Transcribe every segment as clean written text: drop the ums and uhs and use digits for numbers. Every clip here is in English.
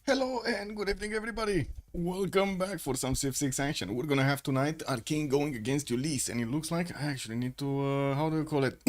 Hello and good evening, everybody. Welcome back for some Civ6 action. We're gonna have tonight Arcane going against Ulyss, and it looks like I actually need to, how do you call it?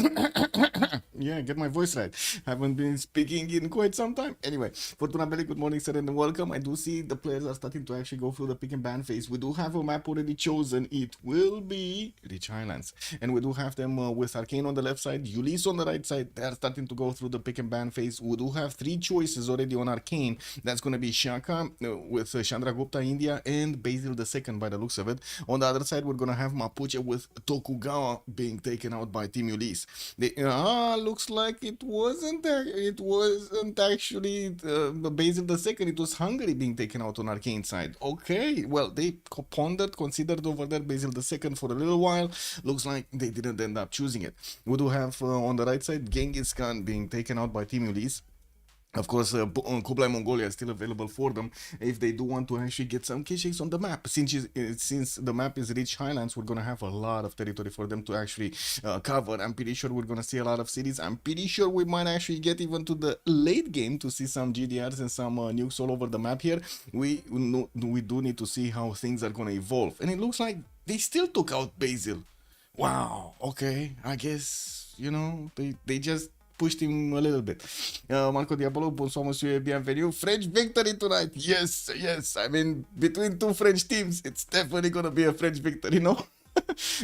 Yeah, get my voice right. Haven't been speaking in quite some time. Anyway, Fortuna Belly, good morning, sir, and welcome. I do see the players are starting to actually go through the pick and ban phase. We do have a map already chosen. It will be Rich Highlands, and we do have them with Arcane on the left side, Ulyss on the right side. They are starting to go through the pick and ban phase. We do have three choices already on Arcane. That's gonna be Shaka with Chandra Gupta India and Basil II by the looks of it. On the other side, we're gonna have Mapuche with Tokugawa being taken out by Team Ulyss. Looks like it wasn't actually Basil II. It was Hungary being taken out on Arcane side. Okay, well they considered over there Basil II for a little while. Looks like they didn't end up choosing it. We do have on the right side Genghis Khan being taken out by Team Ulyss. Of course, Kublai Mongolia is still available for them if they do want to actually get some keyshakes on the map. Since the map is Rich Highlands, we're gonna have a lot of territory for them to actually cover. I'm pretty sure we're gonna see a lot of cities. I'm pretty sure we might actually get even to the late game to see some GDRs and some nukes all over the map here. We do need to see how things are gonna evolve, and it looks like they still took out Basil. Wow. Okay. I guess they just pushed him a little bit. Marco Diabolo, bonsoir monsieur, bienvenue. French victory tonight. Yes, yes. I mean, between two French teams, it's definitely gonna be a French victory, no?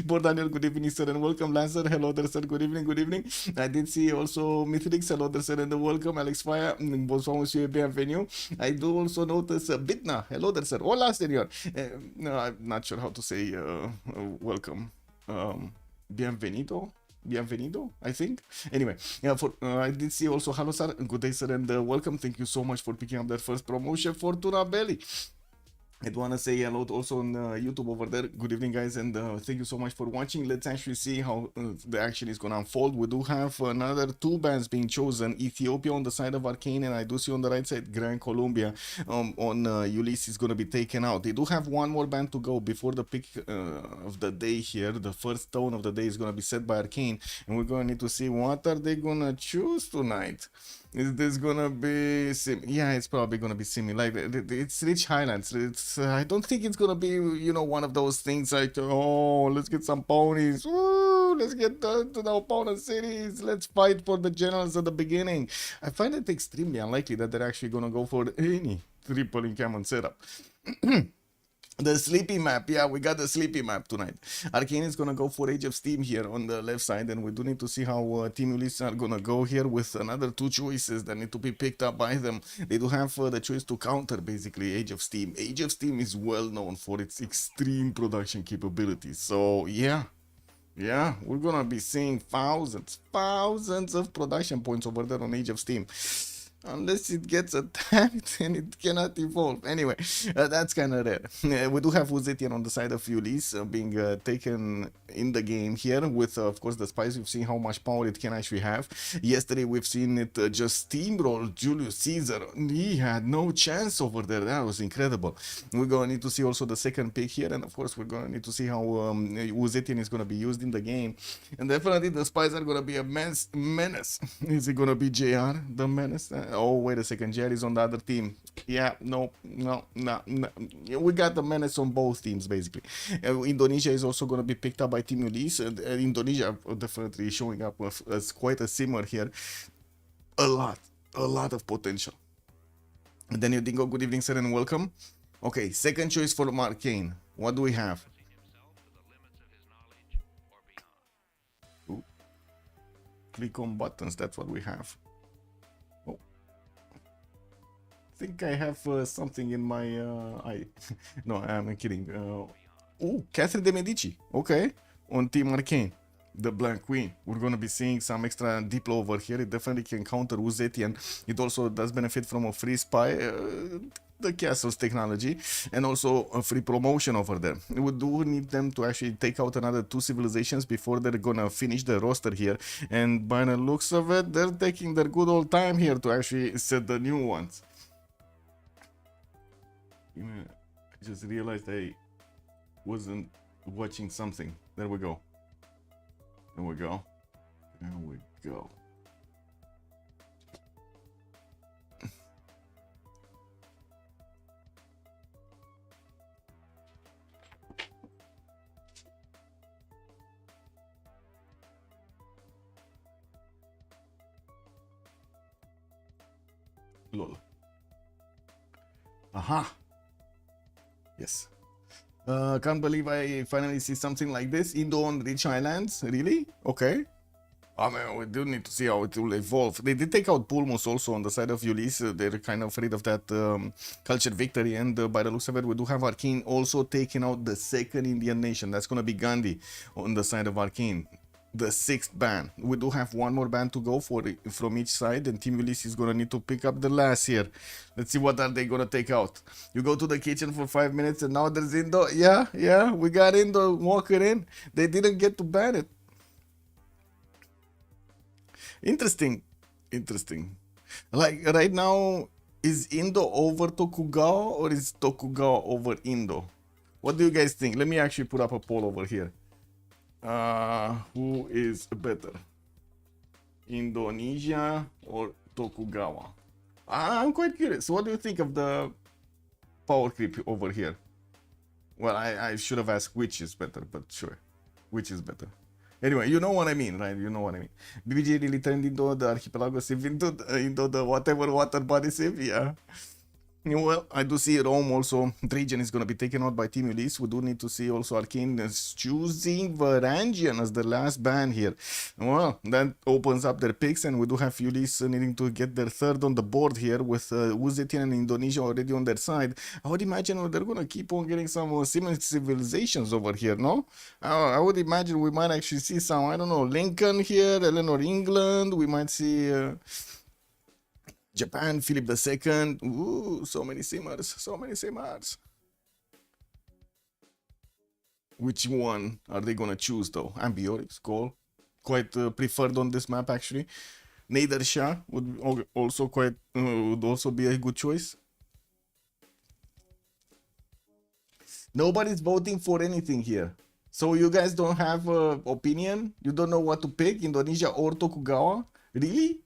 Poor Daniel, good evening, sir, and welcome. Lancer, hello there, sir, good evening, good evening. I did see also Mithrix, hello there, sir, and welcome. Alex Fire, bonsoir, monsieur, bienvenue. I do also notice Bitna, hello there, sir. Hola, senor. No, I'm not sure how to say welcome. Bienvenido? Bienvenido, I think. Anyway, yeah, I did see also hello sir, good day sir, and welcome. Thank you so much for picking up that first promotion. Fortuna Belly, I do want to say hello also on YouTube over there. Good evening, guys, and thank you so much for watching. Let's actually see how the action is going to unfold. We do have another two bands being chosen. Ethiopia on the side of Arcane, and I do see on the right side Grand Colombia on Ulyss is going to be taken out. They do have one more band to go before the pick of the day here. The first tone of the day is going to be set by Arcane, and we're going to need to see what are they going to choose tonight. Is this gonna be yeah, it's probably gonna be similar. Like it's Rich Highlands. I don't think it's gonna be one of those things like, oh, let's get some ponies. Woo, let's get to the opponent cities. Let's fight for the generals at the beginning. I find it extremely unlikely that they're actually gonna go for any triple encampment setup. The sleepy map, yeah, we got the sleepy map tonight. Arcane is gonna go for Age of Steam here on the left side, and we do need to see how Team Ulyss are gonna go here with another two choices that need to be picked up by them. They do have the choice to counter basically Age of Steam. Age of Steam is well known for its extreme production capabilities, so yeah, we're gonna be seeing thousands of production points over there on Age of Steam. Unless it gets attacked and it cannot evolve. Anyway, that's kind of rare. We do have Uzetian on the side of Ulyss being taken in the game here with, of course, the spies. We've seen how much power it can actually have. Yesterday, we've seen it just steamroll Julius Caesar. He had no chance over there. That was incredible. We're going to need to see also the second pick here. And, of course, we're going to need to see how Uzetian is going to be used in the game. And definitely, the spies are going to be a menace. Is it going to be JR, the menace? Oh, wait a second. Jerry's on the other team. Yeah, no. We got the menace on both teams, basically. Indonesia is also going to be picked up by Team Ulyss. Indonesia definitely showing up as quite a simmer here. A lot of potential. Daniel Dingo, good evening, sir, and welcome. Okay, second choice for Arcane. What do we have? Ooh. Click on buttons, that's what we have. I think I have something in my eye. No, I'm kidding. Catherine de Medici. Okay, on Team Arcane, the Black Queen. We're gonna be seeing some extra Diplo over here. It definitely can counter Uzetian. It also does benefit from a free spy, the castle's technology, and also a free promotion over there. We do need them to actually take out another two civilizations before they're gonna finish the roster here. And by the looks of it, they're taking their good old time here to actually set the new ones. I just realized I wasn't watching something. There we go. Lol. Aha. Yes. Can't believe I finally see something like this. Indo on rich islands? Really? Okay. I mean, we do need to see how it will evolve. They did take out Pulmus also on the side of Ulyss. They're kind of afraid of that culture victory. And by the looks of it, we do have Arcane also taking out the second Indian nation. That's going to be Gandhi on the side of Arcane. The 6th ban. We do have one more ban to go for from each side, and Team Ulyss is gonna need to pick up the last here. Let's see what are they gonna take out. You go to the kitchen for 5 minutes, and now there's Indo. Yeah, we got Indo walking in. They didn't get to ban it. Interesting. Like right now, is Indo over Tokugawa or is Tokugawa over Indo? What do you guys think? Let me actually put up a poll over here. Who is better, Indonesia or Tokugawa? I'm quite curious. What do you think of the power creep over here? Well, I should have asked which is better, but sure, which is better. Anyway, you know what I mean, right? You know what I mean. BBG really turned into the archipelago Civ, into the whatever water body Civ, yeah. Well, I do see Rome also. The region is going to be taken out by Team Ulyss. We do need to see also Arcane choosing Varangian as the last ban here. Well, that opens up their picks, and we do have Ulyss needing to get their third on the board here with Uzbekistan and Indonesia already on their side. I would imagine they're going to keep on getting some similar civilizations over here, no? I would imagine we might actually see some, I don't know, Lincoln here, Eleanor England. We might see... Japan, Philip II. Ooh, so many simmers. Which one are they gonna choose though? Ambiorix, Gaul. Quite preferred on this map actually. Nader Shah would also be a good choice. Nobody's voting for anything here. So you guys don't have an opinion? You don't know what to pick? Indonesia or Tokugawa? Really?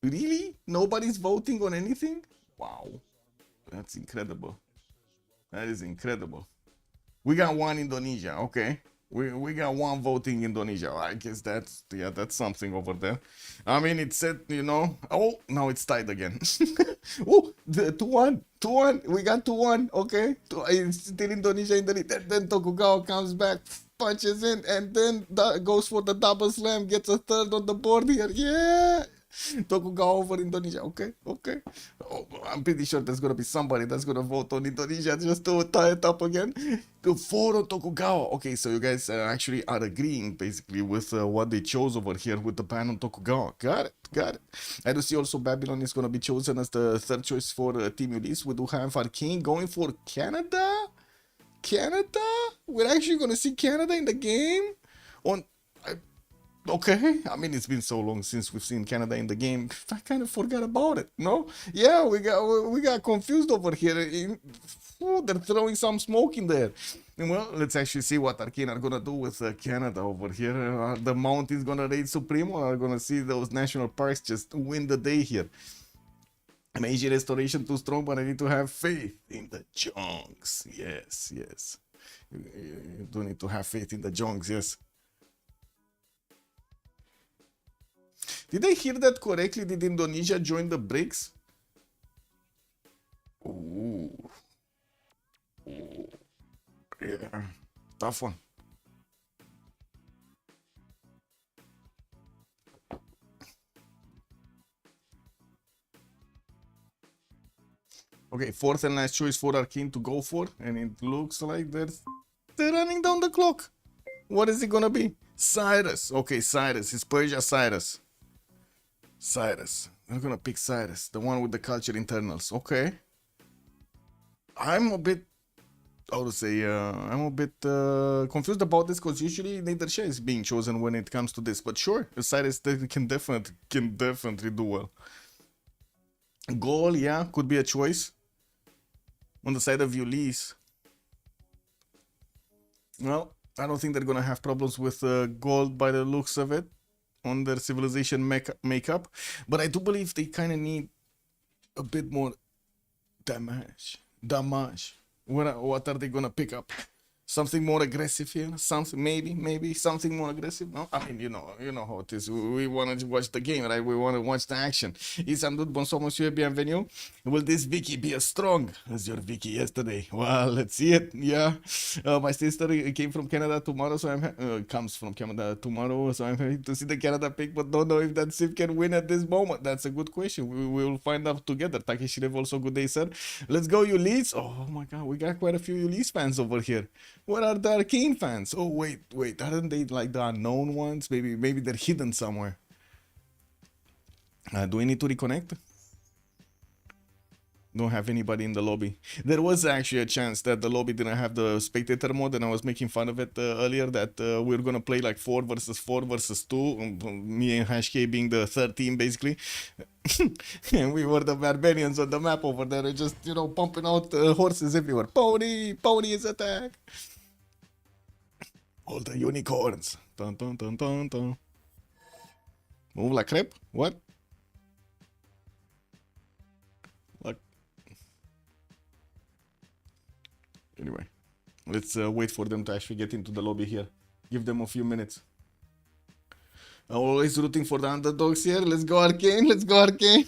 Really? Nobody's voting on anything? Wow. That's incredible. That is incredible. We got one Indonesia, okay. We got one voting Indonesia. I guess that's something over there. I mean, it said, you know, oh, now it's tied again. Oh, 2-1. We got 2-1, okay. It's still Indonesia in the lead. Then Tokugawa comes back, punches in, and then goes for the double slam, gets a third on the board here. Yeah. Tokugawa over Indonesia. Okay. Oh, I'm pretty sure there's gonna be somebody that's gonna vote on Indonesia just to tie it up again. To 4 on Tokugawa. Okay, so you guys actually are agreeing basically with what they chose over here with the ban on Tokugawa. Got it. I do see also Babylon is gonna be chosen as the third choice for Team Ulyss. We do have Arcane going for Canada. We're actually gonna see Canada in the game. Okay, I mean, it's been so long since we've seen Canada in the game. I kind of forgot about it, no? Yeah, we got confused over here. They're throwing some smoke in there. Well, let's actually see what Arcane are gonna do with Canada over here. The Mount is gonna reign supreme, or are gonna see those national parks just win the day here? Meiji Restoration too strong, but I need to have faith in the Jongs. Yes. You do need to have faith in the Jongs, yes. Did I hear that correctly? Did Indonesia join the BRICS? Ooh. Yeah. Tough one. Okay, fourth and last choice for Arcane to go for. And it looks like they're running down the clock. What is it gonna be? Cyrus. Okay, Cyrus. It's Persia Cyrus. I'm gonna pick Cyrus, the one with the culture internals. Okay. I'm a bit, confused about this because usually neither share is being chosen when it comes to this. But sure, Cyrus can definitely do well. Gaul, yeah, could be a choice. On the side of Ulyss. Well, I don't think they're gonna have problems with gold by the looks of it on their civilization makeup, but I do believe they kind of need a bit more damage. What are they gonna pick up? Something more aggressive here. Something maybe something more aggressive. No, I mean you know how it is. We want to watch the game, right? We want to watch the action. Isamdut, bonsoir, monsieur, bienvenue. Will this Vicky be as strong as your Vicky yesterday? Well, let's see it. Yeah, my sister came from Canada tomorrow, so comes from Canada tomorrow, so I'm happy to see the Canada pick, but don't know if that Civ can win at this moment. That's a good question. We will find out together. Takeshi Rev, also good day, sir. Let's go, Ulyss. Oh my God, we got quite a few Ulyss fans over here. What are the Arcane fans? Oh wait, aren't they like the unknown ones? Maybe they're hidden somewhere. Do we need to reconnect? Don't have anybody in the lobby. There was actually a chance that the lobby didn't have the spectator mode, and I was making fun of it earlier that we are gonna play like 4 versus 4 versus 2, me and HK being the third team basically. And we were the barbarians on the map over there, just pumping out horses everywhere. Pony is attack. All the unicorns. Dun, dun, dun, dun, dun. Move like crap? What? Like. Anyway, let's wait for them to actually get into the lobby here. Give them a few minutes. Always rooting for the underdogs here. Let's go Arcane. Let's go Arcane.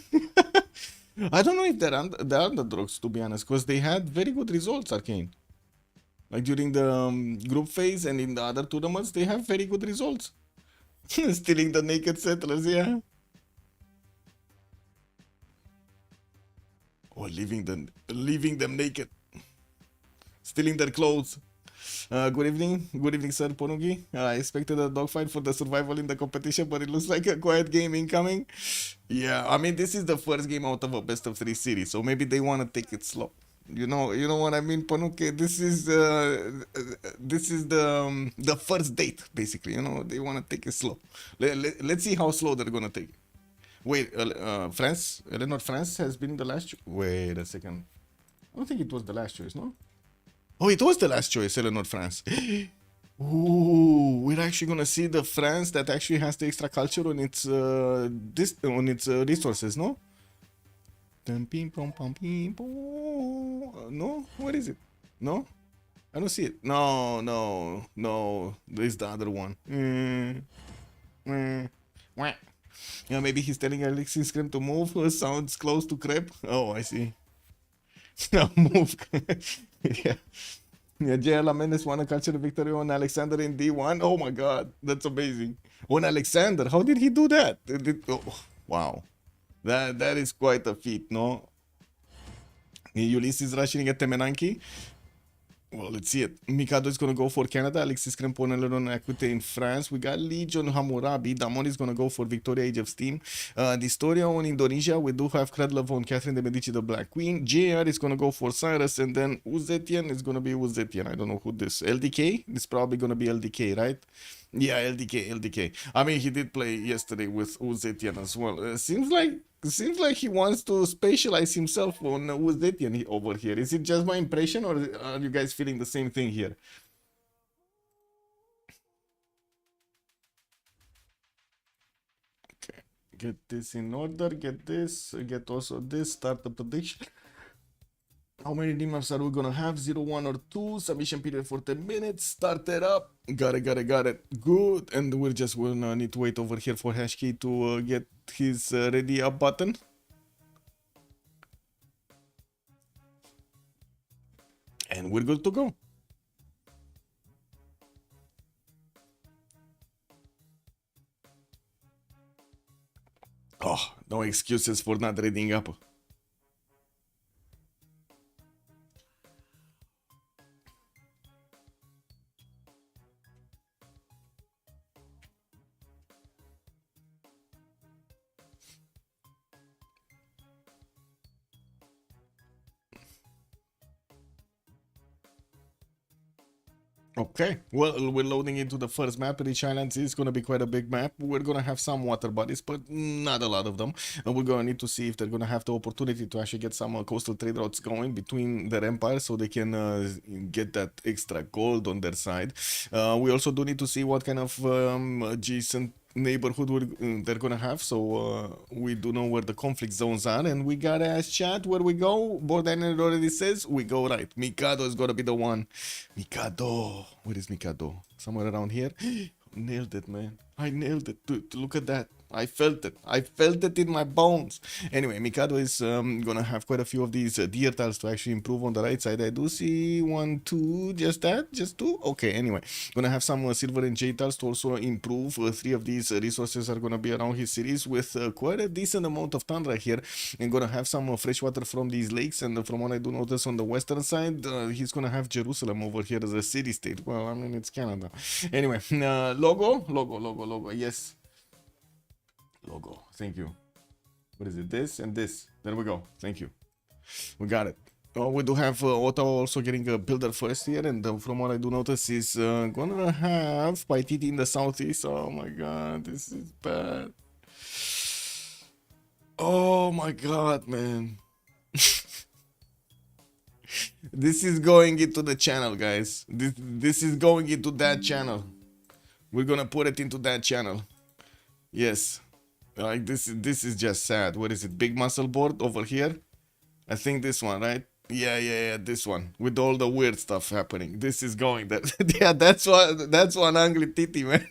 I don't know if they're underdogs, to be honest, because they had very good results, Arcane. Like during the group phase and in the other tournaments, they have very good results. Stealing the naked settlers, yeah. Or leaving them naked. Stealing their clothes. Good evening, sir Ponugi. I expected a dogfight for the survival in the competition, but it looks like a quiet game incoming. Yeah, I mean, this is the first game out of a best of 3 series, so maybe they want to take it slow. You know what I mean, Panuke. This is the first date, basically. They want to take it slow. Let's see how slow they're gonna take it. Wait, France, Eleanor France has been the last. Wait a second. I don't think it was the last choice, no? Oh, it was the last choice, Eleanor France. Ooh, we're actually gonna see the France that actually has the extra culture on its resources, no? No? What is it? No? I don't see it. No. There's the other one. Yeah, maybe he's telling Alexis Scrim to move. Sounds close to crepe. Oh, I see. Now move. Yeah. Yeah, JL Mendes won a cultural victory on Alexander in D1. Oh my god, that's amazing. On Alexander, how did he do that? Oh, wow. That is quite a feat, no? Ulyss is rushing at Temenanki. Well, let's see it. Mikado is going to go for Canada. Alexis Cremponel on Equite in France. We got Legion Hammurabi. Damon is going to go for Victoria Age of Steam. Distoria on Indonesia. We do have Kredlov on Catherine de Medici, the Black Queen. JR is going to go for Cyrus. And then Uzetian is going to be Uzetian. I don't know who this. LDK? It's probably going to be LDK, right? Yeah, LDK. I mean, he did play yesterday with Uzetian as well. Seems like he wants to specialize himself on Uzetian over here. Is it just my impression, or are you guys feeling the same thing here? Okay, get this in order. Get also this. Start the prediction. How many remaps are we gonna have? 0, 1, or 2? Submission period for 10 minutes. Start it up. Got it. Good. And we're just gonna need to wait over here for Hashkey to get his ready up button. And we're good to go. Oh, no excuses for not reading up. Okay, well, we're loading into the first map. Rich Islands is going to be quite a big map. We're going to have some water bodies, but not a lot of them. And we're going to need to see if they're going to have the opportunity to actually get some coastal trade routes going between their empires so they can get that extra gold on their side. We also do need to see what kind of adjacent neighborhood they're gonna have, so we do know where the conflict zones are, and we gotta ask chat where we go. Borderline already says we go right. Mikado is gonna be the one. Mikado, where is Mikado? Somewhere around here. Nailed it, man. I nailed it. Look at that. I felt it. I felt it in my bones. Anyway, Mikado is gonna have quite a few of these deer tiles to actually improve on the right side. I do see 1, 2, just that, just 2. Okay, anyway, gonna have some silver and jade tiles to also improve. 3 of these resources are gonna be around his cities with quite a decent amount of tundra here, and gonna have some fresh water from these lakes. And from what I do notice on the western side, he's gonna have Jerusalem over here as a city state. Well, I mean, it's Canada. Anyway, logo. Yes. Logo. Thank you. What is it? This and this. There we go. Thank you. We got it. Oh, we do have Ottawa also getting a builder first here, and from what I do notice is gonna have Paititi in the southeast. Oh my god, this is bad. Oh my god, man. This is going into the channel, guys. This is going into that channel. We're gonna put it into that channel. Yes. Like this is just sad. What is it? Big muscle board over here? I think this one, right? Yeah, this one with all the weird stuff happening. This is going that. Yeah, that's one ugly titty, man.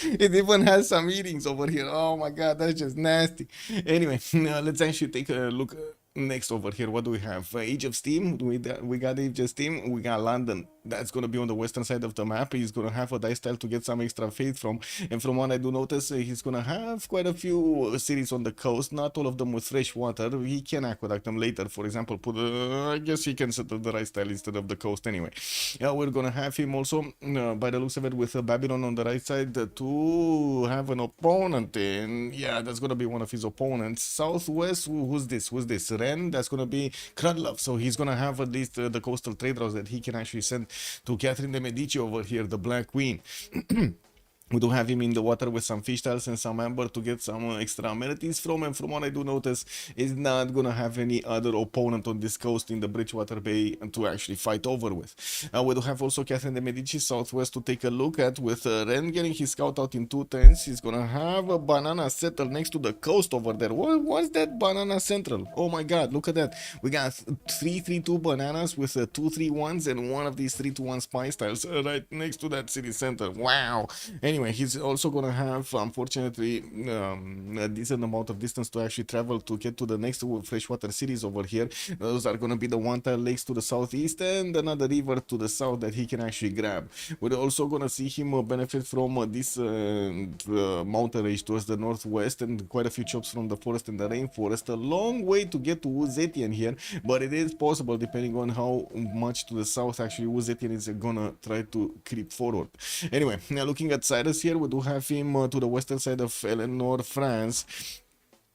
It even has some earrings over here. Oh my god, that's just nasty. Anyway, let's actually take a look next over here. What do we have? Age of Steam. We got Age of Steam. We got London. That's gonna be on the western side of the map. He's gonna have a dice tile to get some extra faith from. And from what I do notice, he's gonna have quite a few cities on the coast. Not all of them with fresh water. He can aqueduct them later. For example, put I guess he can set the dice tile instead of the coast anyway. Yeah, we're gonna have him also, by the looks of it, with Babylon on the right side to have an opponent. And yeah, that's gonna be one of his opponents. Southwest, who's this? Ren, that's gonna be Krudlov. So he's gonna have at least the coastal trade routes that he can actually send to Catherine de Medici over here, the Black Queen. We do have him in the water with some fish tiles and some amber to get some extra amenities from, and from what I do notice, is not gonna have any other opponent on this coast in the Bridgewater Bay to actually fight over with. We do have also Catherine de Medici southwest to take a look at, with Ren getting his scout out in 2 turns. He's gonna have a banana settle next to the coast over there. What's that banana central? Oh my god, look at that. We got 3-3-2 bananas with 2-3-1s and one of these 3-2-1 spice tiles right next to that city center. Wow. Anyway, he's also gonna have, unfortunately, a decent amount of distance to actually travel to get to the next freshwater cities over here. Those are gonna be the one tile lakes to the southeast and another river to the south that he can actually grab. We're also gonna see him benefit from this mountain range towards the northwest, and quite a few chops from the forest and the rainforest. A long way to get to Uzetian here, but it is possible depending on how much to the south actually Uzetian is gonna try to creep forward. Anyway, now looking at Cyrus here, we do have him to the western side of Eleanor, France.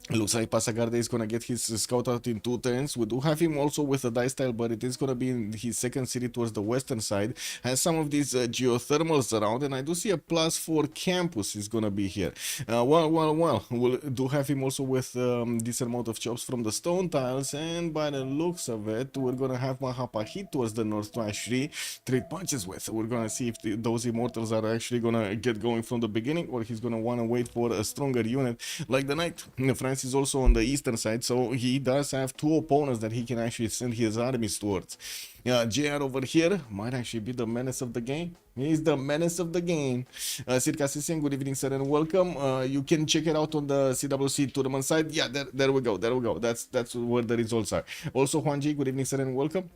Looks like Passagarde is gonna get his scout out in 2 turns. We do have him also with a dice tile, but it is gonna be in his second city towards the western side. Has some of these geothermals around, and I do see a +4 campus is gonna be here. Well, we'll do have him also with decent amount of chops from the stone tiles, and by the looks of it, we're gonna have Mahapahit towards the north to actually trade punches with. We're gonna see if those immortals are actually gonna get going from the beginning, or he's gonna wanna wait for a stronger unit like the Knight. France is also on the eastern side, so he does have 2 opponents that he can actually send his armies towards. JR over here might actually be the menace of the game. He's the menace of the game. Sirka Sisen, good evening, sir, and welcome. You can check it out on the CWC tournament side. Yeah, there we go. That's where the results are. Also, Juanji, good evening, sir, and welcome.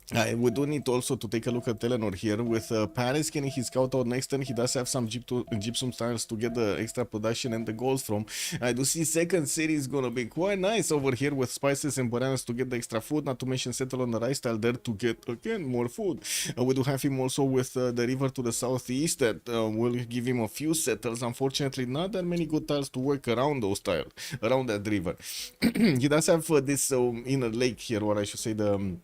We do need also to take a look at Eleanor here with Paris getting his scout out next turn. He does have some gypsum tiles to get the extra production and the gold from. I do see second city is gonna be quite nice over here with spices and bananas to get the extra food, not to mention settle on the rice tile there to get again more food. We do have him also with the river to the southeast that will give him a few settles. Unfortunately, not that many good tiles to work around those tiles, around that river. He does have this inner lake here, or I should say the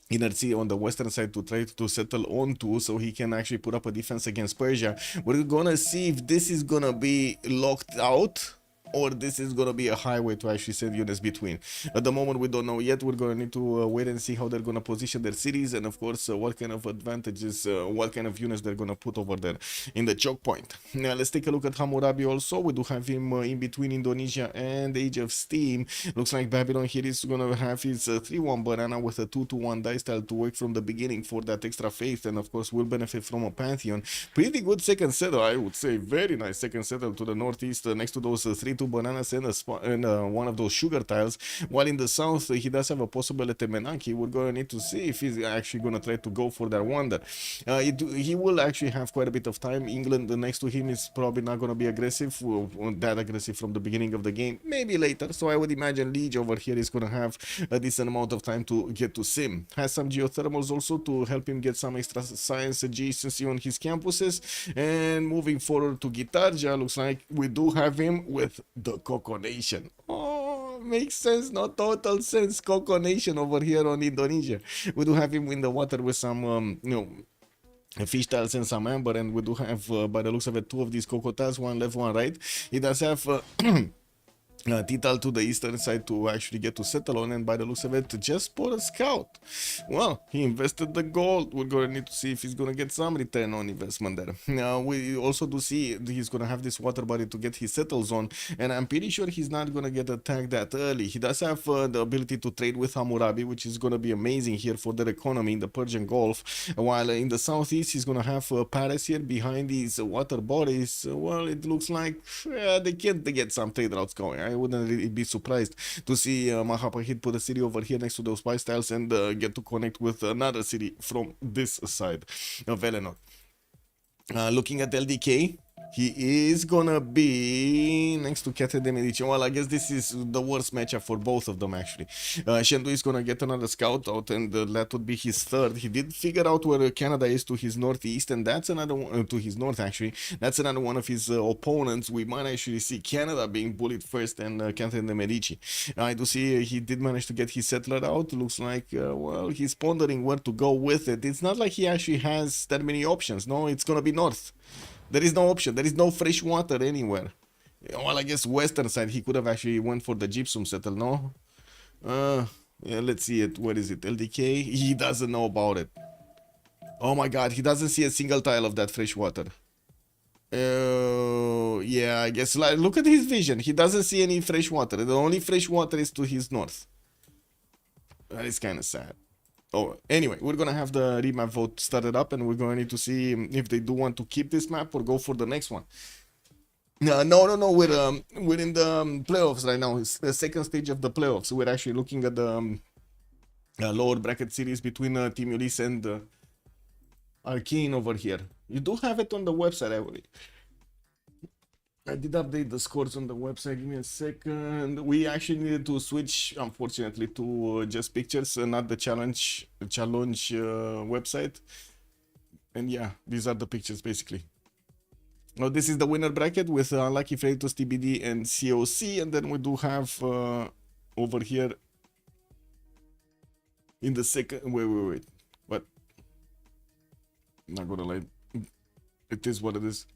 inner sea on the western side to try to settle onto, so he can actually put up a defense against Persia. We're gonna see if this is gonna be locked out or this is gonna be a highway to actually send units between. At the moment, we don't know yet. We're gonna need to wait and see how they're gonna position their cities, and of course, what kind of advantages, what kind of units they're gonna put over there in the choke point. Now, let's take a look at Hammurabi also. We do have him in between Indonesia and Age of Steam. Looks like Babylon here is gonna have his 3-1 banana with a 2-1 dice style to work from the beginning for that extra faith, and of course, will benefit from a Pantheon. Pretty good second settle, I would say. Very nice second settle to the northeast, next to those 3-2 bananas and one of those sugar tiles, while in the south he does have a possible Temenaki. We're gonna need to see if he's actually gonna try to go for that wonder. He will actually have quite a bit of time. England next to him is probably not gonna be aggressive, that aggressive from the beginning of the game, maybe later, so I would imagine Liege over here is gonna have a decent amount of time to get to Sim. Has some geothermals also to help him get some extra science adjacency on his campuses. And moving forward to Gitarja, looks like we do have him with the Coco Nation. Oh, makes sense, no, total sense. Coco Nation over here on Indonesia. We do have him in the water with some, fish tiles and some amber, and we do have, by the looks of it, 2 of these Coco tiles, one left, one right. He does have T-tile to the eastern side to actually get to settle on, and by the looks of it, just for a scout. Well, he invested the gold. We're going to need to see if he's going to get some return on investment there. Now, we also do see he's going to have this water body to get his settle zone, and I'm pretty sure he's not going to get attacked that early. He does have the ability to trade with Hammurabi, which is going to be amazing here for their economy in the Persian Gulf, while in the southeast, he's going to have Paris here behind these water bodies. Well, it looks like they can't get some trade routes going. I wouldn't really be surprised to see Mahapahit put a city over here next to those spice tiles and get to connect with another city from this side of Eleanor. Looking at LDK, he is gonna be next to Catherine de Medici. Well, I guess this is the worst matchup for both of them, actually. Shendu is gonna get another scout out, and that would be his third. He did figure out where Canada is to his northeast, and that's another one to his north, actually. That's another one of his opponents. We might actually see Canada being bullied first, and Catherine de Medici. I do see he did manage to get his settler out. Looks like, well, he's pondering where to go with it. It's not like he actually has that many options. No, it's gonna be north. There is no option. There is no fresh water anywhere. Well, I guess western side, he could have actually went for the gypsum settle, no? Yeah, let's see it. Where is it? LDK? He doesn't know about it. Oh my god, he doesn't see a single tile of that fresh water. Yeah, I guess, like, look at his vision. He doesn't see any fresh water. The only fresh water is to his north. That is kind of sad. Oh, anyway, we're gonna have the remap vote started up, and we're gonna need to see if they do want to keep this map or go for the next one. No, we're in the playoffs right now. It's the second stage of the playoffs. We're actually looking at the lower bracket series between Team Ulyss and Arcane over here. You do have it on the website, I believe. I did update the scores on the website. Give me a second. We actually needed to switch, unfortunately, to just pictures, not the challenge website. And yeah, these are the pictures basically. Now this is the winner bracket with Lucky Freitos, TBD, and COC, and then we do have over here in the second. Wait. What? I'm not gonna lie. It is what it is.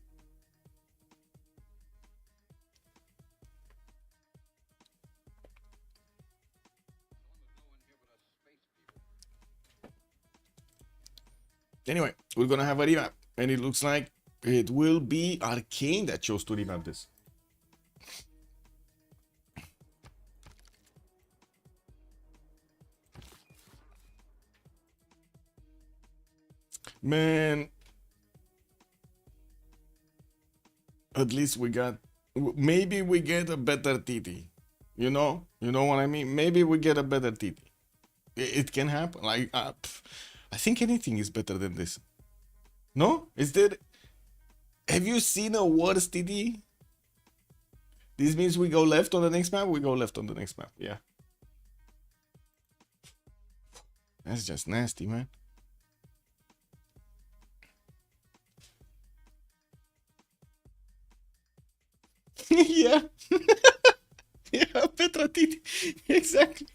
Anyway, we're gonna have a remap, and it looks like it will be Arcane that chose to remap this. Man, at least maybe we get a better TT. You know what I mean? Maybe we get a better TT. It can happen. Like, I think anything is better than this. No? Is there... Have you seen a worse TD? This means we go left on the next map? We go left on the next map, yeah. That's just nasty, man. Yeah. Yeah, Petra TD. Exactly.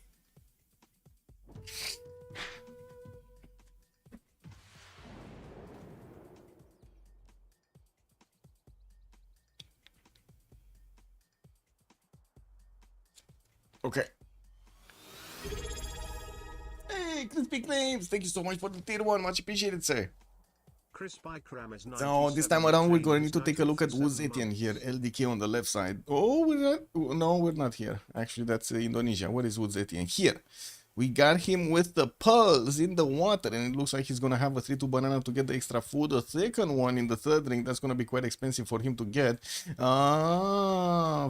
Okay. Hey, Crispy Claims, thank you so much for the tier 1, much appreciated, sir. So this time around we're going to take a look at Wuz Etienne here, LDK on the left side. Oh, we're not here. Actually, that's Indonesia. Where is Wuz Etienne? Here. We got him with the pearls in the water, and it looks like he's gonna have a 3-2 banana to get the extra food. A second one in the third ring, that's gonna be quite expensive for him to get.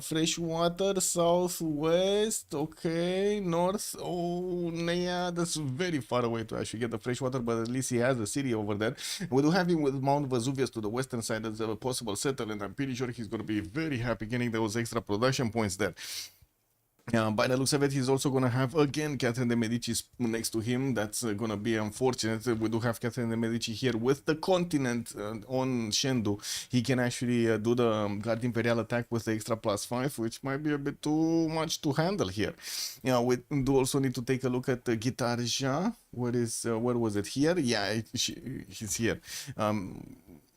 Fresh water, southwest, okay, north. Oh, yeah, that's very far away to actually get the fresh water, but at least he has the city over there. We do have him with Mount Vesuvius to the western side as a possible settle, and I'm pretty sure he's gonna be very happy getting those extra production points there. By the looks of it, he's also going to have, again, Catherine de' Medici next to him. That's going to be unfortunate. We do have Catherine de' Medici here with the continent on Shendu. He can actually do the Guard Imperial attack with the extra +5, which might be a bit too much to handle here. We do also need to take a look at Gitarja. Where was it? Here? Yeah, he's here.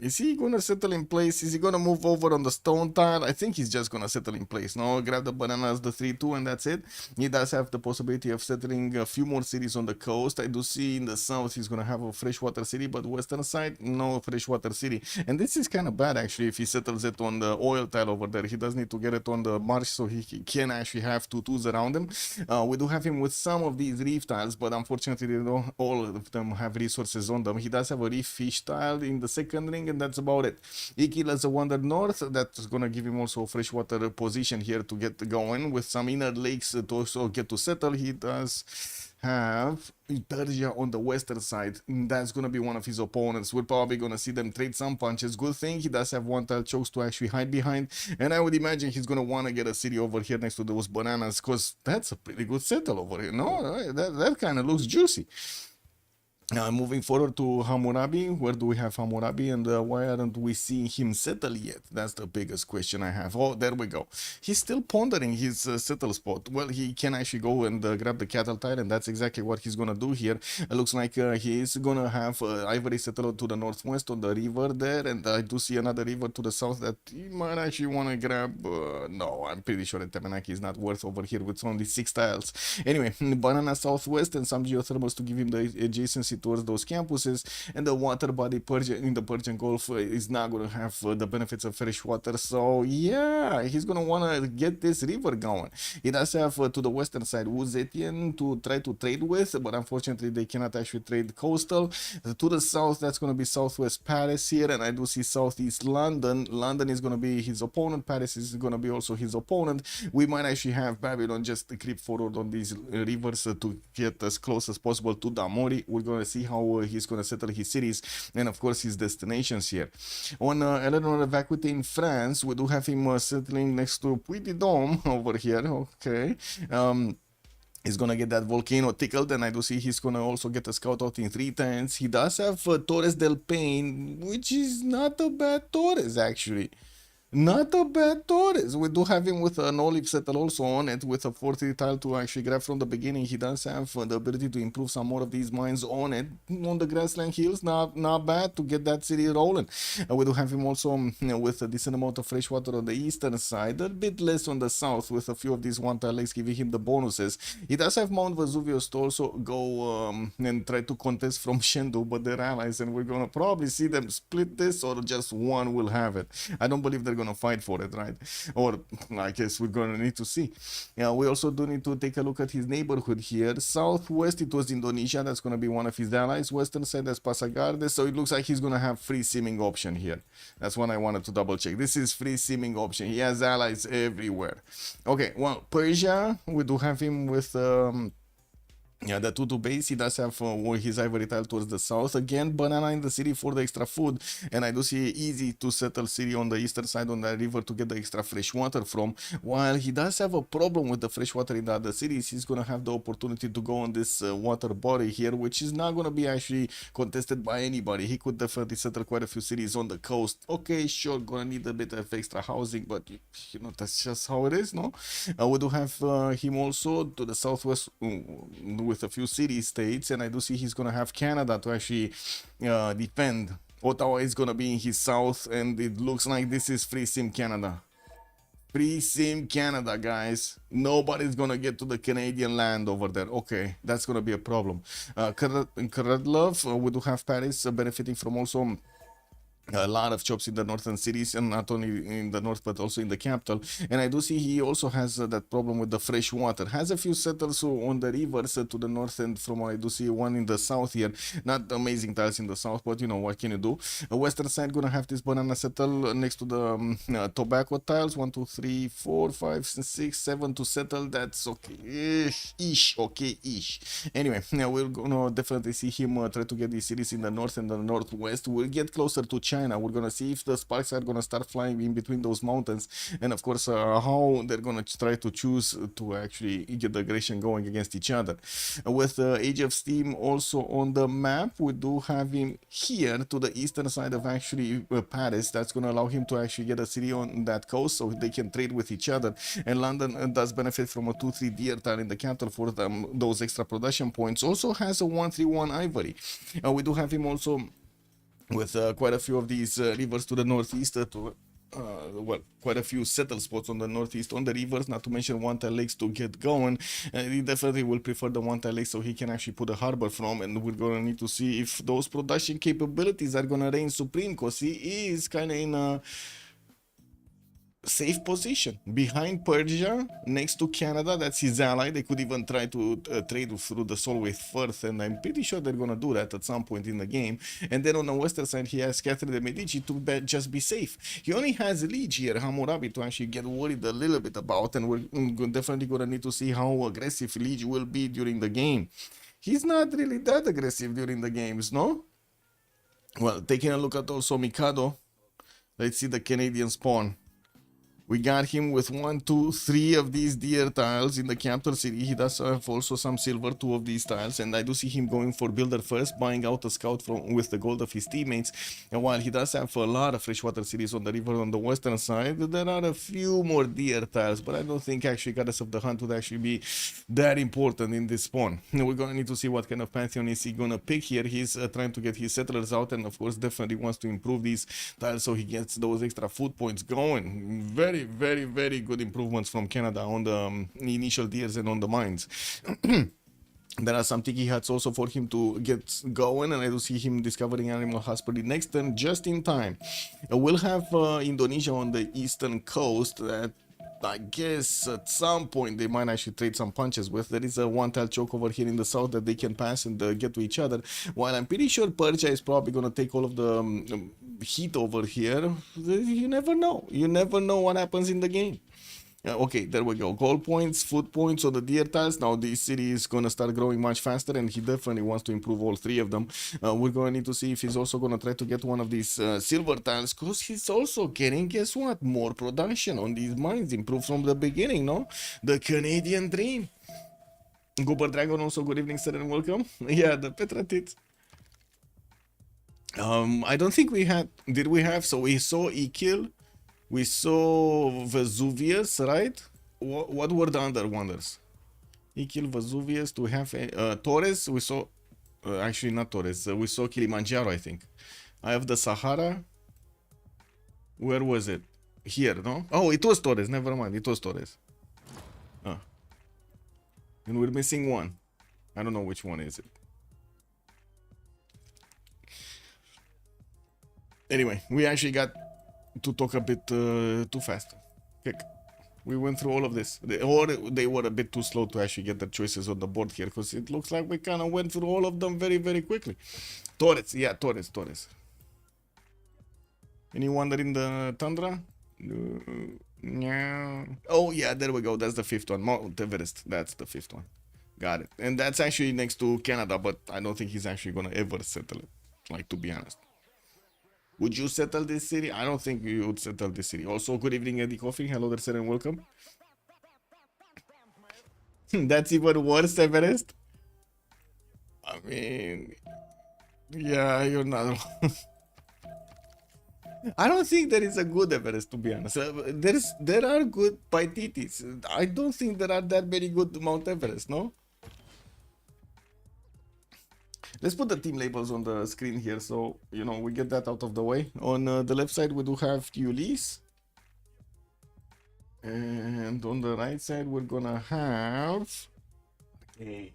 Is he gonna settle in place? Is he gonna move over on the stone tile? I think he's just gonna settle in place. No, grab the bananas, the 3-2, and that's it. He does have the possibility of settling a few more cities on the coast. I do see in the south he's gonna have a freshwater city, but western side, no freshwater city. And this is kind of bad actually if he settles it on the oil tile over there. He does need to get it on the marsh so he can actually have 2-2s around him. We do have him with some of these reef tiles, but unfortunately they don't all of them have resources on them. He does have a reef fish tile in the second ring, and that's about it. Ikil as a wander north, that's gonna give him also a freshwater position here to get going with some inner lakes to also get to settle. He does have Persia on the western side. That's gonna be one of his opponents. We're probably gonna see them trade some punches. Good thing he does have one tile chokes to actually hide behind, and I would imagine he's gonna want to get a city over here next to those bananas, because that's a pretty good settle over here. No, that kind of looks juicy. Moving forward to Hammurabi, where do we have Hammurabi, and why aren't we seeing him settle yet? That's the biggest question I have. Oh, there we go. He's still pondering his settle spot. Well, he can actually go and grab the cattle tile, and that's exactly what he's gonna do here. It looks like he is gonna have Ivory settle to the northwest on the river there, and I do see another river to the south that he might actually want to grab. No, I'm pretty sure that Temenaki is not worth over here with only 6 tiles. Anyway, banana southwest and some geothermals to give him the adjacency towards those campuses, and the water body in the Persian Gulf is not going to have the benefits of fresh water. So yeah, he's going to want to get this river going. He does have to the western side Wuz Etienne to try to trade with, but unfortunately they cannot actually trade coastal. To the south, that's going to be southwest Paris here, and I do see southeast London. London is going to be his opponent. Paris is going to be also his opponent. We might actually have Babylon just creep forward on these rivers to get as close as possible to Damori. We're going to see how he's going to settle his cities and of course his destinations here. On Eleanor of Acuity in France, we do have him settling next to Puy-de-Dôme over here. Okay. He's gonna get that volcano tickled, and I do see he's gonna also get a scout out in 3 turns. He does have Torres del Paine, which is not a bad Torres actually. Not a bad Torres. We do have him with an olive settle also on it with a 40 tile to actually grab from the beginning. He does have the ability to improve some more of these mines on it. On the grassland hills, not bad to get that city rolling. We do have him also with a decent amount of fresh water on the eastern side, a bit less on the south with a few of these one tile lakes giving him the bonuses. He does have Mount Vesuvius to also go and try to contest from Shendu, but they're allies, and we're gonna probably see them split this, or just one will have it. I don't believe they're gonna fight for it, right? Or I guess we're gonna need to see. Yeah, we also do need to take a look at his neighborhood here. Southwest, it was Indonesia. That's gonna be one of his allies. Western side, that's Pasagarde. So it looks like he's gonna have free simming option here. That's what I wanted to double check. This is free simming option. He has allies everywhere. Okay, well, Persia, we do have him with yeah, the 2-2 base. He does have his ivory tile towards the south. Again, banana in the city for the extra food. And I do see easy to settle city on the eastern side on the river to get the extra fresh water from. While he does have a problem with the fresh water in the other cities, he's going to have the opportunity to go on this water body here, which is not going to be actually contested by anybody. He could definitely settle quite a few cities on the coast. Okay, sure, going to need a bit of extra housing, but you know, that's just how it is, no? We do have him also to the southwest with a few city-states, and I do see he's gonna have Canada to actually defend. Ottawa is gonna be in his south, and it looks like this is free sim Canada. Free Sim Canada, guys. Nobody's gonna get to the Canadian land over there. Okay, that's gonna be a problem. Love, we do have Paris benefiting from also a lot of jobs in the northern cities, and not only in the north but also in the capital. And I do see he also has that problem with the fresh water. Has a few settles on the rivers to the north, and from what I do see one in the south here. Not amazing tiles in the south, but you know what can you do. Western side gonna have this banana settle next to the tobacco tiles. 1 2 3 4 5 6 7 to settle. That's okay ish, okay ish. Anyway, now we're gonna definitely see him try to get these cities in the north and the northwest. We'll get closer to China. We're gonna see if the sparks are gonna start flying in between those mountains, and of course how they're gonna try to choose to actually get the aggression going against each other. With Age of Steam also on the map, we do have him here to the eastern side of actually Paris. That's gonna allow him to actually get a city on that coast so they can trade with each other. And London does benefit from a 2-3 deer tile in the capital for those extra production points. Also has a 1-3-1 ivory. We do have him also with quite a few of these rivers to the northeast, well, quite a few settled spots on the northeast on the rivers, not to mention one-tile lakes to get going. He definitely will prefer the one-tile lakes so he can actually put a harbor from, and we're gonna need to see if those production capabilities are gonna reign supreme, because he is kind of in a safe position behind Persia, next to Canada. That's his ally. They could even try to trade through the Solway Firth, and I'm pretty sure they're gonna do that at some point in the game. And then on the western side, he has Catherine de Medici to just be safe. He only has Liege here, Hammurabi, to actually get worried a little bit about, and we're definitely gonna need to see how aggressive Liege will be during the game. He's not really that aggressive during the games, no? Well, taking a look at also Mikado, let's see the Canadian spawn. We got him with 1, 2, 3 of these deer tiles in the capital city. He does have also some silver, 2 of these tiles, and I do see him going for builder first, buying out a scout with the gold of his teammates. And while he does have a lot of freshwater cities on the river on the western side, there are a few more deer tiles, but I don't think actually Goddess of the Hunt would actually be that important in this spawn. We're gonna need to see what kind of pantheon is he gonna pick here. He's trying to get his settlers out, and of course definitely wants to improve these tiles so he gets those extra food points going. Very good improvements from Canada on the initial deers and on the mines. There are some tiki hats also for him to get going, and I do see him discovering animal husbandry next turn just in time. We'll have Indonesia on the eastern coast that I guess at some point they might actually trade some punches with. There is a one-tile choke over here in the south that they can pass and get to each other, while I'm pretty sure Persia is probably gonna take all of the heat over here. You never know. You never know what happens in the game. Okay, there we go. Goal points, food points on the deer tiles. Now this city is gonna start growing much faster, and he definitely wants to improve all 3 of them. We're gonna need to see if he's also gonna try to get one of these silver tiles, because he's also getting, guess what, more production on these mines, improved from the beginning, no? The Canadian dream. Goober Dragon also, good evening, sir, and welcome. Yeah, the Petra tits. I don't think we had, did we have? So we saw Ikil. We saw Vesuvius, right? What were the other wonders? Ikil, Vesuvius, do we have Torres? We saw, actually not Torres, we saw Kilimanjaro, I think. I have the Sahara. Where was it? Here, no? Oh, it was Torres, never mind, it was Torres. And we're missing one. I don't know which one is it. Anyway, we actually got to talk a bit too fast. Heck, we went through all of this, or they were a bit too slow to actually get the choices on the board here, because it looks like we kind of went through all of them very quickly. Torres, yeah, Torres. Any wonder in the tundra? No. Oh yeah, there we go. That's the 5th one. Mount Everest. That's the 5th one. Got it. And that's actually next to Canada, but I don't think he's actually gonna ever settle it. Like, to be honest. Would you settle this city? I don't think you would settle this city. Also, good evening, Eddie Coffee. Hello there, sir, and welcome. That's even worse, Everest. I mean, yeah, you're not wrong. I don't think there is a good Everest, to be honest. There are good Paititis. I don't think there are that many good Mount Everest, no? Let's put the team labels on the screen here, so you know we get that out of the way. On the left side we do have Ulyss. And on the right side, we're gonna have a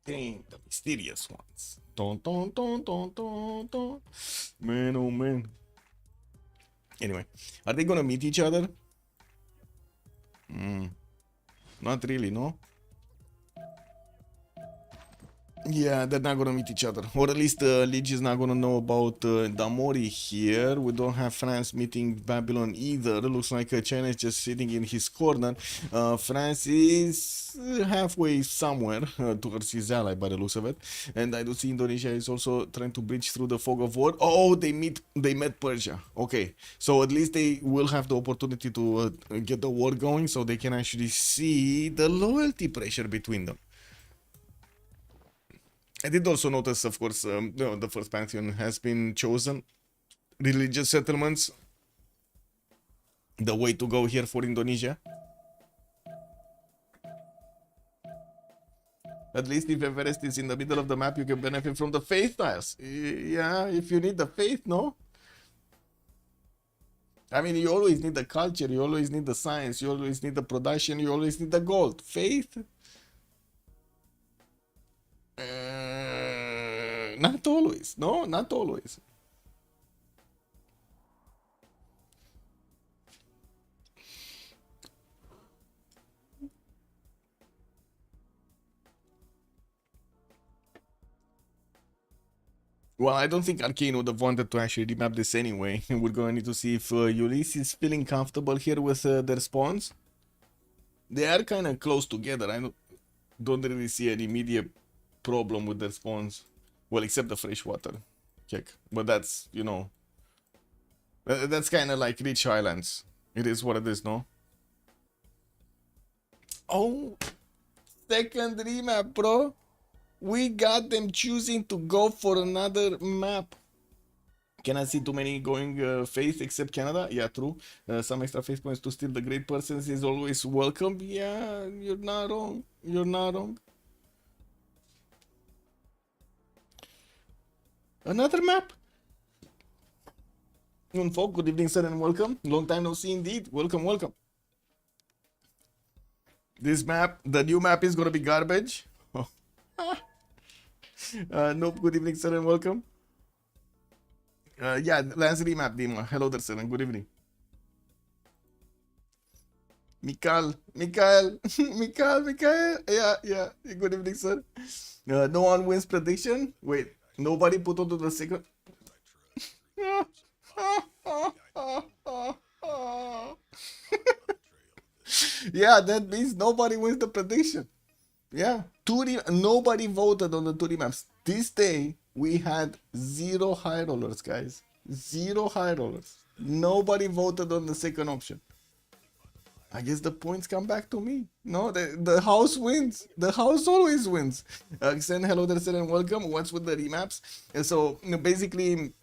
the mysterious ones. Don, don, don, don, don, don. Man, oh man. Anyway, are they gonna meet each other? Not really, no? Yeah, they're not gonna meet each other. Or at least Liege is not gonna know about Damori here. We don't have France meeting Babylon either. Looks like China is just sitting in his corner. France is halfway somewhere towards his ally by the looks of it. And I do see Indonesia is also trying to breach through the fog of war. Oh, they met Persia. Okay, so at least they will have the opportunity to get the war going, so they can actually see the loyalty pressure between them. I did also notice, of course, the first pantheon has been chosen. Religious settlements, the way to go here for Indonesia. At least if Everest is in the middle of the map, you can benefit from the faith tiles. Yeah, if you need the faith, no? I mean, you always need the culture, you always need the science, you always need the production, you always need the gold. Faith? Not always. No, not always. Well, I don't think Arcane would have wanted to actually remap this anyway. We're gonna need to see if Ulyss is feeling comfortable here with their spawns. They are kind of close together. I don't really see any immediate problem with their spawns. Well, except the freshwater kick. But that's, you know, that's kind of like Rich Highlands. It is what it is, no? Oh, second remap, bro. We got them choosing to go for another map. Cannot see too many going faith except Canada. Yeah, true. Some extra faith points to steal the great persons is always welcome. Yeah, you're not wrong. You're not wrong. Another map. Folk, good evening, sir, and welcome. Long time no see indeed. Welcome, welcome. This map, the new map is gonna be garbage. Nope, good evening, sir, and welcome. Yeah, let's remap, Dima. Hello there, sir, and good evening. Mikael. Yeah, good evening, sir. No one wins prediction. Wait, nobody put onto the second. Yeah, that means nobody wins the prediction. Yeah, nobody voted on the 2D maps. This day, we had 0 high rollers, guys. 0 high rollers. Nobody voted on the second option. I guess the points come back to me. No, the house wins. The house always wins. Xen, hello there, sir, and welcome. What's with the remaps? So, basically,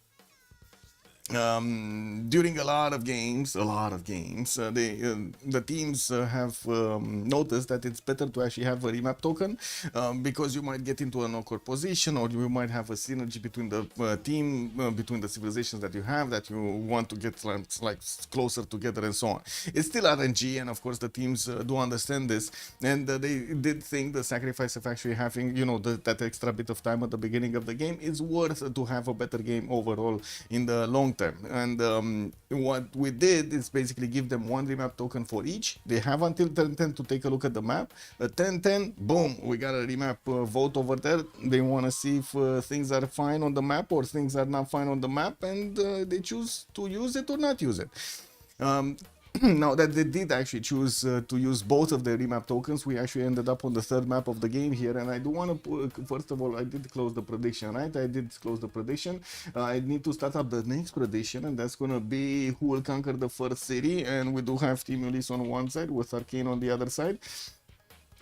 during a lot of games, the teams have noticed that it's better to actually have a remap token because you might get into an awkward position, or you might have a synergy between the team, between the civilizations that you have, that you want to get like closer together and so on. It's still RNG, and of course the teams do understand this, and they did think the sacrifice of actually having, you know, that extra bit of time at the beginning of the game is worth to have a better game overall in the long term. And what we did is basically give them 1 remap token for each. They have until 10:10 to take a look at the map. At 10:10, boom, we got a remap vote over there. They want to see if things are fine on the map or things are not fine on the map, and they choose to use it or not use it. Now that they did actually choose to use both of the remap tokens, we actually ended up on the 3rd map of the game here, and I do want to first of all, I did close the prediction, right? I did close the prediction. I need to start up the next prediction, and that's gonna be who will conquer the first city, and we do have Team Ulyss on one side with Arcane on the other side.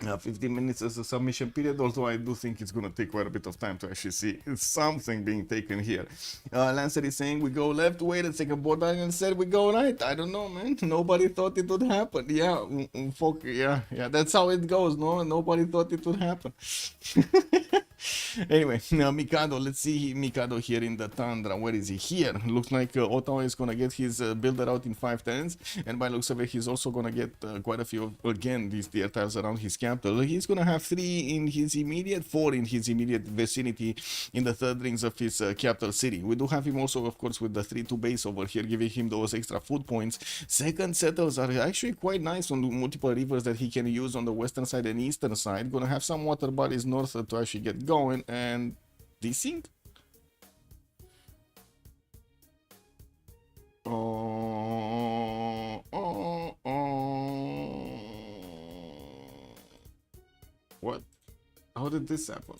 15 minutes as a submission period, although I do think it's going to take quite a bit of time to actually see something being taken here. Lancer is saying we go left, wait a second, Borderline said we go right. I don't know, man. Nobody thought it would happen. Yeah, fuck, yeah, that's how it goes, no? Nobody thought it would happen. Anyway, Mikado, let's see Mikado here in the Tundra. Where is he? Here. Looks like Ottawa is gonna get his builder out in 5 turns, and by looks of it, he's also gonna get quite a few, again, these tier tiles around his capital. He's gonna have 3 in his immediate, 4 in his immediate vicinity in the third rings of his capital city. We do have him also, of course, with the 3-2 base over here, giving him those extra food points. Second settles are actually quite nice on multiple rivers that he can use on the western side and eastern side. Gonna have some water bodies north to actually get going, and desync? What? How did this happen?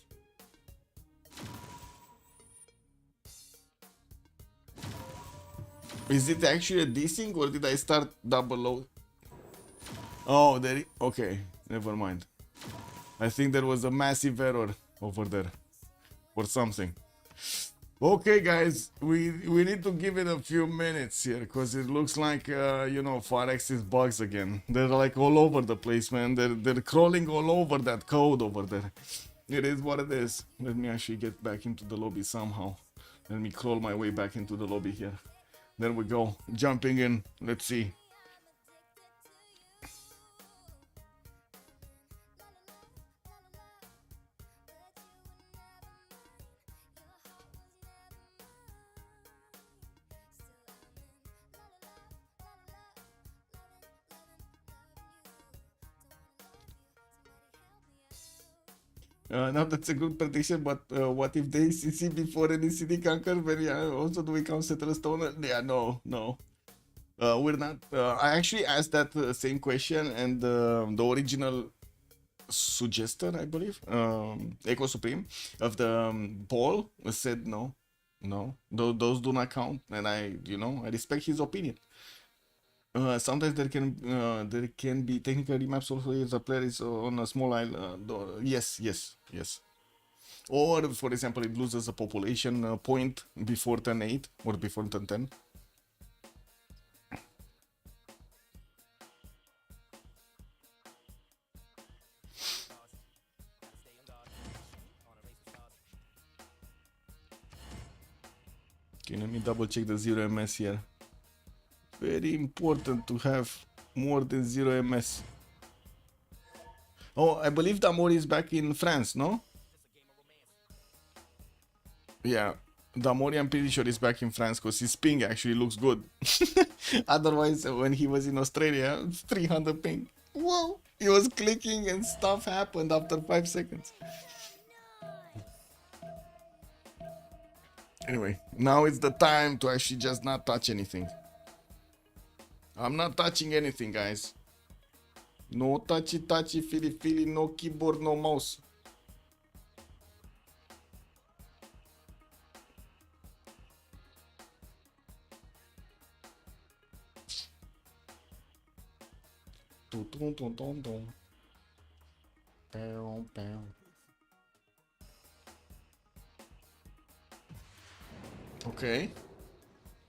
Is it actually a desync or did I start double load? Oh, okay, never mind. I think there was a massive error over there or something. Okay, guys, we need to give it a few minutes here because it looks like you know, Farex's bugs again. They're like all over the place, man. They're crawling all over that code over there. It is what it is. Let me actually get back into the lobby somehow. Let me crawl my way back into the lobby here. There we go. Jumping in. Let's see. Now that's a good prediction, but what if they CC before any city conquer? When also do we count settle stone? Yeah, no. We're not. I actually asked that same question, and the original suggester, I believe, Echo Supreme of the poll said no, those do not count, and I respect his opinion. Sometimes there can be technical remaps also if the player is on a small island. Yes. Or for example, it loses a population point before turn 8 or before turn 10. Okay, let me double check the 0 MS here. Very important to have more than 0 MS. Oh, I believe Damori is back in France, no? Yeah, Damori, I'm pretty sure is back in France because his ping actually looks good. Otherwise, when he was in Australia, 300 ping. Whoa! He was clicking and stuff happened after 5 seconds. Anyway, now it's the time to actually just not touch anything. I'm not touching anything, guys. No touchy, feely, no keyboard, no mouse. Okay.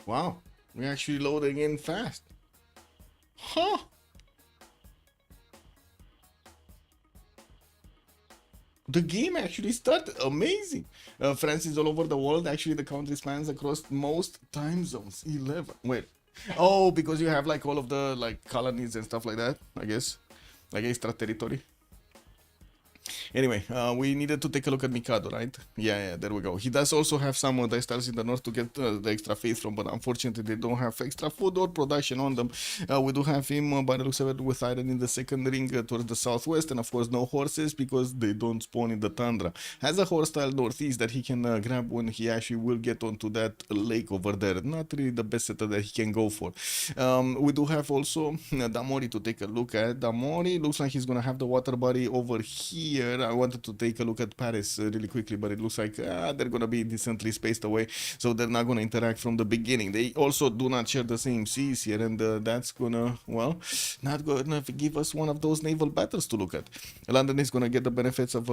Wow. We're actually loading in fast. Huh. The game actually started. Amazing. France is all over the world. Actually, the country spans across most time zones. 11. Wait. Oh, because you have like all of the like colonies and stuff like that, I guess. Like extra territory. Anyway, we needed to take a look at Mikado, right? Yeah, there we go. He does also have some dice tiles in the north to get the extra faith from, but unfortunately they don't have extra food or production on them. We do have him by the looks of it with iron in the second ring towards the southwest, and of course no horses because they don't spawn in the tundra. Has a horse tile northeast that he can grab when he actually will get onto that lake over there. Not really the best setup that he can go for. We do have also Damori to take a look at. Damori looks like he's gonna have the water body over here. I wanted to take a look at Paris really quickly, but it looks like they're gonna be decently spaced away, so they're not gonna interact from the beginning. They also do not share the same seas here, and that's gonna, well, not gonna give us one of those naval battles to look at. London is gonna get the benefits of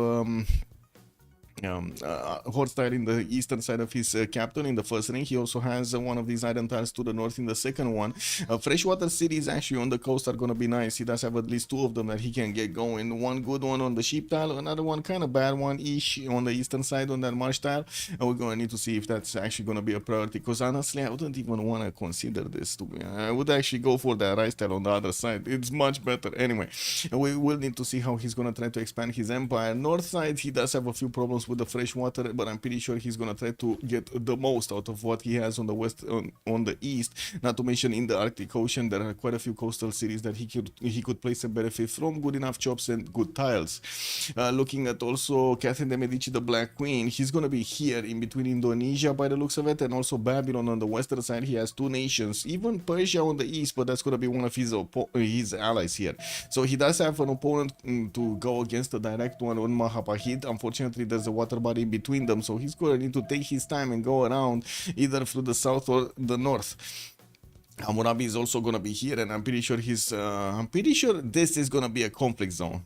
horse tile in the eastern side of his capital in the first ring. He also has one of these iron tiles to the north in the second one. Freshwater cities actually on the coast are going to be nice. He does have at least two of them that he can get going. One good one on the sheep tile, another one kind of bad one-ish on the eastern side on that marsh tile. And we're going to need to see if that's actually going to be a priority, because honestly I wouldn't even want to consider this to be. I would actually go for that rice tile on the other side. It's much better. Anyway, we will need to see how he's going to try to expand his empire. North side, he does have a few problems with the fresh water, but I'm pretty sure he's gonna try to get the most out of what he has on the west, on the east. Not to mention in the Arctic Ocean, there are quite a few coastal cities that he could place and benefit from good enough chops and good tiles. Looking at also Catherine de Medici, the Black Queen, he's gonna be here in between Indonesia by the looks of it, and also Babylon on the western side. He has two nations, even Persia on the east, but that's gonna be one of his allies here. So he does have an opponent to go against, the direct one on Mahapahit. Unfortunately, there's a water body in between them, so he's going to need to take his time and go around either through the south or the north. Hammurabi is also going to be here, and I'm pretty sure this is going to be a conflict zone.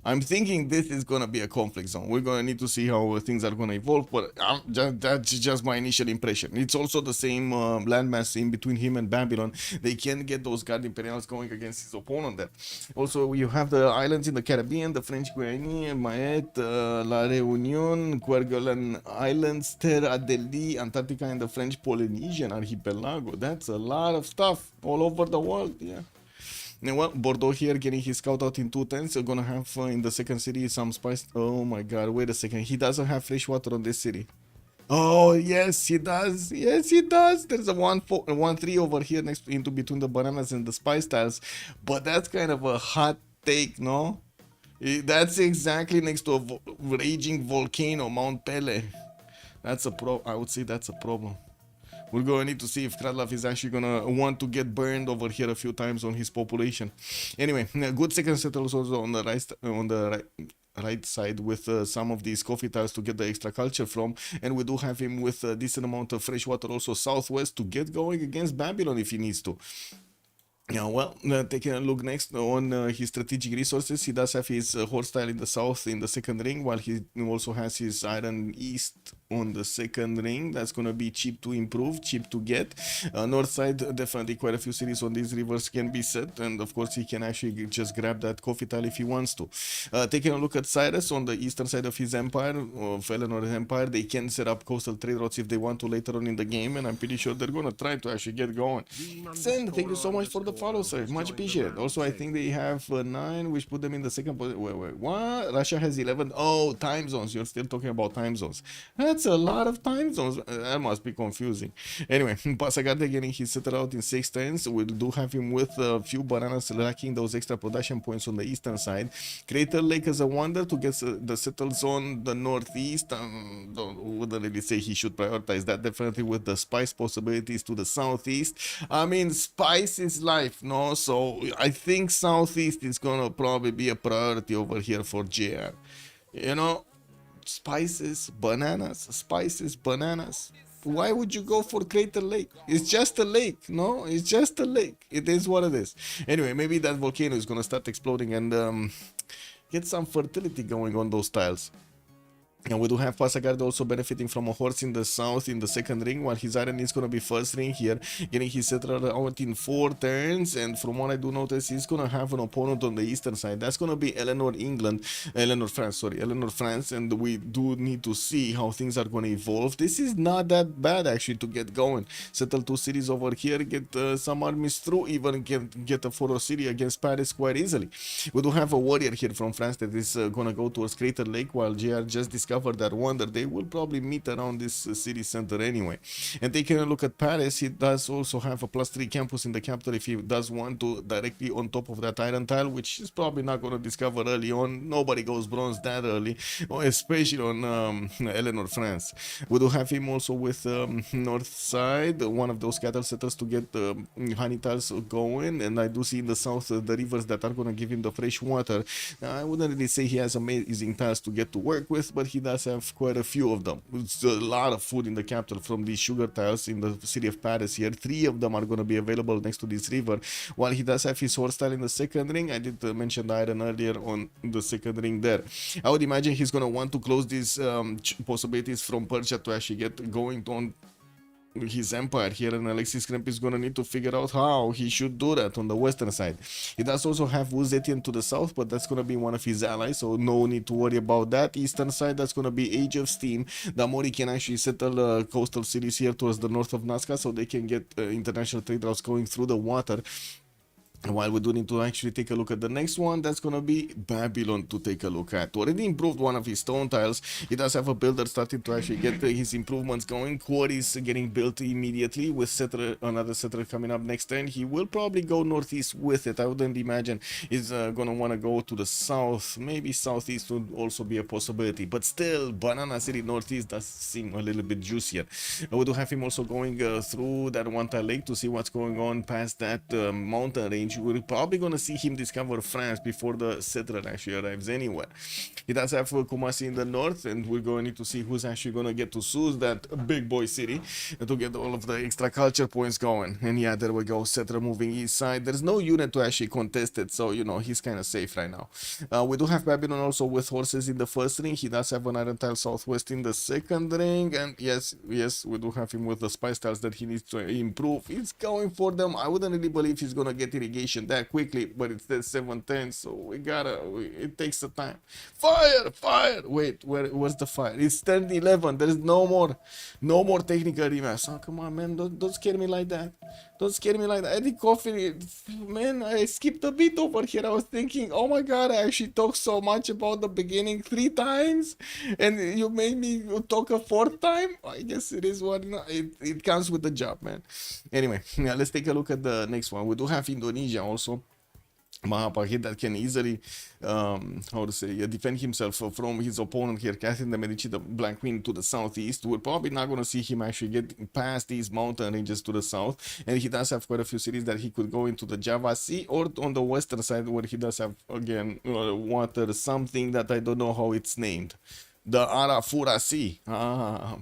I'm thinking this is going to be a conflict zone. We're going to need to see how things are going to evolve, but that's just my initial impression. It's also the same landmass in between him and Babylon. They can get those Guard Imperials going against his opponent there. Also, you have the islands in the Caribbean, the French Guiana, Maet, La Reunion, Kerguelen Islands, Terre Adelie, Antarctica, and the French Polynesian Archipelago. That's a lot of stuff all over the world, yeah. Well, Bordeaux here getting his scout out in 2 turns. We're gonna have in the second city some spice. Oh my god, wait a second. He doesn't have fresh water on this city. Oh, yes, he does. Yes, he does. There's a 1-3 over here next into between the bananas and the spice tiles. But that's kind of a hot take, no? That's exactly next to a raging volcano, Mount Pele. That's a I would say that's a problem. We're going to need to see if Kradlav is actually going to want to get burned over here a few times on his population. Anyway, good second settles also on the right side with some of these coffee tiles to get the extra culture from, and we do have him with a decent amount of fresh water also southwest to get going against Babylon if he needs to. Yeah, well, taking a look next on his strategic resources, he does have his horse tile in the south in the second ring, while he also has his iron east on the second ring. That's going to be cheap to improve, cheap to get. North side, definitely quite a few cities on these rivers can be set, and of course he can actually just grab that coffee tile if he wants to. Taking a look at Cyrus on the eastern side of his empire, of Eleanor's empire, they can set up coastal trade routes if they want to later on in the game, and I'm pretty sure they're going to try to actually get going. Send, thank you so much for the follow, sir. Much appreciated. Also, I think they have 9, which put them in the second position. Wait, what? Russia has 11. Oh, time zones. You're still talking about time zones. That's a lot of time zones. That must be confusing. Anyway, Passagarde getting his settled out in 6 turns. We do have him with a few bananas lacking those extra production points on the eastern side. Crater Lake is a wonder to get the settles on the northeast. Wouldn't really say he should prioritize that. Definitely with the spice possibilities to the southeast. I mean, spice is life, no? So I think southeast is gonna probably be a priority over here for JR. You know, spices, bananas. Why would you go for Crater Lake? It's just a lake, no? It's just a lake. It is what it is. Anyway, maybe that volcano is gonna start exploding and get some fertility going on those tiles. And we do have Passagarde also benefiting from a horse in the south in the second ring, while his iron is going to be first ring here, getting his settler out in 4 turns. And from what I do notice, he's going to have an opponent on the eastern side. That's going to be Eleanor France, and we do need to see how things are going to evolve. This is not that bad actually to get going. Settle 2 cities over here, get some armies through, even get a Foro city against Paris quite easily. We do have a warrior here from France that is going to go towards Crater Lake, while JR just discovered that wonder. They will probably meet around this city center anyway. And taking a look at Paris, he does also have a +3 campus in the capital if he does want to, directly on top of that iron tile, which is probably not going to discover early on. Nobody goes bronze that early, especially on Eleanor France. We do have him also with north side, one of those cattle setters to get honey tiles going, and I do see in the south the rivers that are going to give him the fresh water. I wouldn't really say he has amazing tiles to get to work with, but he he does have quite a few of them. It's a lot of food in the capital from these sugar tiles in the city of Paris here. 3 of them are going to be available next to this river, while he does have his horse tile in the second ring. I did mention the iron earlier on the second ring there. I would imagine he's going to want to close these possibilities from Persia to actually get going on his empire here, and Alexis Kremp is gonna need to figure out how he should do that on the western side. He does also have Uzetian to the south, but that's gonna be one of his allies, so no need to worry about that. Eastern side, that's gonna be Age of Steam. The Mori can actually settle coastal cities here towards the north of Nazca, so they can get international trade routes going through the water. While we do need to actually take a look at the next one, that's gonna be Babylon to take a look at. Already improved one of his stone tiles. He does have a builder starting to actually get his improvements going. Quarries getting built immediately with settler, another settler coming up next turn. He will probably go northeast with it. I wouldn't imagine he's gonna want to go to the south. Maybe southeast would also be a possibility, but still Banana City northeast does seem a little bit juicier. We do have him also going through that one tile lake to see what's going on past that mountain range. We're probably gonna see him discover France before the settler actually arrives anywhere. He does have Kumasi in the north, and we're going to need to see who's actually gonna get to Suz, that big boy city, to get all of the extra culture points going. And yeah, there we go, settler moving east side. There's no unit to actually contest it, so you know he's kind of safe right now. We do have Babylon also with horses in the first ring. He does have an iron tile southwest in the second ring, and yes, we do have him with the spice tiles that he needs to improve. He's going for them. I wouldn't really believe he's gonna get irrigation that quickly, but it's the 710, so it takes the time. Fire! Wait, where's the fire? It's turn 11. There is no more technical remaps. Oh, come on, man, don't scare me like that. Don't scare me like that. Eddie Coffee, man, I skipped a bit over here. I was thinking, oh my god, I actually talked so much about the beginning 3 times, and you made me talk a 4th time. I guess it is what it comes with the job, man. Anyway, yeah, let's take a look at the next one. We do have Indonesia also. Mahapahit that can easily defend himself from his opponent here, casting the Medici, the Black Queen, to the southeast. We're probably not going to see him actually get past these mountain ranges to the south, and he does have quite a few cities that he could go into the Java Sea, or on the western side where he does have again water, something that I don't know how it's named. The Arafura Sea.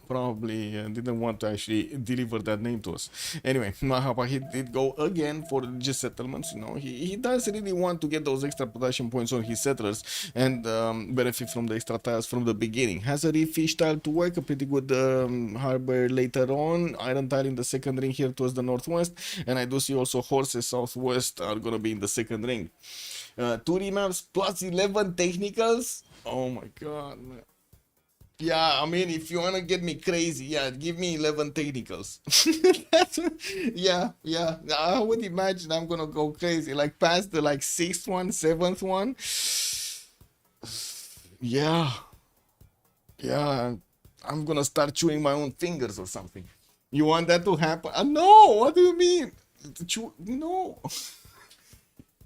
Probably didn't want to actually deliver that name to us. Anyway, Mahapahit did go again for just settlements. You know, he does really want to get those extra production points on his settlers and benefit from the extra tiles from the beginning. Has a reef fish tile to work, a pretty good harbor later on. Iron tile in the second ring here towards the northwest, and I do see also horses southwest are gonna be in the second ring. 2 remaps plus 11 technicals. Oh my god, man. Yeah, I mean, if you wanna get me crazy, yeah, give me 11 technicals. Yeah, I would imagine I'm gonna go crazy, like past the 6th one, 7th one. Yeah, I'm gonna start chewing my own fingers or something. You want that to happen? No, what do you mean? No.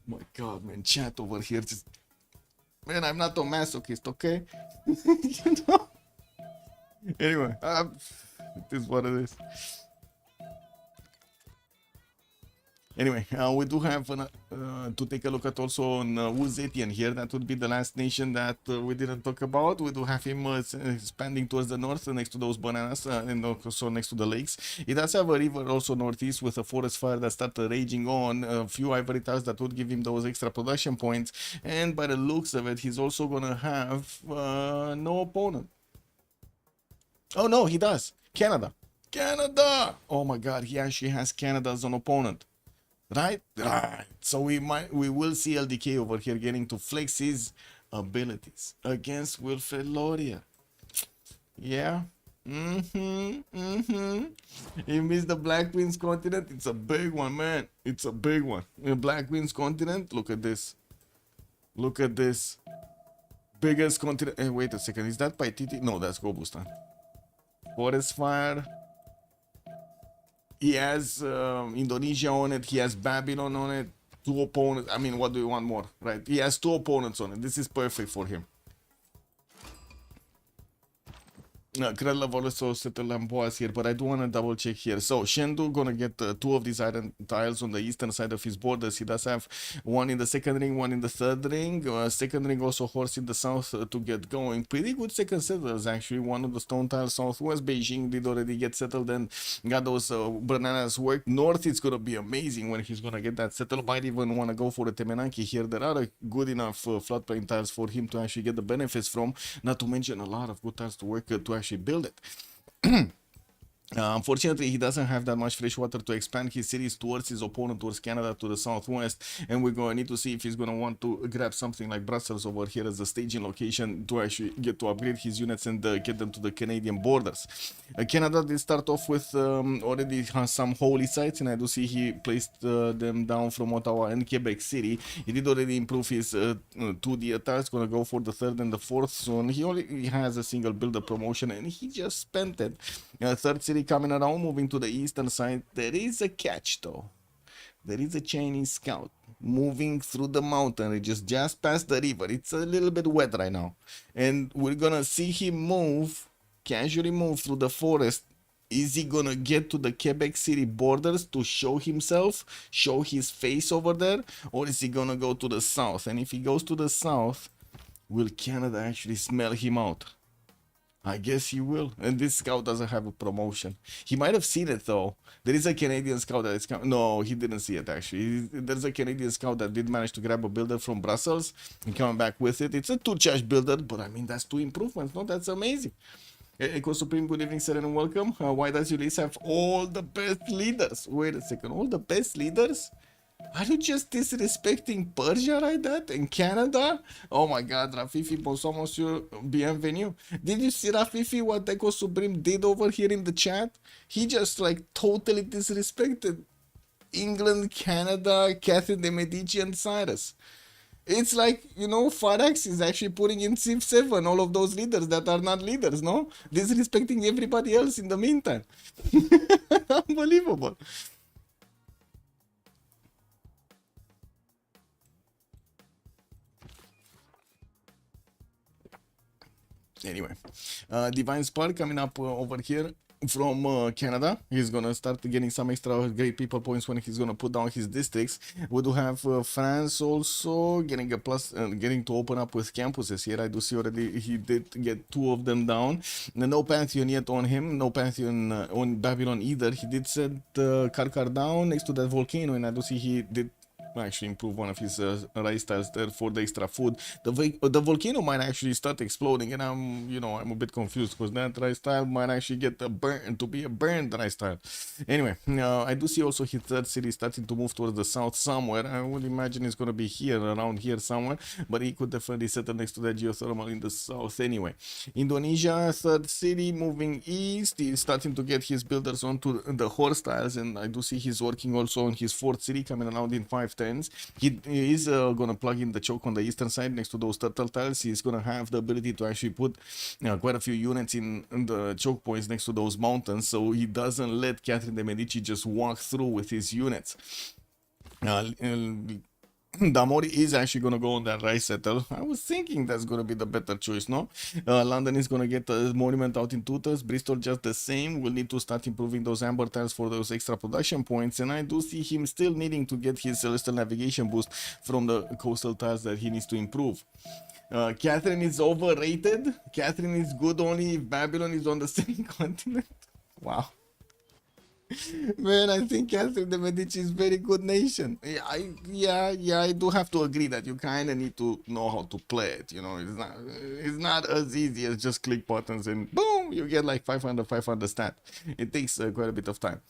My god, man, chat over here just... Man, I'm not a masochist, okay? You know? Anyway, it is what it is. Anyway, we do have to take a look at also on Uzetian here. That would be the last nation that we didn't talk about. We do have him expanding towards the north next to those bananas and also next to the lakes. It does have a river also northeast with a forest fire that started raging on. A few ivory tiles that would give him those extra production points. And by the looks of it, he's also going to have no opponent. Oh no, he does. Canada. Oh my god, he actually has Canada as an opponent. Right? So we will see LDK over here getting to flex his abilities against Wilfred Laurier. Yeah. He missed the Black Queen's continent. It's a big one, man. It's a big one. The Black Queen's continent. Look at this. Biggest continent. Hey, wait a second. Is that Paititi? No, that's Gobustan. Forest fire. He has Indonesia on it. He has Babylon on it. 2 opponents. I mean, what do you want more, right? He has 2 opponents on it. This is perfect for him. Krelov also settled Lamboas here, but I do want to double check here. So Shendu gonna get two of these iron tiles on the eastern side of his borders. He does have one in the second ring, one in the third ring. Second ring also horse in the south to get going. Pretty good second settlers actually. One of the stone tiles southwest Beijing did already get settled and got those bananas worked. North it's gonna be amazing when he's gonna get that settled. Might even want to go for the Temenaki here. There are good enough floodplain tiles for him to actually get the benefits from. Not to mention a lot of good tiles to work to actually build it. Unfortunately, he doesn't have that much fresh water to expand his cities towards his opponent, towards Canada to the southwest, and we're going to need to see if he's going to want to grab something like Brussels over here as a staging location to actually get to upgrade his units and get them to the Canadian borders. Canada did start off with already some holy sites, and I do see he placed them down from Ottawa and Quebec City. He did already improve his 2D attacks, going to go for the third and the fourth soon. He only has a single builder promotion, and he just spent it. Third city coming around, moving to the eastern side. There is a catch though. There is a Chinese scout moving through the mountain ridges just past the river. It's a little bit wet right now, and we're gonna see him move, casually move through the forest. Is he gonna get to the Quebec City borders to show himself, show his face over there, or is he gonna go to the south? And if he goes to the south, will Canada actually smell him out? I guess he will. And this scout doesn't have a promotion. He might have seen it though. There is a Canadian scout that is coming. No, he didn't see it actually. There's a Canadian scout that did manage to grab a builder from Brussels and come back with it. It's a 2-charge builder, but I mean, that's 2 improvements. No, that's amazing. Echo Supreme, good evening, sir, and welcome. Why does Ulyss have all the best leaders? Wait a second, all the best leaders? Are you just disrespecting Persia like that in Canada? Oh my god, Rafifi, bonsoir monsieur, bienvenue. Did you see Rafifi what Echo Supreme did over here in the chat? He just like totally disrespected England, Canada, Catherine de Medici and Cyrus. It's like, you know, Farax is actually putting in Civ7 all of those leaders that are not leaders, no? Disrespecting everybody else in the meantime. Unbelievable. Anyway, Divine Spark coming up over here from Canada. He's gonna start getting some extra great people points when he's gonna put down his districts. We do have France also getting a plus, getting to open up with campuses here. I do see already he did get 2 of them down. No Pantheon yet on him, no Pantheon on Babylon either. He did set Karkar down next to that volcano, and I do see he did actually improve one of his rice tiles there for the extra food. The volcano might actually start exploding, and I'm a bit confused because that rice tile might actually get a burned rice tile. Anyway, I do see also his third city starting to move towards the south somewhere. I would imagine it's gonna be here, around here somewhere, but he could definitely settle next to that geothermal in the south anyway. Indonesia, third city moving east. He's starting to get his builders onto the horse tiles, and I do see he's working also on his fourth city coming around in 5 turns. He is gonna plug in the choke on the eastern side next to those turtle tiles. He's gonna have the ability to actually put quite a few units in the choke points next to those mountains, so he doesn't let Catherine de Medici just walk through with his units. Damori is actually going to go on that rice settle. I was thinking that's going to be the better choice, no? London is going to get a monument out in Tutors. Bristol just the same. We'll need to start improving those amber tiles for those extra production points. And I do see him still needing to get his celestial navigation boost from the coastal tiles that he needs to improve. Catherine is overrated. Catherine is good only if Babylon is on the same continent. Wow. Man, I think Catherine de Medici is very good nation. I do have to agree that you kind of need to know how to play it. You know, it's not as easy as just click buttons and boom, you get like 500 stat. It takes quite a bit of time.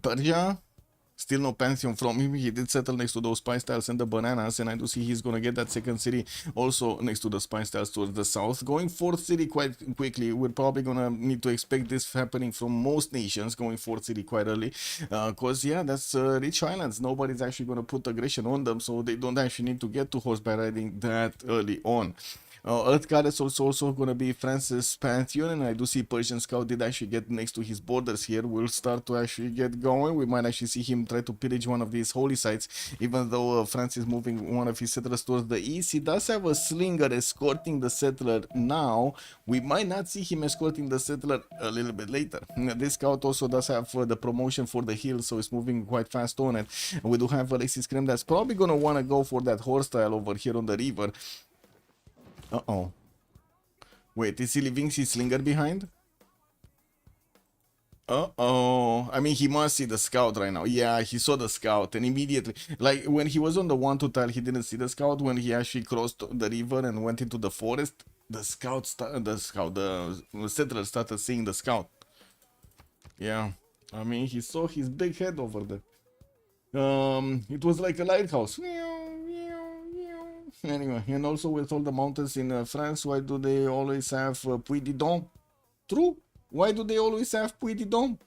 Persia, still no Pantheon from him. He did settle next to those spice tiles and the bananas, and I do see he's gonna get that second city also next to the spice tiles towards the south. Going fourth city quite quickly. We're probably gonna need to expect this happening from most nations, going fourth city quite early, cause yeah, that's rich islands. Nobody's actually gonna put aggression on them, so they don't actually need to get to horseback riding that early on. Earth Goddess also going to be France's Pantheon, and I do see Persian Scout did actually get next to his borders here. We'll start to actually get going. We might actually see him try to pillage one of these holy sites, even though France is moving one of his settlers towards the east. He does have a slinger escorting the settler now. We might not see him escorting the settler a little bit later. This scout also does have the promotion for the hill, so it's moving quite fast on it. We do have Alexis Krem that's probably gonna want to go for that horse style over here on the river. Uh-oh. Wait, is he leaving his slinger behind? Uh-oh. I mean, he must see the scout right now. Yeah, he saw the scout and immediately, like when he was on the 1-2 tile, he didn't see the scout. When he actually crossed the river and went into the forest, the settler started seeing the scout. Yeah, I mean, he saw his big head over there. It was like a lighthouse. Anyway, and also with all the mountains in France, why do they always have Puy de Dôme? True. Why do they always have Puy de Dôme?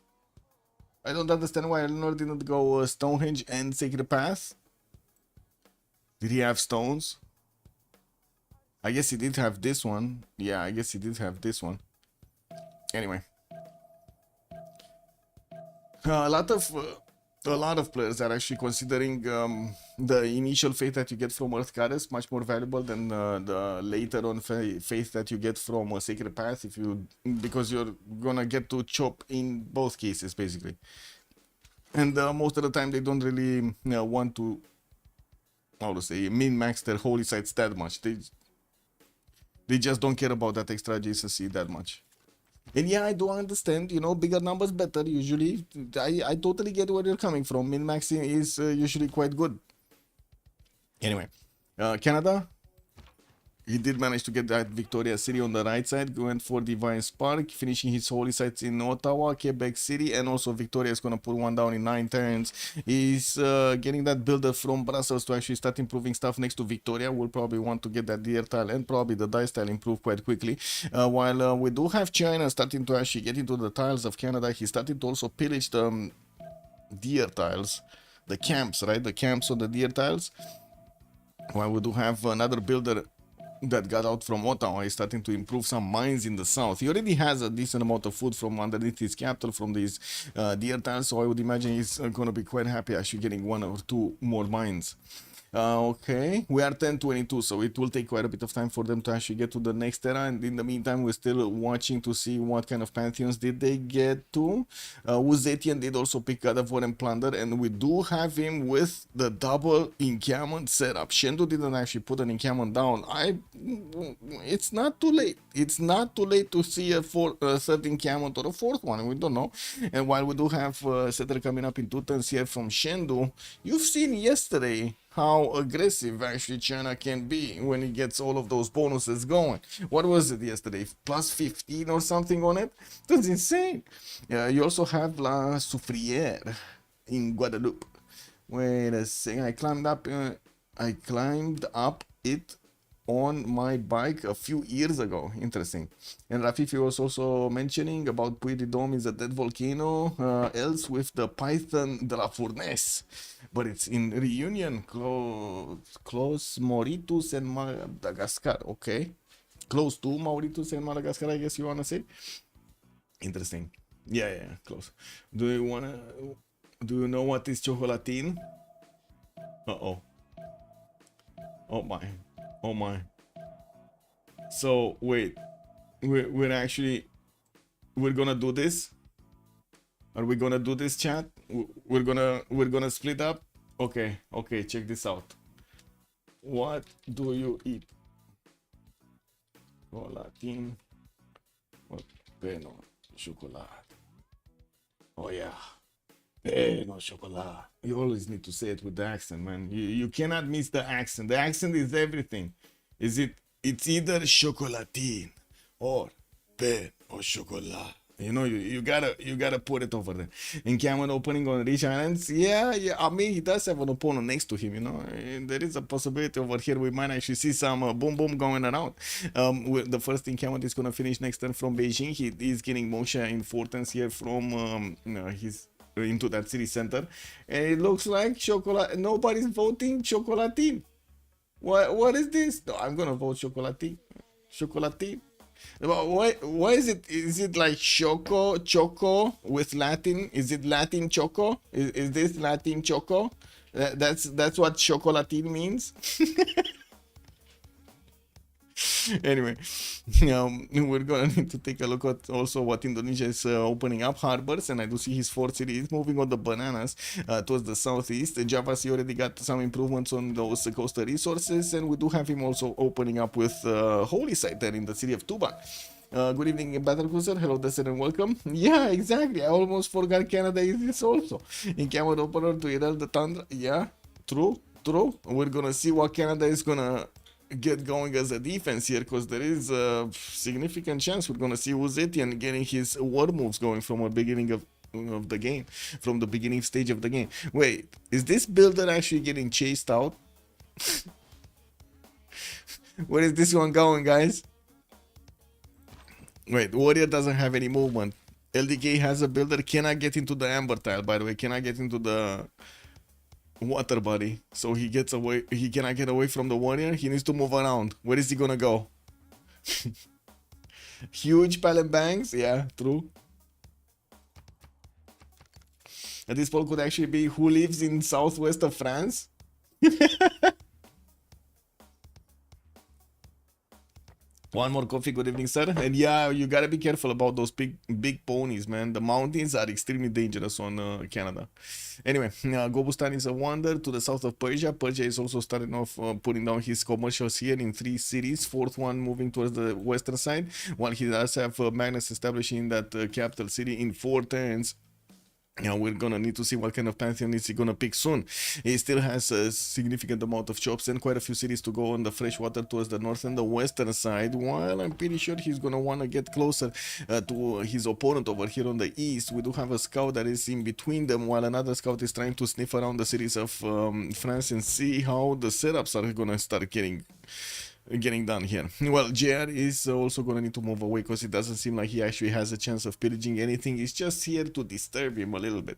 I don't understand why Eleanor didn't go Stonehenge and Sacred Path. Did he have stones? I guess he did have this one. Yeah, I guess he did have this one. Anyway. A lot of players are actually considering the initial faith that you get from Earth Goddess much more valuable than the later on faith that you get from Sacred Path, because you're gonna get to chop in both cases basically. And most of the time they don't really want to, how to say, min-max their holy sites that much. They just don't care about that extra adjacency that much. And yeah, I do understand, you know, bigger numbers better usually. I totally get where you're coming from. Min-maxing is usually quite good. Anyway, Canada, he did manage to get that Victoria City on the right side, going for Divine Spark, finishing his holy sites in Ottawa, Quebec City, and also Victoria is going to put one down in 9 turns. He's getting that builder from Brussels to actually start improving stuff next to Victoria. We'll probably want to get that deer tile and probably the dice tile improved quite quickly. While we do have China starting to actually get into the tiles of Canada, he's starting to also pillage the deer tiles, the camps, right? The camps on the deer tiles. While we do have another builder that got out from Ottawa is starting to improve some mines in the south. He already has a decent amount of food from underneath his capital from these deer tiles, so I would imagine he's going to be quite happy actually getting 1 or 2 more mines. Okay, we are 10:22, so it will take quite a bit of time for them to actually get to the next era, and in the meantime we're still watching to see what kind of pantheons did they get to. Uzetian did also pick God of War and Plunder, and we do have him with the double encampment setup. Shendu didn't actually put an encampment down. It's not too late. It's not too late to see a third encampment or a fourth one, we don't know. And while we do have settler coming up in 2 turns here from Shendu, you've seen yesterday how aggressive actually China can be when he gets all of those bonuses going. What was it yesterday? Plus 15 or something on it? That's insane. You also have La Soufrière in Guadeloupe. Wait a second. I climbed up it on my bike a few years ago. Interesting. And Rafifi was also mentioning about Puy de Dôme is a dead volcano, else with the Python de la Fournaise. But it's in Reunion, close Mauritius and Madagascar. Okay. Close to Mauritius and Madagascar, I guess you want to say. Interesting. Yeah, close. Do you know what is chocolatine? Uh-oh. Oh my. So wait, we're gonna do this? Are we gonna do this, chat? We're gonna split up? Okay, check this out. What do you eat? Chocolatin. Peno chocolate. Oh yeah. Peno chocolate. You always need to say it with the accent, man. You cannot miss the accent. The accent is everything. It's either chocolatine or pain or chocolat. You know, you gotta put it over there. Encampment opening on Rich Islands. Yeah. I mean, he does have an opponent next to him. You know, and there is a possibility over here we might actually see some boom going around. The first encampment is gonna finish next turn from Beijing. He is getting Moshe in 4 turns here from his into that city center, and it looks like chocolate. Nobody's voting chocolatine. What is this? No, I'm gonna vote chocolatine. But why is it like choco with Latin? Is it Latin choco? Is this Latin choco? That's what chocolatin means. Anyway, we're gonna need to take a look at also what Indonesia is opening up harbors, and I do see his fourth city is moving on the bananas towards the southeast. Java C already got some improvements on those coastal resources, and we do have him also opening up with holy site there in the city of Tuban. Good evening, Battle Cruiser. Hello, Desert, and welcome. Yeah, exactly. I almost forgot Canada is this also. In camera opener to Irel the Tundra. Yeah, true. We're gonna see what Canada is gonna get going as a defense here, because there is a significant chance we're gonna see Uzetian getting his war moves going from the beginning of the game, from the beginning stage of the game. Wait, is this builder actually getting chased out? Where is this one going, guys? Wait, Warrior doesn't have any movement. LDK has a builder, cannot get into the Amber tile, by the way, cannot get into the water body, so he gets away. He cannot get away from the warrior. He needs to move around. Where is he gonna go? Huge pallet banks. Yeah, true. And this poll could actually be who lives in southwest of France. One more coffee, good evening, sir. And yeah, you gotta be careful about those big ponies, man. The mountains are extremely dangerous on Canada. Anyway, Gobustan is a wonder to the south of Persia. Persia is also starting off putting down his commercials here in 3 cities. Fourth one moving towards the western side, while he does have Magnus establishing that capital city in 4 turns. Yeah, we're gonna need to see what kind of pantheon is he gonna pick soon. He still has a significant amount of shops and quite a few cities to go on the freshwater towards the north and the western side, while I'm pretty sure he's gonna wanna get closer to his opponent over here on the east. We do have a scout that is in between them, while another scout is trying to sniff around the cities of France and see how the setups are gonna start getting done here. Well, JR is also gonna need to move away because it doesn't seem like he actually has a chance of pillaging anything. He's just here to disturb him a little bit.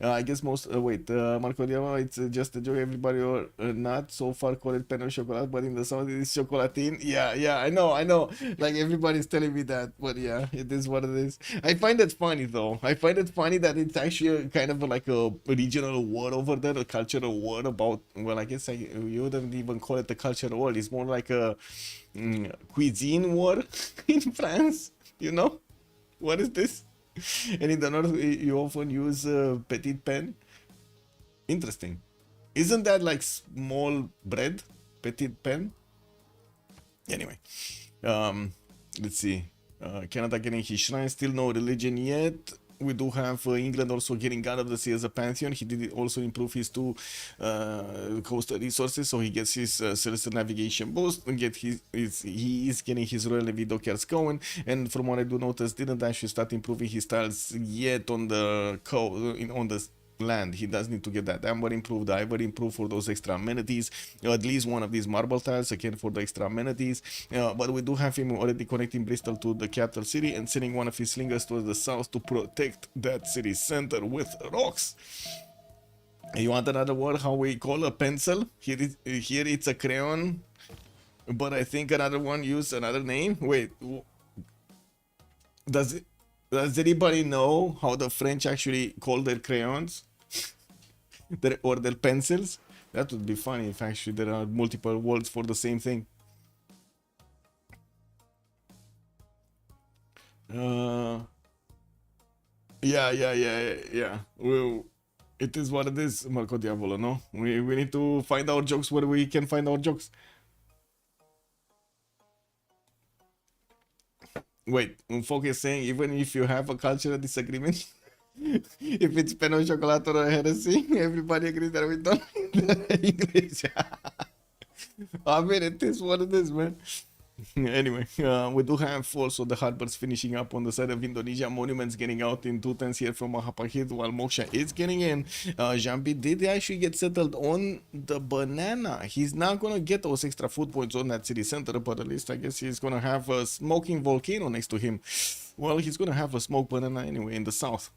I guess most Marco Diama, it's just a joke, everybody, or not so far call it pen or chocolate, but in the south it is chocolatin. Yeah, I know, like everybody's telling me that, but yeah, it is what it is. I find it funny though. I find it funny that it's actually kind of like a regional war over there, a cultural war about, well, I guess you wouldn't even call it a cultural war. It's more like a cuisine war in France, you know? What is this? And in the north you often use petit pen. Interesting. Isn't that like small bread? Petit pen? Anyway, let's see. Canada getting his shrine, still no religion yet. We do have England also getting out of the sea as a pantheon. He did also improve his 2 coastal resources, so he gets his celestial navigation boost and he is getting his Royal Navy dockyards going. And from what I do notice, didn't actually start improving his tiles yet on the on the land. He does need to get that amber improved, the ivory improved for those extra amenities, at least one of these marble tiles again for the extra amenities. But we do have him already connecting Bristol to the capital city and sending one of his slingers towards the south to protect that city center with rocks. You want another word how we call a pencil? Here it's a crayon, but I think another one use another name. Wait, does anybody know how the French actually call their crayons? Or their pencils? That would be funny if actually there are multiple words for the same thing. Yeah. Well, it is what it is, Marco Diavolo, no? We need to find our jokes where we can find our jokes. Wait, Unfok is saying even if you have a cultural disagreement, if it's pen or chocolate or a heresy, everybody agrees that we don't need English. I mean, it is what it is, man. Anyway, we do have also the harbors finishing up on the side of Indonesia. Monuments getting out in 2 turns here from Mahapahit, while Moksha is getting in. Jambi did actually get settled on the banana. He's not gonna get those extra food points on that city center, but at least I guess he's gonna have a smoking volcano next to him. Well, he's gonna have a smoke banana anyway in the south.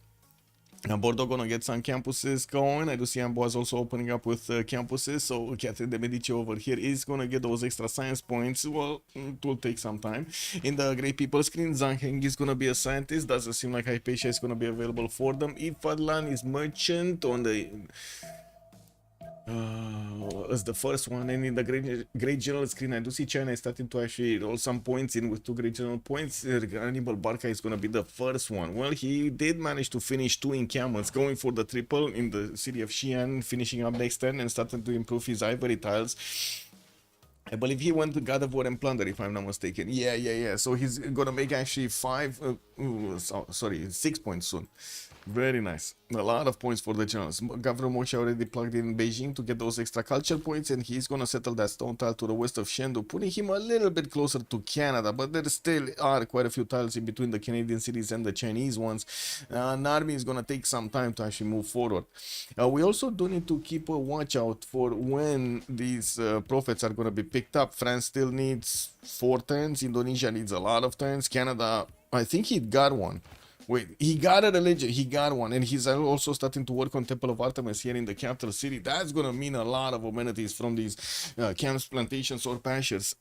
Bordeaux gonna get some campuses going. I do see Amboise also opening up with campuses. So Catherine de Medici over here is gonna get those extra science points. Well, it will take some time. In the Great People screen, Zhang Heng is gonna be a scientist. Doesn't seem like Hypatia is gonna be available for them. Ifadlan is merchant on the as the first one, and in the great general screen I do see China is starting to actually roll some points in with 2 great general points. Hannibal Barca is going to be the first one. Well, he did manage to finish 2 encampments, going for the triple in the city of Xi'an, finishing up next turn and starting to improve his ivory tiles. I believe he went to God of War and Plunder, if I'm not mistaken. Yeah. So he's gonna make actually 6 points soon. Very nice. A lot of points for the generals. Governor Moksha already plugged in Beijing to get those extra culture points, and he's gonna settle that stone tile to the west of Chengdu, putting him a little bit closer to Canada, but there still are quite a few tiles in between the Canadian cities and the Chinese ones. An army is gonna take some time to actually move forward. We also do need to keep a watch out for when these profits are gonna be picked up. France still needs 4 turns. Indonesia needs a lot of turns. Canada, I think he got one. Wait, he got a religion, he got one, and he's also starting to work on Temple of Artemis here in the capital city. That's gonna mean a lot of amenities from these camps, plantations, or pastures.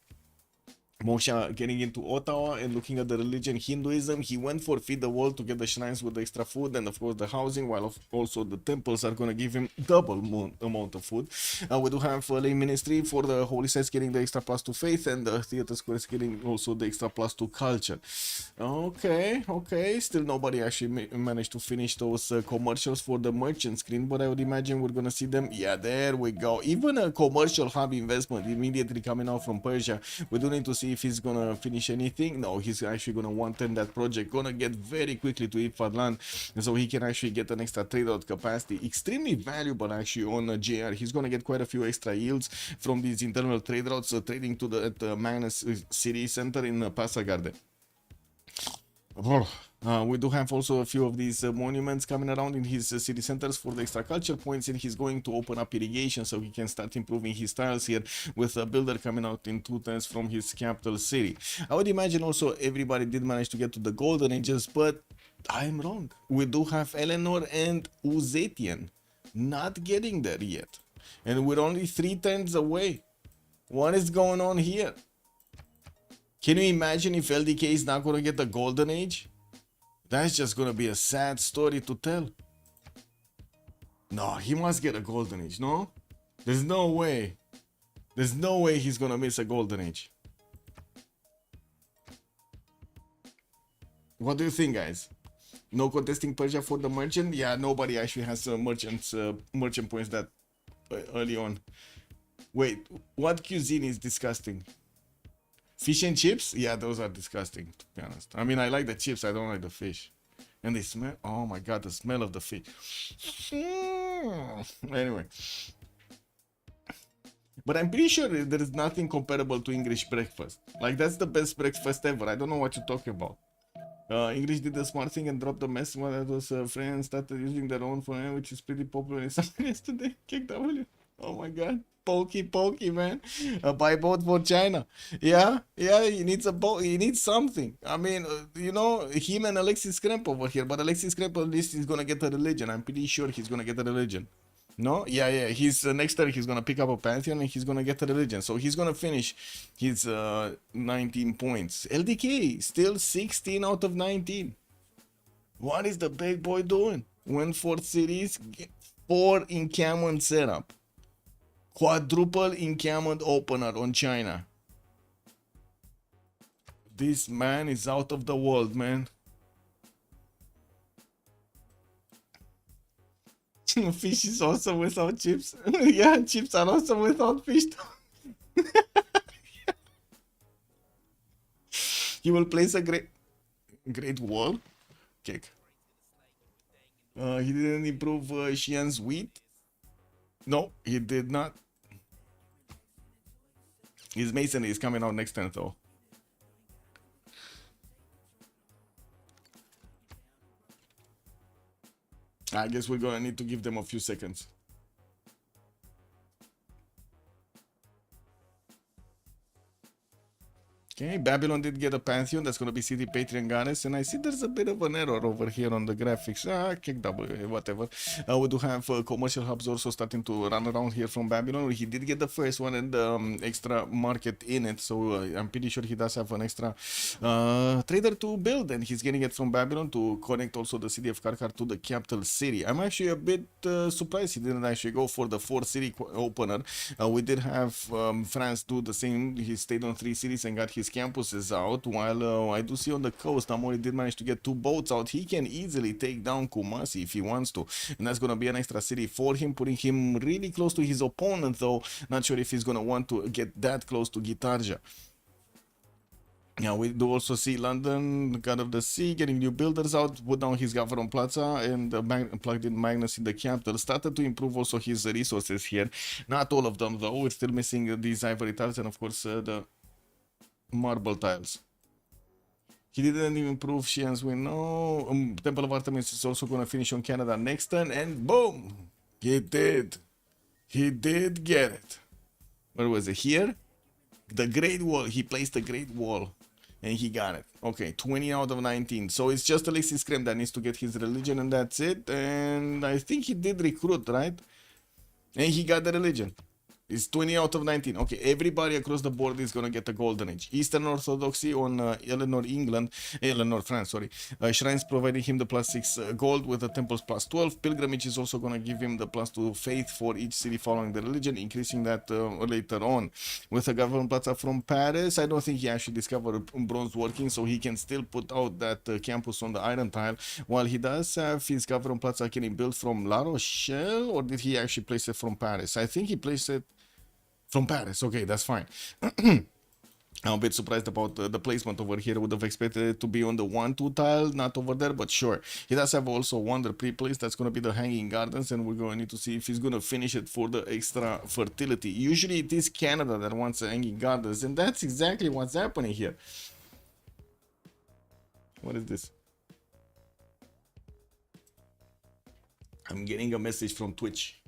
Moksha getting into Ottawa and looking at the religion Hinduism. He went for Feed the World to get the shrines with the extra food and of course the housing, while also the temples are going to give him double amount of food. We do have lay ministry for the holy sites getting the extra plus to faith, and the theater squares getting also the extra plus to culture. Okay, still nobody actually managed to finish those commercials for the merchant screen, but I would imagine we're going to see them. Yeah, there we go. Even a commercial hub investment immediately coming out from Persia. We do need to see if he's gonna finish anything. No, he's actually gonna want that project, gonna get very quickly to Ifadlan, so he can actually get an extra trade out capacity, extremely valuable actually on JR. He's gonna get quite a few extra yields from these internal trade routes, trading to the Magnus city center in Passagarde. We do have also a few of these monuments coming around in his city centers for the extra culture points, and he's going to open up irrigation so he can start improving his tiles here with a builder coming out in 2 turns from his capital city. I would imagine also everybody did manage to get to the golden ages, but I'm wrong. We do have Eleanor and Uzetian not getting there yet, and we're only 3 turns away. What is going on here? Can you imagine if LDK is not going to get the golden age? That's just going to be a sad story to tell. No, he must get a golden age, no? There's no way. There's no way he's going to miss a golden age. What do you think, guys? No contesting Persia for the merchant? Yeah, nobody actually has merchant points that early on. Wait, what cuisine is disgusting? Fish and chips? Yeah, those are disgusting, to be honest. I mean, I like the chips, I don't like the fish. And they smell, oh my god, the smell of the fish. Anyway. But I'm pretty sure there is nothing comparable to English breakfast. Like, that's the best breakfast ever. I don't know what you're talking about. English did the smart thing and dropped the mess when it was friends started using their own phone, which is pretty popular in some areas today. KW. Oh my god. Pokey, man. Buy boat for China. Yeah, he needs a boat. He needs something. I mean, you know, him and Alexis Kremp over here, but Alexis Kremp at least is gonna get a religion. I'm pretty sure he's gonna get a religion. No? Yeah. He's next turn he's gonna pick up a Pantheon and he's gonna get a religion. So he's gonna finish his 19 points. LDK still 16 out of 19. What is the big boy doing? Win 4 cities, 4 encampment setup. Quadruple encampment opener on China. This man is out of the world, man. Fish is also without chips. Yeah, chips are also without fish. He will place a great wall. Kick. He didn't improve Xi'an's wheat. No, he did not. His masonry is coming out next turn though. I guess we're gonna need to give them a few seconds. Okay, Babylon did get a Pantheon. That's going to be City Patreon Goddess. And I see there's a bit of an error over here on the graphics. Kick W, whatever. We do have commercial hubs also starting to run around here from Babylon. He did get the first one and extra market in it. So I'm pretty sure he does have an extra trader to build. And he's getting it from Babylon to connect also the city of Karkar to the capital city. I'm actually a bit surprised he didn't actually go for the 4-city opener. We did have France do the same. He stayed on 3 cities and got his campuses out, while I do see on the coast Amori did manage to get 2 boats out. He can easily take down Kumasi if he wants to, and that's gonna be an extra city for him, putting him really close to his opponent, though not sure if he's gonna want to get that close to Gitarja. Yeah, we do also see London, God of the Sea, getting new builders out, put down his Gavron Plaza, and plugged in Magnus in the capital. Started to improve also his resources here. Not all of them, though. We're still missing these ivory tiles and, of course, the marble tiles. He didn't even improve Xian's win. No. Temple of Artemis is also going to finish on Canada next turn, and boom! He did. He did get it. Where was it? Here? The Great Wall. He placed the Great Wall. And he got it. Okay, 20 out of 19. So it's just Alexis Krem that needs to get his religion, and that's it. And I think he did recruit, right? And he got the religion. It's 20 out of 19. Okay, everybody across the board is going to get the Golden Age. Eastern Orthodoxy on Eleanor, France, sorry. Shrines providing him the +6 gold with the temples +12. Pilgrimage is also going to give him the +2 faith for each city following the religion, increasing that later on. With the Government Plaza from Paris, I don't think he actually discovered bronze working, so he can still put out that campus on the iron tile. While he does have his Government Plaza getting built from La Rochelle, or did he actually place it from Paris? I think he placed it from Paris. Okay, that's fine. I'm a bit surprised about the placement over here. Would have expected it to be on the 1-2 tile, not over there, but sure. He does have also Wonder pre-placed. That's going to be the Hanging Gardens, and we're going to need to see if he's going to finish it for the extra fertility. Usually it is Canada that wants the Hanging Gardens, and that's exactly what's happening here. What is this? I'm getting a message from Twitch.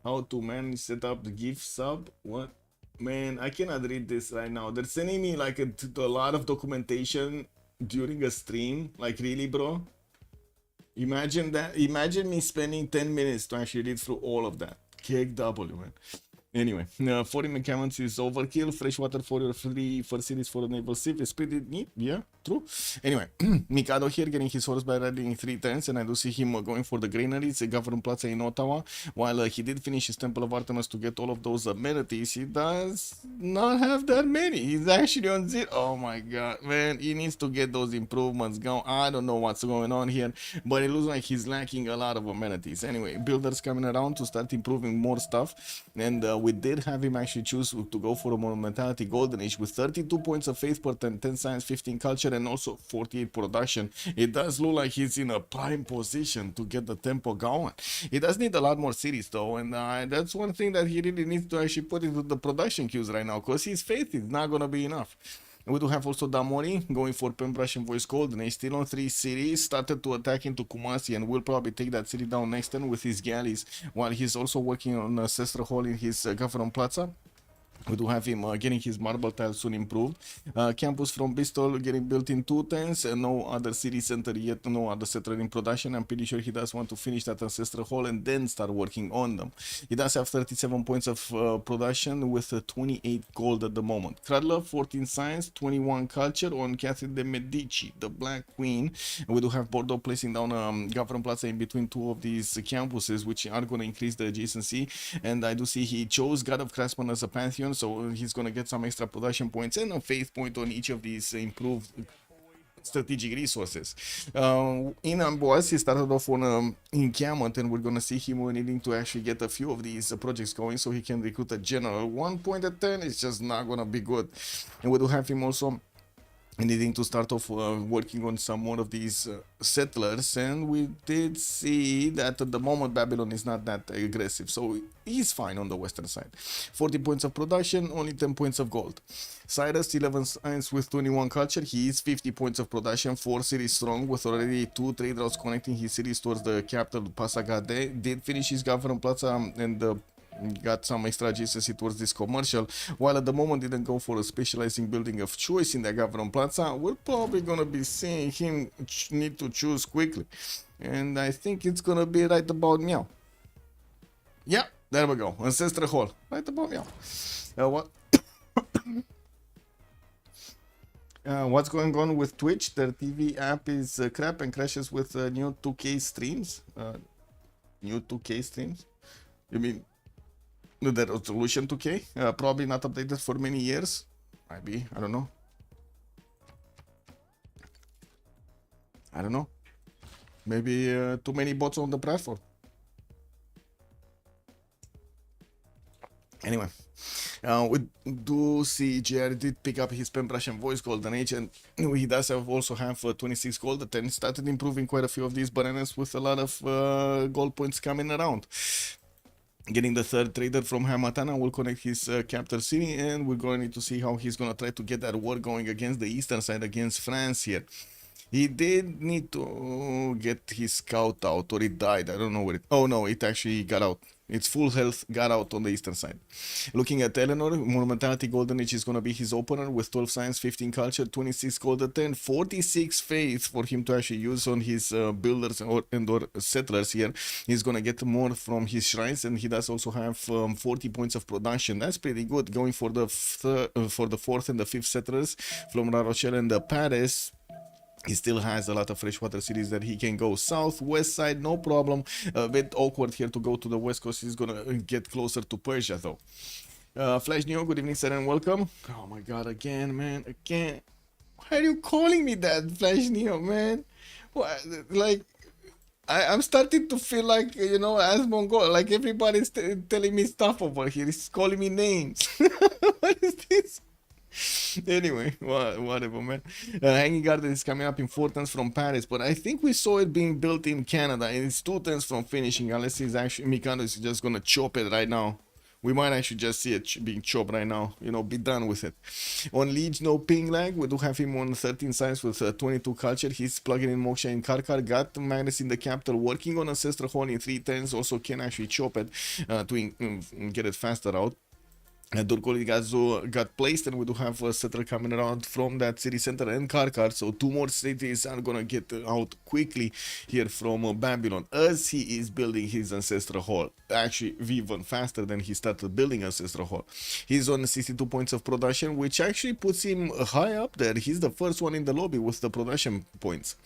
How to manage set up the gift sub? What? Man, I cannot read this right now. They're sending me like a lot of documentation during a stream. Like, really, bro? Imagine that. Imagine me spending 10 minutes to actually read through all of that. KW, man. Anyway, 40 mechanics is overkill. Freshwater for your free for series for a naval ship is pretty neat. Yeah, true. Anyway, Mikado here getting his horse by riding 3 turns, and I do see him going for the granaries, Government Plaza in Ottawa. While he did finish his Temple of Artemis to get all of those amenities, he does not have that many. He's actually on 0. Oh my god, man, he needs to get those improvements going. I don't know what's going on here, but it looks like he's lacking a lot of amenities. Anyway, builders coming around to start improving more stuff, and we did have him actually choose to go for a Monumentality Golden Age with 32 points of faith per 10 science, 15 culture, and also 48 production. It does look like he's in a prime position to get the tempo going. He does need a lot more cities though, and that's one thing that he really needs to actually put into the production queues right now, because his faith is not gonna be enough. We do have also Damori going for Pembrush and Voice Golden Age, still on 3 cities, started to attack into Kumasi, and will probably take that city down next turn with his galleys, while he's also working on Sestra Hall in his Government Plaza. We do have him getting his marble tile soon improved. Campus from Bristol getting built in 2 turns, and no other city center yet, no other settler in production. I'm pretty sure he does want to finish that Ancestral Hall and then start working on them. He does have 37 points of production with 28 gold at the moment. Cradler, 14 science, 21 culture on Catherine de Medici, the Black Queen. And we do have Bordeaux placing down Government Plaza in between 2 of these campuses, which are going to increase the adjacency. And I do see he chose God of Craftsman as a Pantheon, so he's going to get some extra production points and a faith point on each of these improved strategic resources. In Amboise, he started off on encampment, and we're going to see him needing to actually get a few of these projects going so he can recruit a general. 1 point at 10 is just not going to be good. And we do have him also needing to start off working on some more of these settlers, and we did see that at the moment Babylon is not that aggressive, so he's fine on the western side. 40 points of production, only 10 points of gold. Cyrus, 11 science with 21 culture, he is 50 points of production, 4 cities strong with already 2 trade routes connecting his cities towards the capital Pasagade. Did finish his Government Plaza and the got some extra adjacency towards this commercial, while at the moment didn't go for a specializing building of choice in the Gavron Plaza. We're probably gonna be seeing him need to choose quickly, and I think it's gonna be right about meow. Yeah, there we go. Ancestral Hall, right about meow. What? What's going on with Twitch? Their TV app is crap and crashes with new 2K streams. New 2K streams? You mean the resolution 2K? Probably not updated for many years. Maybe, I don't know. I don't know. Maybe too many bots on the platform. Anyway, we do see JR did pick up his pen brush and voice golden age, and he does also have 26 gold, and started improving quite a few of these bananas with a lot of gold points coming around. Getting the third trader from Hamatana will connect his capital city, and we're going to see how he's going to try to get that war going against the eastern side, against France here. He did need to get his scout out, or it died. I don't know where it... Oh no, it actually got out. Its full health got out on the eastern side. Looking at Eleanor, Monumentality Golden Age is going to be his opener with 12 science, 15 culture, 26 gold 10, 46 faith for him to actually use on his builders or settlers here. He's going to get more from his shrines, and he does also have 40 points of production. That's pretty good, going for the fourth and the fifth settlers from La Rochelle and the Paris. He still has a lot of freshwater cities that he can go south, west side, no problem. A bit awkward here to go to the west coast. He's gonna get closer to Persia though. Flash Neo, good evening, sir, and welcome. Oh my god, again, man, again. Why are you calling me that, Flash Neo, man? What, like, I'm starting to feel like, you know, as Mongol, like everybody's telling me stuff over here. He's calling me names. What is this? Anyway, whatever, man. Hanging Garden is coming up in 4 tons from Paris, but I think we saw it being built in Canada, and it's 2 tons from finishing, unless he's actually, Mikado is just gonna chop it right now. We might actually just see it being chopped right now, you know, be done with it. On Liege, no ping lag. We do have him on 13 science with 22 culture. He's plugging in Moksha in Karkar. Got Magnus in the capital, working on Ancestral Hall in 3 tens. Also can actually chop it to get it faster out. Durkoli got placed, and we do have a settler coming around from that city center and Karkar, so 2 more cities are gonna get out quickly here from Babylon as he is building his Ancestral Hall. Actually, even faster than he started building Ancestral Hall. He's on 62 points of production, which actually puts him high up there. He's the first one in the lobby with the production points.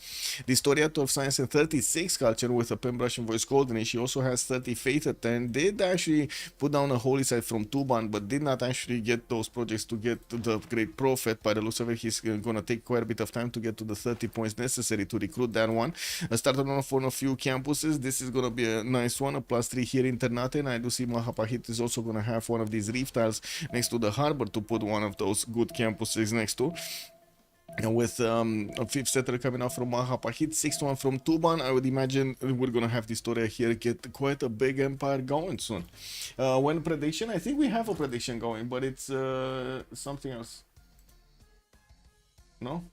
The Historiator of Science and 36 culture with a pen brush and voice golden. She also has 30 faith at 10. Did actually put down a holy site from Tuban, but did not actually get those projects to get the Great Prophet. By the looks of it, he's gonna take quite a bit of time to get to the 30 points necessary to recruit that one. Started off on a few campuses. This is gonna be a nice one, a +3 here in Ternate, and I do see Mahapahit is also gonna have one of these reef tiles next to the harbor to put one of those good campuses next to. And with a 5th settler coming out from Mahapahit, 6th one from Tuban, I would imagine we're gonna have this story here get quite a big empire going soon. When prediction, I think we have a prediction going, but it's something else. No?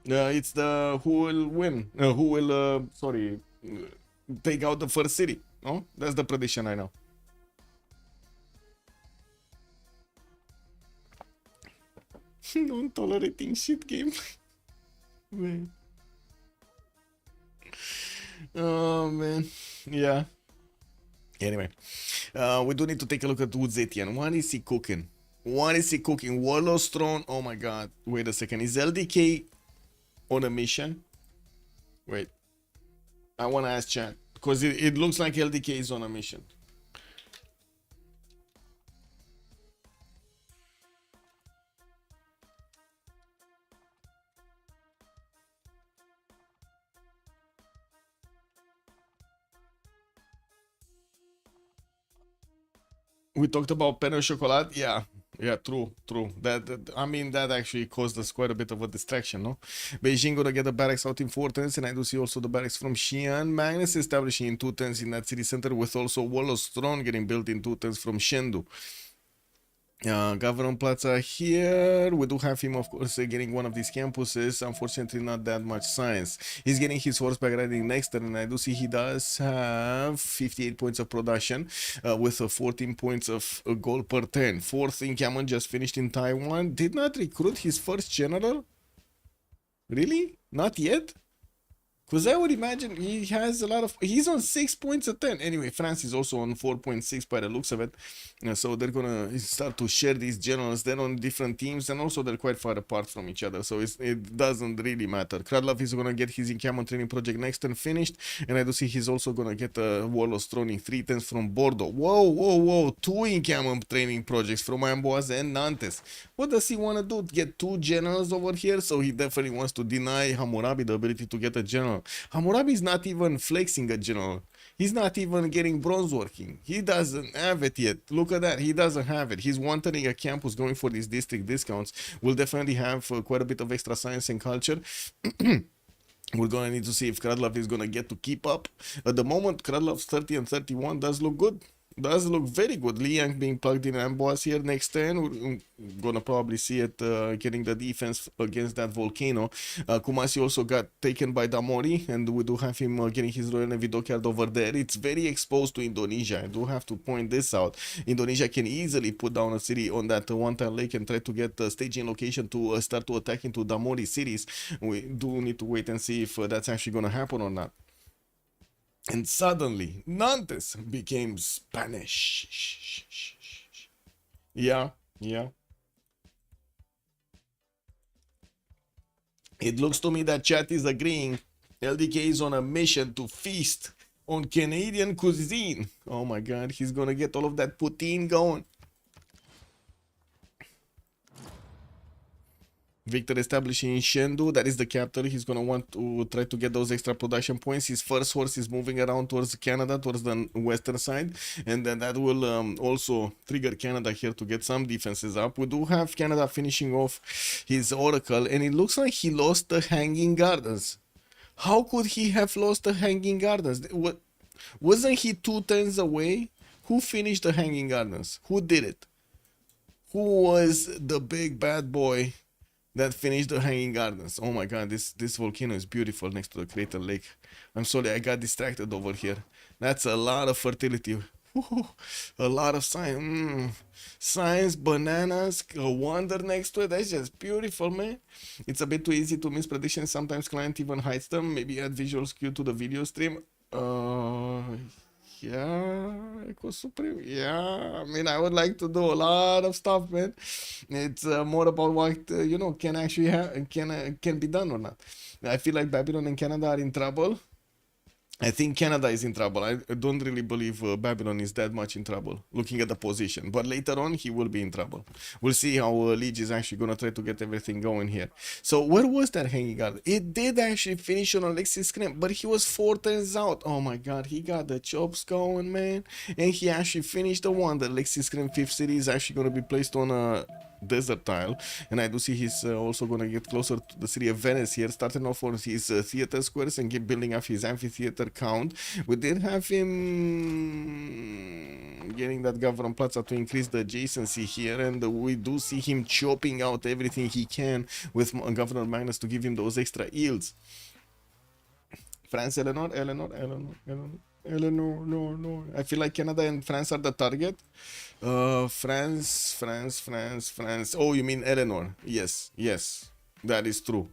It's the who will win, who will, sorry, take out the first city. No, that's the prediction I know. Non-tolerating shit game. Man. Oh man, yeah. Anyway, we do need to take a look at Uzetian. What is he cooking? What is he cooking? Warlord's Throne. Oh my god. Wait a second. Is LDK on a mission? Wait. I want to ask chat, because it looks like LDK is on a mission. We talked about Pen Chocolat. Yeah, true. That I mean, that actually caused us quite a bit of a distraction, no? Beijing gonna get the barracks out in 4 tens, and I do see also the barracks from Xi'an. Magnus establishing in 2 tens in that city center, with also Warlord's Throne getting built in 2 tens from Chengdu. Government Plaza here. We do have him, of course, getting one of these campuses. Unfortunately, not that much science. He's getting his horseback riding next turn, and I do see he does have 58 points of production with 14 points of gold per turn. Fourth encampment just finished in Taiwan. Did not recruit his first general? Really? Not yet? Because I would imagine he has a lot of... He's on 6 points a turn. Anyway, France is also on 4.6 by the looks of it. So they're going to start to share these generals. They're on different teams, and also they're quite far apart from each other. So it doesn't really matter. Kradlov is going to get his encampment training project next turn finished. And I do see he's also going to get a Warlord's Throning 3 turns from Bordeaux. Whoa, whoa, whoa. 2 encampment training projects from Amboise and Nantes. What does he want to do? Get 2 generals over here? So he definitely wants to deny Hammurabi the ability to get a general. Hammurabi is not even flexing a general. He's not even getting bronze working. He doesn't have it yet. Look at that. He doesn't have it. He's wanting a campus going for these district discounts. We'll definitely have quite a bit of extra science and culture. We're going to need to see if Kradlov is going to get to keep up. At the moment, Kradlov's 30 and 31 does look good. Does look very good. Liang being plugged in Amboise here next turn. We're gonna probably see it getting the defense against that volcano. Kumasi also got taken by Damori, and we do have him getting his Royal Navy dockyard over there. It's very exposed to Indonesia. I do have to point this out. Indonesia can easily put down a city on that one-tile lake and try to get a staging location to start to attack into Damori cities. We do need to wait and see if that's actually gonna happen or not. And suddenly, Nantes became Spanish. Yeah, yeah. It looks to me that chat is agreeing. LDK is on a mission to feast on Canadian cuisine. Oh my god, he's gonna get all of that poutine going. Victor establishing in Chengdu, that is the capital. He's going to want to try to get those extra production points. His first horse is moving around towards Canada, towards the western side. And then that will also trigger Canada here to get some defenses up. We do have Canada finishing off his Oracle, and it looks like he lost the Hanging Gardens. How could he have lost the Hanging Gardens? Wasn't he 2 turns away? Who finished the Hanging Gardens? Who did it? Who was the big bad boy that finished the Hanging Gardens? Oh my god, this volcano is beautiful next to the Crater Lake. I'm sorry, I got distracted over here. That's a lot of fertility. A lot of science. Science, bananas, a wonder next to it. That's just beautiful, man. It's a bit too easy to miss predictions. Sometimes client even hides them. Maybe add visual skew to the video stream. Yeah, Eco Supreme. Yeah, I mean, I would like to do a lot of stuff, man. It's more about what you know can actually can be done or not. I feel like Babylon and Canada are in trouble. I think Canada is in trouble. I don't really believe Babylon is that much in trouble, looking at the position. But later on, he will be in trouble. We'll see how Liege is actually going to try to get everything going here. So where was that Hanging Garden? It did actually finish on Alexis Scrim, but he was 4 turns out. Oh my god, he got the chops going, man. And he actually finished the one. The Alexis Scrim 5th city is actually going to be placed on a desert tile, and I do see he's also going to get closer to the city of Venice here, starting off on his theater squares and keep building up his amphitheater count. We did have him getting that Government Plaza to increase the adjacency here, and we do see him chopping out everything he can with Governor Magnus to give him those extra yields. France, Eleanor. No. I feel like Canada and France are the target. France. Oh, you mean Eleanor? Yes, that is true.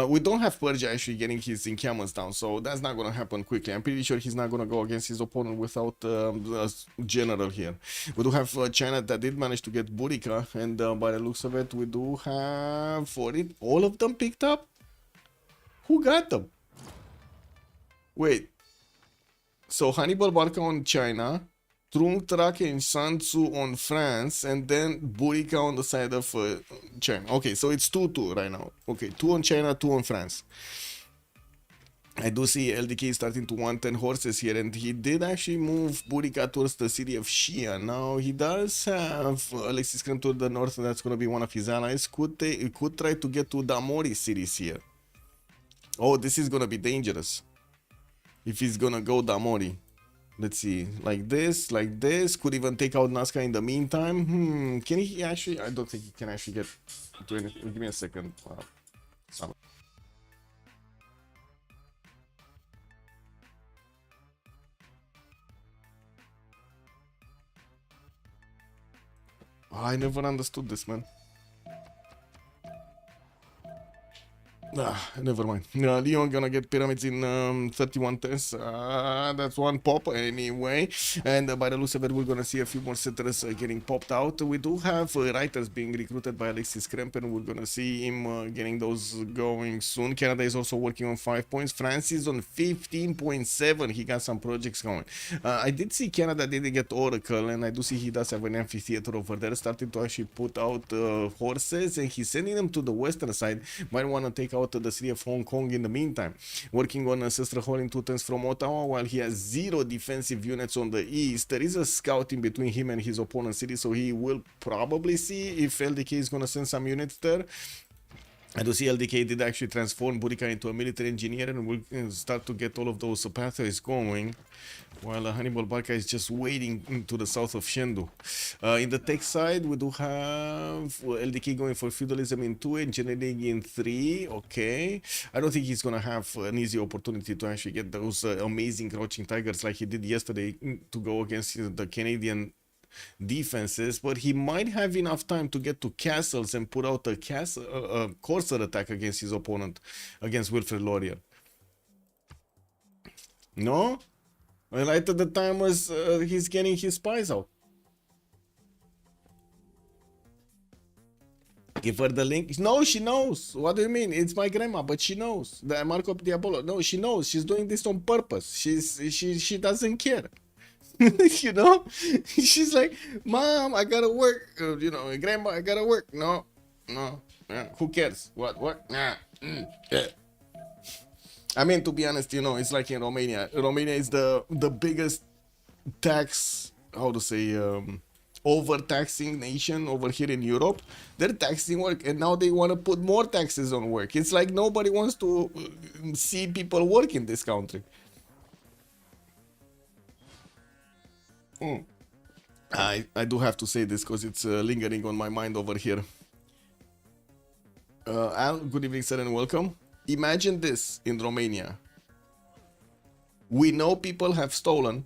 We don't have Persia actually getting his encampments down, so that's not gonna happen quickly. I'm pretty sure he's not gonna go against his opponent without a general here. We do have China that did manage to get Burica, and by the looks of it, we do have for it all of them picked up. Who got them? Wait. So Hannibal Barca on China, Trung Traque and Shansu on France, and then Burica on the side of China. Okay, so it's 2-2 right now. Okay, 2 on China, 2 on France. I do see LDK starting to want 10 horses here, and he did actually move Burica towards the city of Shia. Now, he does have Alexis Krem to the north, and that's going to be one of his allies. Could try to get to Damori cities here. Oh, this is going to be dangerous if he's going to go Damori. Let's see, like this, like this. Could even take out Nazca in the meantime. Can he actually? I don't think he can actually get to anything. Give me a second. I never understood this, man. Never mind. Leon gonna get pyramids in 31 tests. That's one pop anyway. And by the looks of it, we're gonna see a few more centers getting popped out. We do have writers being recruited by Alexis Krempen. We're gonna see him getting those going soon. Canada is also working on 5 points. France is on 15.7. He got some projects going. I did see Canada didn't get Oracle, and I do see he does have an amphitheater over there, starting to actually put out horses, and he's sending them to the western side. Might want to take out the city of Hong Kong in the meantime. Working on Ancestral Hall in 2 turns from Ottawa, while he has 0 defensive units on the east. There is a scout in between him and his opponent's city, so he will probably see if LDK is going to send some units there. I do see LDK did actually transform Burica into a military engineer, and will start to get all of those pathways going, while Hannibal Barca is just waiting to the south of Chengdu. In the tech side, we do have LDK going for feudalism in 2, engineering in 3. Okay, I don't think he's gonna have an easy opportunity to actually get those amazing crouching tigers like he did yesterday to go against the Canadian defenses, but he might have enough time to get to castles and put out a courser attack against his opponent, against Wilfred Laurier. No? Right at the time was he's getting his spies out. Give her the link. No, she knows. What do you mean? It's my grandma, but she knows. The Marco Diabolo. No, she knows. She's doing this on purpose. She doesn't care. You know, she's like, Mom, I gotta work. You know, Grandma, I gotta work. No, who cares? What? Nah. Yeah. I mean, to be honest, you know, it's like in Romania. Romania is the biggest tax, how to say, overtaxing nation over here in Europe. They're taxing work, and now they want to put more taxes on work. It's like nobody wants to see people work in this country. I do have to say this because it's lingering on my mind over here. Al, good evening, sir, and welcome. Imagine this in Romania. We know people have stolen.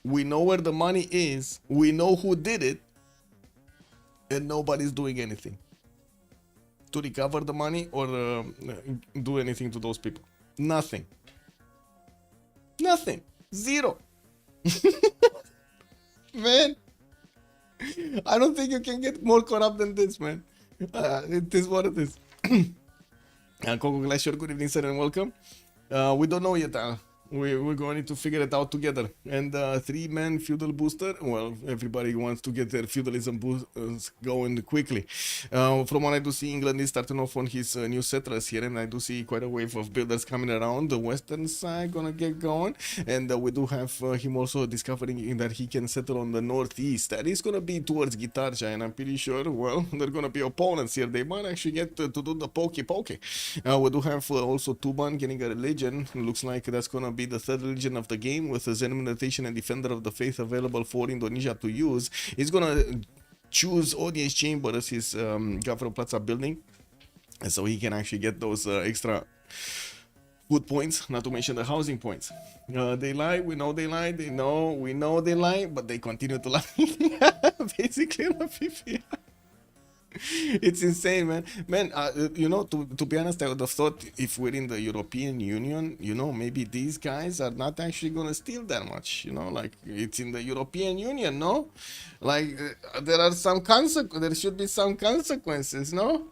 We know where the money is. We know who did it. And nobody's doing anything to recover the money or do anything to those people. Nothing. Nothing. Zero. Man, I don't think you can get more corrupt than this, man. It is what it is. Coco Glacier, good evening, sir, and welcome. We don't know yet, we're going to figure it out together. And 3-man feudal booster, well, everybody wants to get their feudalism going quickly. From what I do see, England is starting off on his new settlers here, and I do see quite a wave of builders coming around. The western side gonna get going, and we do have him also discovering that he can settle on the northeast. That is gonna be towards Gitarja, and I'm pretty sure, well, they're gonna be opponents here. They might actually get to do the pokey. We do have also Tuban getting a religion. Looks like that's gonna be the 3rd religion of the game, with a Zen meditation and Defender of the Faith available for Indonesia to use. He's gonna choose Audience Chamber as his Gavro Plaza building, and so he can actually get those extra food points, not to mention the housing points. They lie, we know they lie, we know they lie, but they continue to lie. Basically, it's insane, man. You know, to be honest, I would have thought if we're in the European Union, you know, maybe these guys are not actually gonna steal that much. You know, like, it's in the European Union, no? Like, there should be some consequences, no?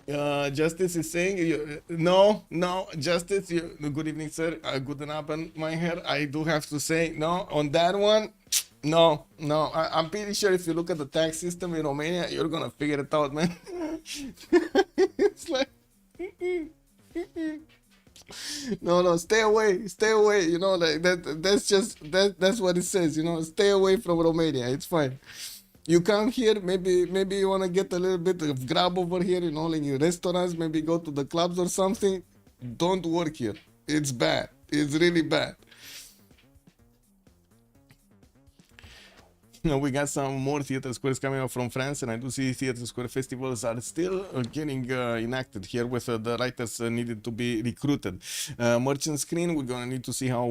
Justice is saying, no, Justice, good evening, sir. Good happen, my hair. I do have to say, no, on that one. No, I'm pretty sure if you look at the tax system in Romania, you're gonna figure it out, man. It's like, no, stay away. You know, like that's what it says. You know, stay away from Romania. It's fine. You come here, maybe you wanna get a little bit of grab over here. You know, like in restaurants, maybe go to the clubs or something. Don't work here. It's bad. It's really bad. We got some more theater squares coming out from France, and I do see theater square festivals are still getting enacted here with the writers needed to be recruited. Merchant screen, we're gonna need to see how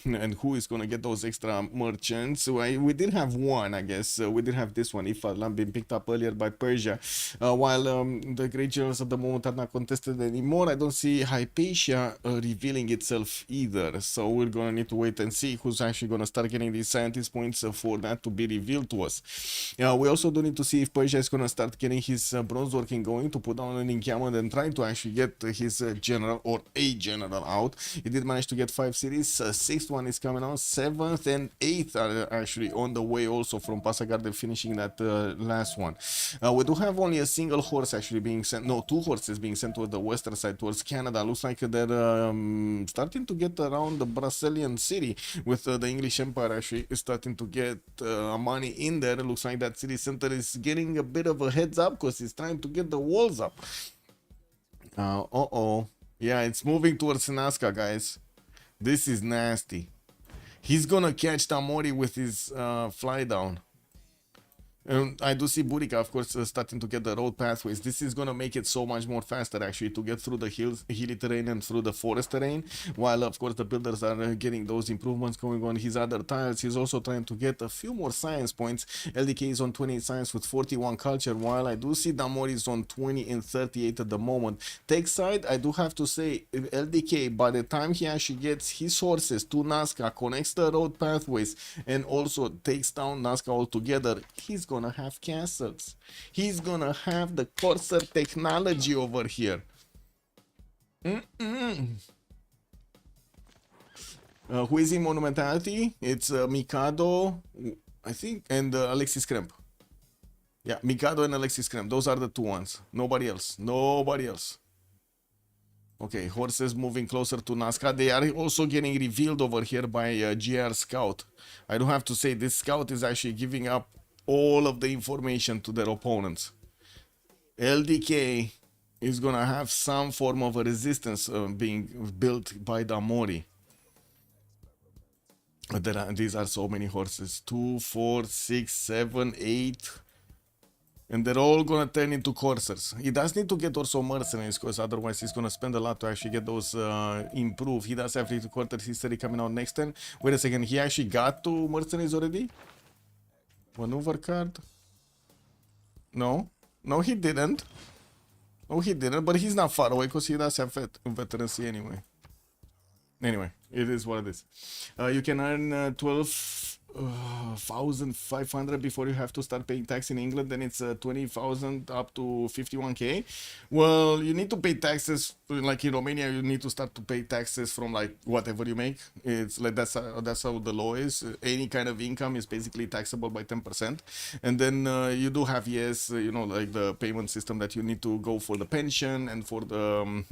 and who is gonna get those extra merchants. So we did have one, I guess. We did have this one, if I've been picked up earlier by Persia. While the Great Generals at the moment are not contested anymore, I don't see Hypatia revealing itself either. So we're gonna need to wait and see who's actually gonna start getting these scientist points for that to be revealed to us. We also do need to see if Persia is gonna start getting his bronze working going to put down an encampment and trying to actually get his general or a general out. He did manage to get 5 cities. 6th one is coming out. 7th and 8th are actually on the way also from Passagarde, finishing that last one. We do have only a single horse actually being sent, no, 2 horses being sent towards the western side, towards Canada. Looks like they're starting to get around the Brazilian city, with the English Empire actually starting to get money in there. It looks like that city center is getting a bit of a heads up because it's trying to get the walls up. Yeah, it's moving towards Nazca, guys. This is nasty. He's gonna catch Tamori with his fly down. I do see Burica, of course, starting to get the road pathways. This is going to make it so much more faster, actually, to get through the hilly terrain and through the forest terrain, while, of course, the builders are getting those improvements going on his other tiles. He's also trying to get a few more science points. LDK is on 28 science with 41 culture, while I do see Damori is on 20 and 38 at the moment. Tech side, I do have to say, LDK, by the time he actually gets his horses to Nazca, connects the road pathways, and also takes down Nazca altogether, he's gonna have castles. He's gonna have the Corsair technology over here. Who is in Monumentality? It's Mikado, I think, and Alexis Kremp. Yeah, Mikado and Alexis Kremp. Those are the 2 ones. Nobody else. Nobody else. Okay, horses moving closer to Nazca. They are also getting revealed over here by GR Scout. I do have to say, this Scout is actually giving up all of the information to their opponents. LDK is gonna have some form of a resistance being built by Damori. These are so many horses. 2, 4, 6, 7, 8. And they're all gonna turn into coursers. He does need to get also mercenaries, because otherwise he's gonna spend a lot to actually get those improved. He does have 3/4 history coming out next turn. Wait a second, he actually got 2 mercenaries already? Maneuver card? No. No, he didn't. No, he didn't, but he's not far away because he does have veterancy anyway. Anyway, it is what it is. You can earn 12,500 before you have to start paying tax in England. Then it's 20,000 up to 51k. Well, you need to pay taxes, like in Romania. You need to start to pay taxes from like whatever you make. It's like that's how the law is. Any kind of income is basically taxable by 10%. And then you do have, yes, you know, like the payment system that you need to go for the pension and for the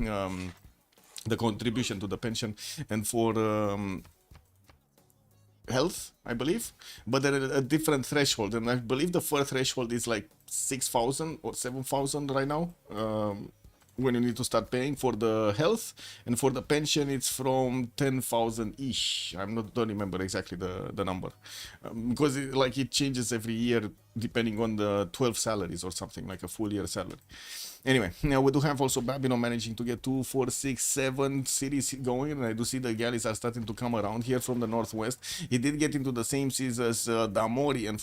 contribution to the pension and for health, I believe, but there are a different threshold, and I believe the first threshold is like 6,000 or 7,000 right now, when you need to start paying for the health, and for the pension it's from 10,000 ish. Don't remember exactly the number, because it changes every year depending on the 12 salaries or something, like a full year salary. Anyway, now we do have also Babylon managing to get 2, 4, 6, 7 cities going, and I do see the galleys are starting to come around here from the northwest. He did get into the same seas as Damori, and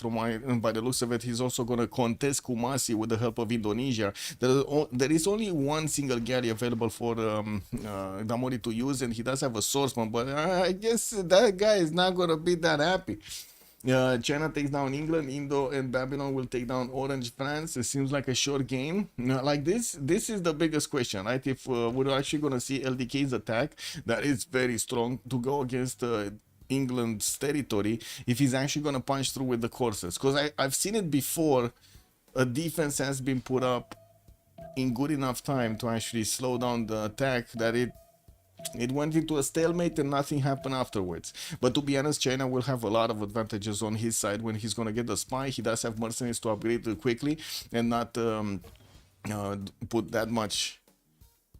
by the looks of it, he's also going to contest Kumasi with the help of Indonesia. There is only one single galley available for Damori to use, and he does have a swordsman, but I guess that guy is not going to be that happy. China takes down England, Indo and Babylon will take down Orange, France. It seems like a short game. Like this is the biggest question, right? If we're actually going to see LDK's attack, that is very strong to go against England's territory, if he's actually going to punch through with the courses. Because I've seen it before, a defense has been put up in good enough time to actually slow down the attack that it went into a stalemate and nothing happened afterwards. But to be honest, China will have a lot of advantages on his side when he's going to get the spy. He does have mercenaries to upgrade quickly and not put that much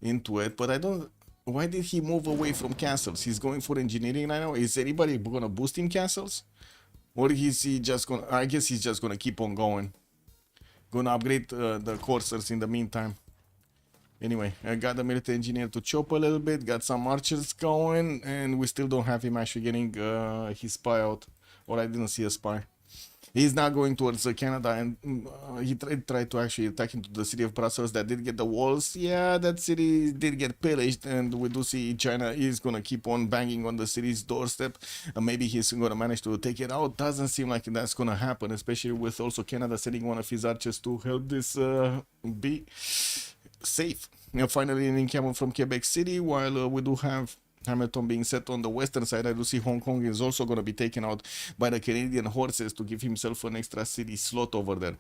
into it. But I don't... Why did he move away from castles? He's going for engineering right now. Is anybody going to boost him castles? Or is he just gonna, I guess he's just gonna keep on going. Gonna upgrade the coursers in the meantime. Anyway, I got the military engineer to chop a little bit, got some archers going, and we still don't have him actually getting his spy out. Or I didn't see a spy. He's not going towards Canada, and he tried to actually attack into the city of Brussels. That did get the walls. Yeah, that city did get pillaged, and we do see China is gonna keep on banging on the city's doorstep. Maybe he's gonna manage to take it out. Doesn't seem like that's gonna happen, especially with also Canada sending one of his archers to help this be safe. Finally, an encampment from Quebec City, while we do have Hamilton being set on the western side. I do see Hong Kong is also going to be taken out by the Canadian horses to give himself an extra city slot over there.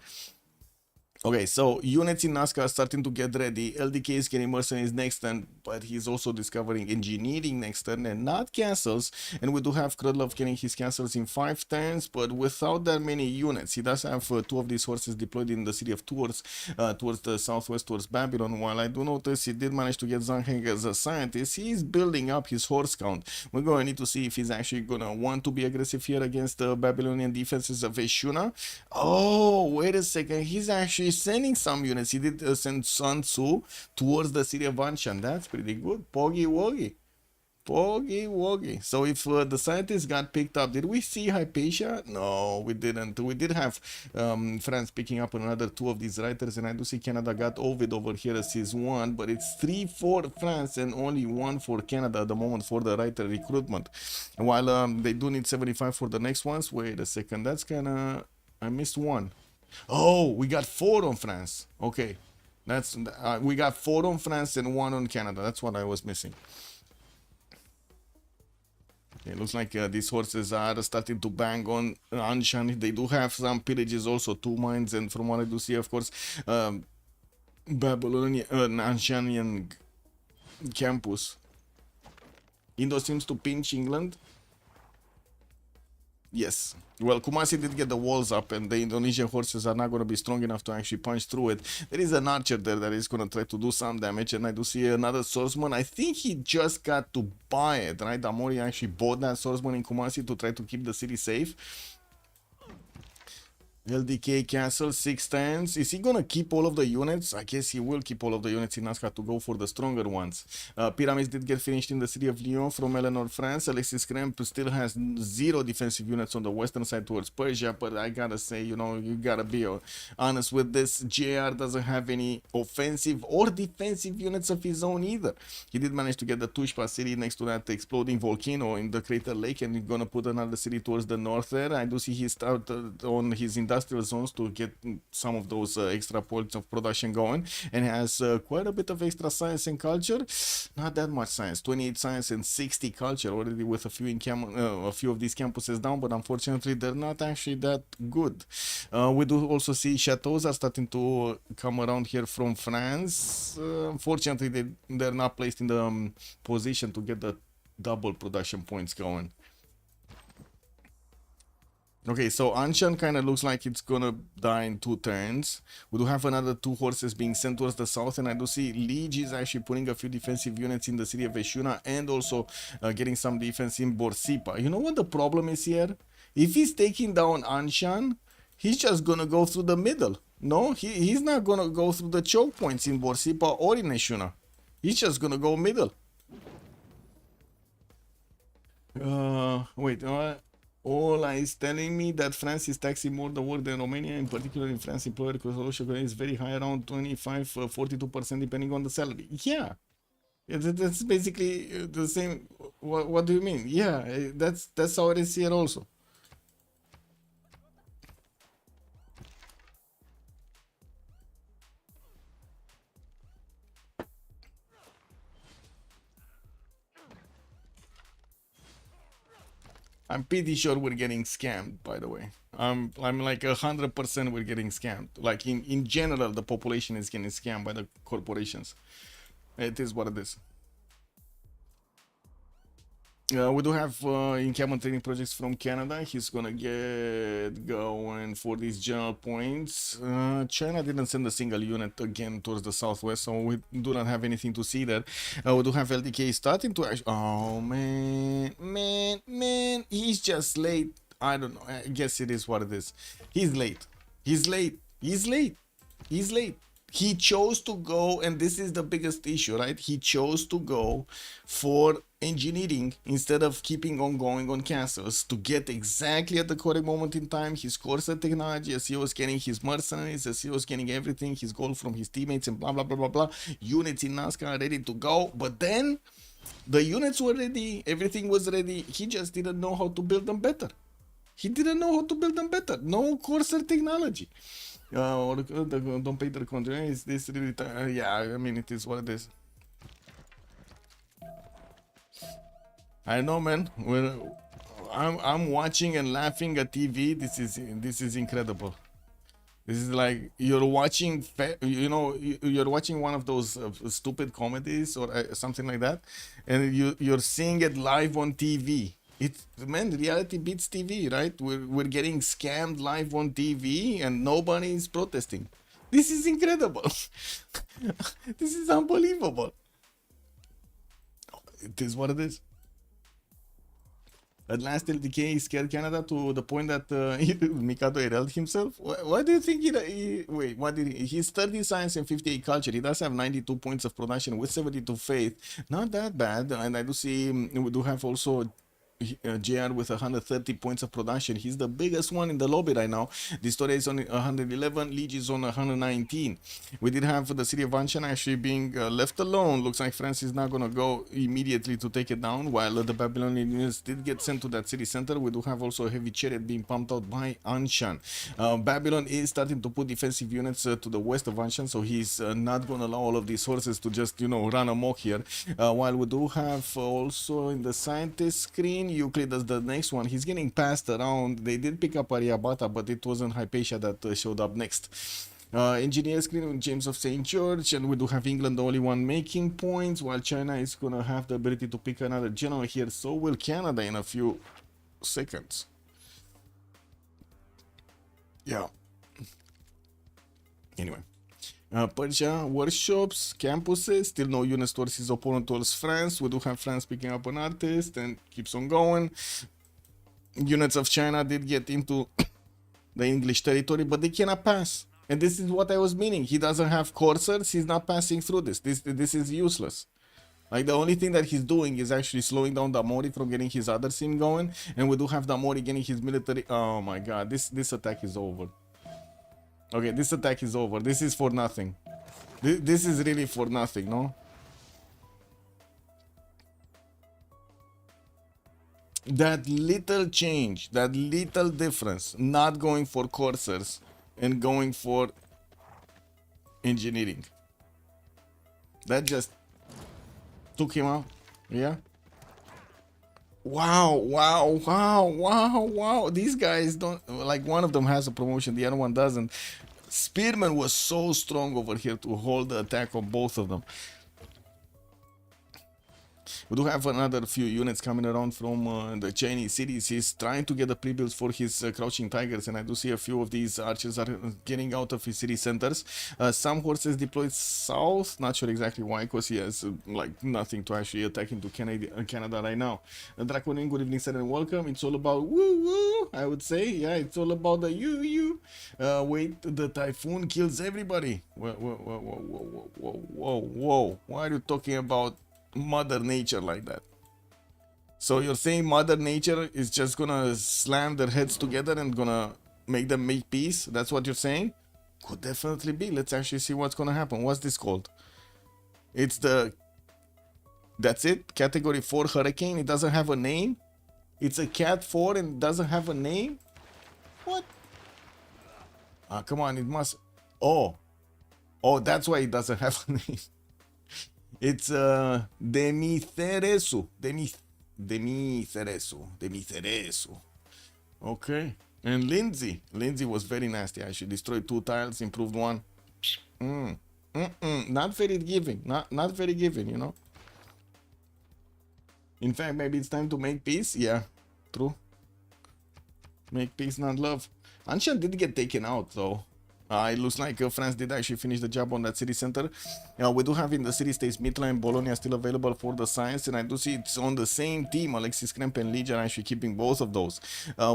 Okay, so units in Nazca are starting to get ready. LDK is getting mercenaries next turn, but he's also discovering engineering next turn and not castles. And we do have Krudlov getting his castles in 5 turns, but without that many units. He does have 2 of these horses deployed in the city of Tours, towards the southwest, towards Babylon. While I do notice he did manage to get Zhang Heng as a scientist, he's building up his horse count. We're going to need to see if he's actually going to want to be aggressive here against the Babylonian defenses of Eshuna. Oh, wait a second, he's actually sending some units. He did send Sun Tzu towards the city of Anshan. That's pretty good. Poggy Woggy. Poggy Woggy. So if the scientists got picked up, did we see Hypatia? No, we didn't. We did have France picking up another 2 of these writers, and I do see Canada got Ovid over here as his 1, but it's 3 for France and only 1 for Canada at the moment for the writer recruitment. And while they do need 75 for the next ones, wait a second, that's kinda, I missed 1. Oh, we got 4 on France. Okay, that's we got 4 on France and 1 on Canada. That's what I was missing. It looks like these horses are starting to bang on Anshan. They do have some pillages also, 2 mines, and from what I do see, of course, Babylonian Anshanian campus. Indo seems to pinch England. Yes. Well, Kumasi did get the walls up, and the Indonesian horses are not going to be strong enough to actually punch through it. There is an archer there that is going to try to do some damage, and I do see another swordsman. I think he just got to buy it, right? Amori actually bought that swordsman in Kumasi to try to keep the city safe. LDK castle, 6 turns. Is he gonna keep all of the units? I guess he will keep all of the units in Nazca to go for the stronger ones. Pyramids did get finished in the city of Lyon from Eleanor, France. Alexis Kremp still has 0 defensive units on the western side towards Persia, but I gotta say, you know, you gotta be honest with this. JR doesn't have any offensive or defensive units of his own either. He did manage to get the Tushpa city next to that exploding volcano in the crater lake, and he's gonna put another city towards the north there. I do see he started on his industrial zones to get some of those extra points of production going, and has quite a bit of extra science and culture. Not that much science, 28 science and 60 culture already, with a few a few of these campuses down, but unfortunately they're not actually that good. We do also see chateaus are starting to come around here from France. Unfortunately they're not placed in the position to get the double production points going. Okay, so Anshan kind of looks like it's gonna die in 2 turns. We do have another 2 horses being sent towards the south, and I do see Liege is actually putting a few defensive units in the city of Eshuna, and also getting some defense in Borsipa. You know what the problem is here? If he's taking down Anshan, he's just gonna go through the middle. No, he's not gonna go through the choke points in Borsipa or in Eshuna. He's just gonna go middle. Wait, Ola is telling me that France is taxing more the work than Romania, in particular in France. Employer cost is very high, around 25-42% depending on the salary. Yeah, that's basically the same. What do you mean? Yeah, that's how it is here also. I'm pretty sure we're getting scammed, by the way. I'm like 100% we're getting scammed. Like in general, the population is getting scammed by the corporations. It is what it is. We do have encampment training projects from Canada. He's gonna get going for these general points. China didn't send a single unit again towards the southwest, so we do not have anything to see there. We do have LDK starting to actually... Oh, man. He's just late. I don't know. I guess it is what it is. He's late. He's late. He's late. He's late. He chose to go, and this is the biggest issue, right? He chose to go for engineering instead of keeping on going on castles to get exactly at the correct moment in time his course of technology, as he was getting his mercenaries, as he was getting everything, his gold from his teammates, and blah blah blah blah blah. Units in NASCAR ready to go, but then the units were ready, everything was ready. He just didn't know how to build them better. He didn't know how to build them better. No Corsair technology. Don't pay the country. Is this really? Yeah, I mean, it is what it is. I know, man. I'm watching and laughing at TV. This is incredible. This is like you're watching, you're watching one of those stupid comedies or something like that, and you're seeing it live on TV. Man, reality beats TV, right? We're getting scammed live on TV, and nobody is protesting. This is incredible. This is unbelievable. It is what it is. At last, LDK scared Canada to the point that Mikado erased himself. Why do you think wait, what did he's 30 science and 58 culture. He does have 92 points of production with 72 faith. Not that bad. And I do see we do have also JR with 130 points of production. He's the biggest one in the lobby right now. Distoria is on 111, Liege is on 119. We did have the city of Anshan actually being left alone. Looks like France is not gonna go immediately to take it down, while the Babylonian units did get sent to that city center. We do have also a heavy chariot being pumped out by Anshan. Babylon is starting to put defensive units to the west of Anshan, so he's not gonna allow all of these horses to just run amok here. While we do have also in the scientist screen Euclid as the next one. He's getting passed around. They did pick up Ariabata, but it wasn't Hypatia that showed up next. Engineer screen with James of St. George, and we do have England the only one making points, while China is gonna have the ability to pick another general here. So will Canada in a few seconds. Yeah. Anyway. Persia workshops, campuses, still no units towards his opponent towards France. We do have France picking up an artist and keeps on going. Units of China did get into the English territory, but they cannot pass. And this is what I was meaning. He doesn't have coursers, he's not passing through this. This is useless. Like the only thing that he's doing is actually slowing down Damori from getting his other sim going. And we do have Damori getting his military. Oh my god, this attack is over. Okay, this attack is over. This is for nothing. This is really for nothing, no? That little change, that little difference, not going for coursers and going for engineering. That just took him out. Yeah. Wow. These guys don't, like, one of them has a promotion, the other one doesn't. Spearman was so strong over here to hold the attack on both of them. We do have another few units coming around from the Chinese cities. He's trying to get the pre-builds for his crouching tigers, and I do see a few of these archers are getting out of his city centers. Some horses deployed south, not sure exactly why, because he has like nothing to actually attack into Canada right now. Draconian, good evening, sir, and welcome. It's all about woo, I would say. Yeah, it's all about the you. Wait, the typhoon kills everybody. Whoa. Why are you talking about Mother Nature like that? So you're saying Mother Nature is just gonna slam their heads together and gonna make them make peace? That's what you're saying? Could definitely be. Let's actually see what's gonna happen. What's this called? It's the... That's it? Category 4 Hurricane. It doesn't have a name? It's a Cat 4 and it doesn't have a name? What? Ah, come on, it must... Oh, that's why it doesn't have a name. It's Demitheresu. Demitheresu. Okay. And Lindsay was very nasty. I should destroy 2 tiles, improved 1. Not very giving. Not very giving, you know. In fact, maybe it's time to make peace. Yeah, true. Make peace, not love. Anshan did get taken out though. It looks like France did actually finish the job on that city center. We do have in the city states Mitla and Bologna still available for the science, and I do see it's on the same team. Alexis Kremp and Ligia are actually keeping both of those.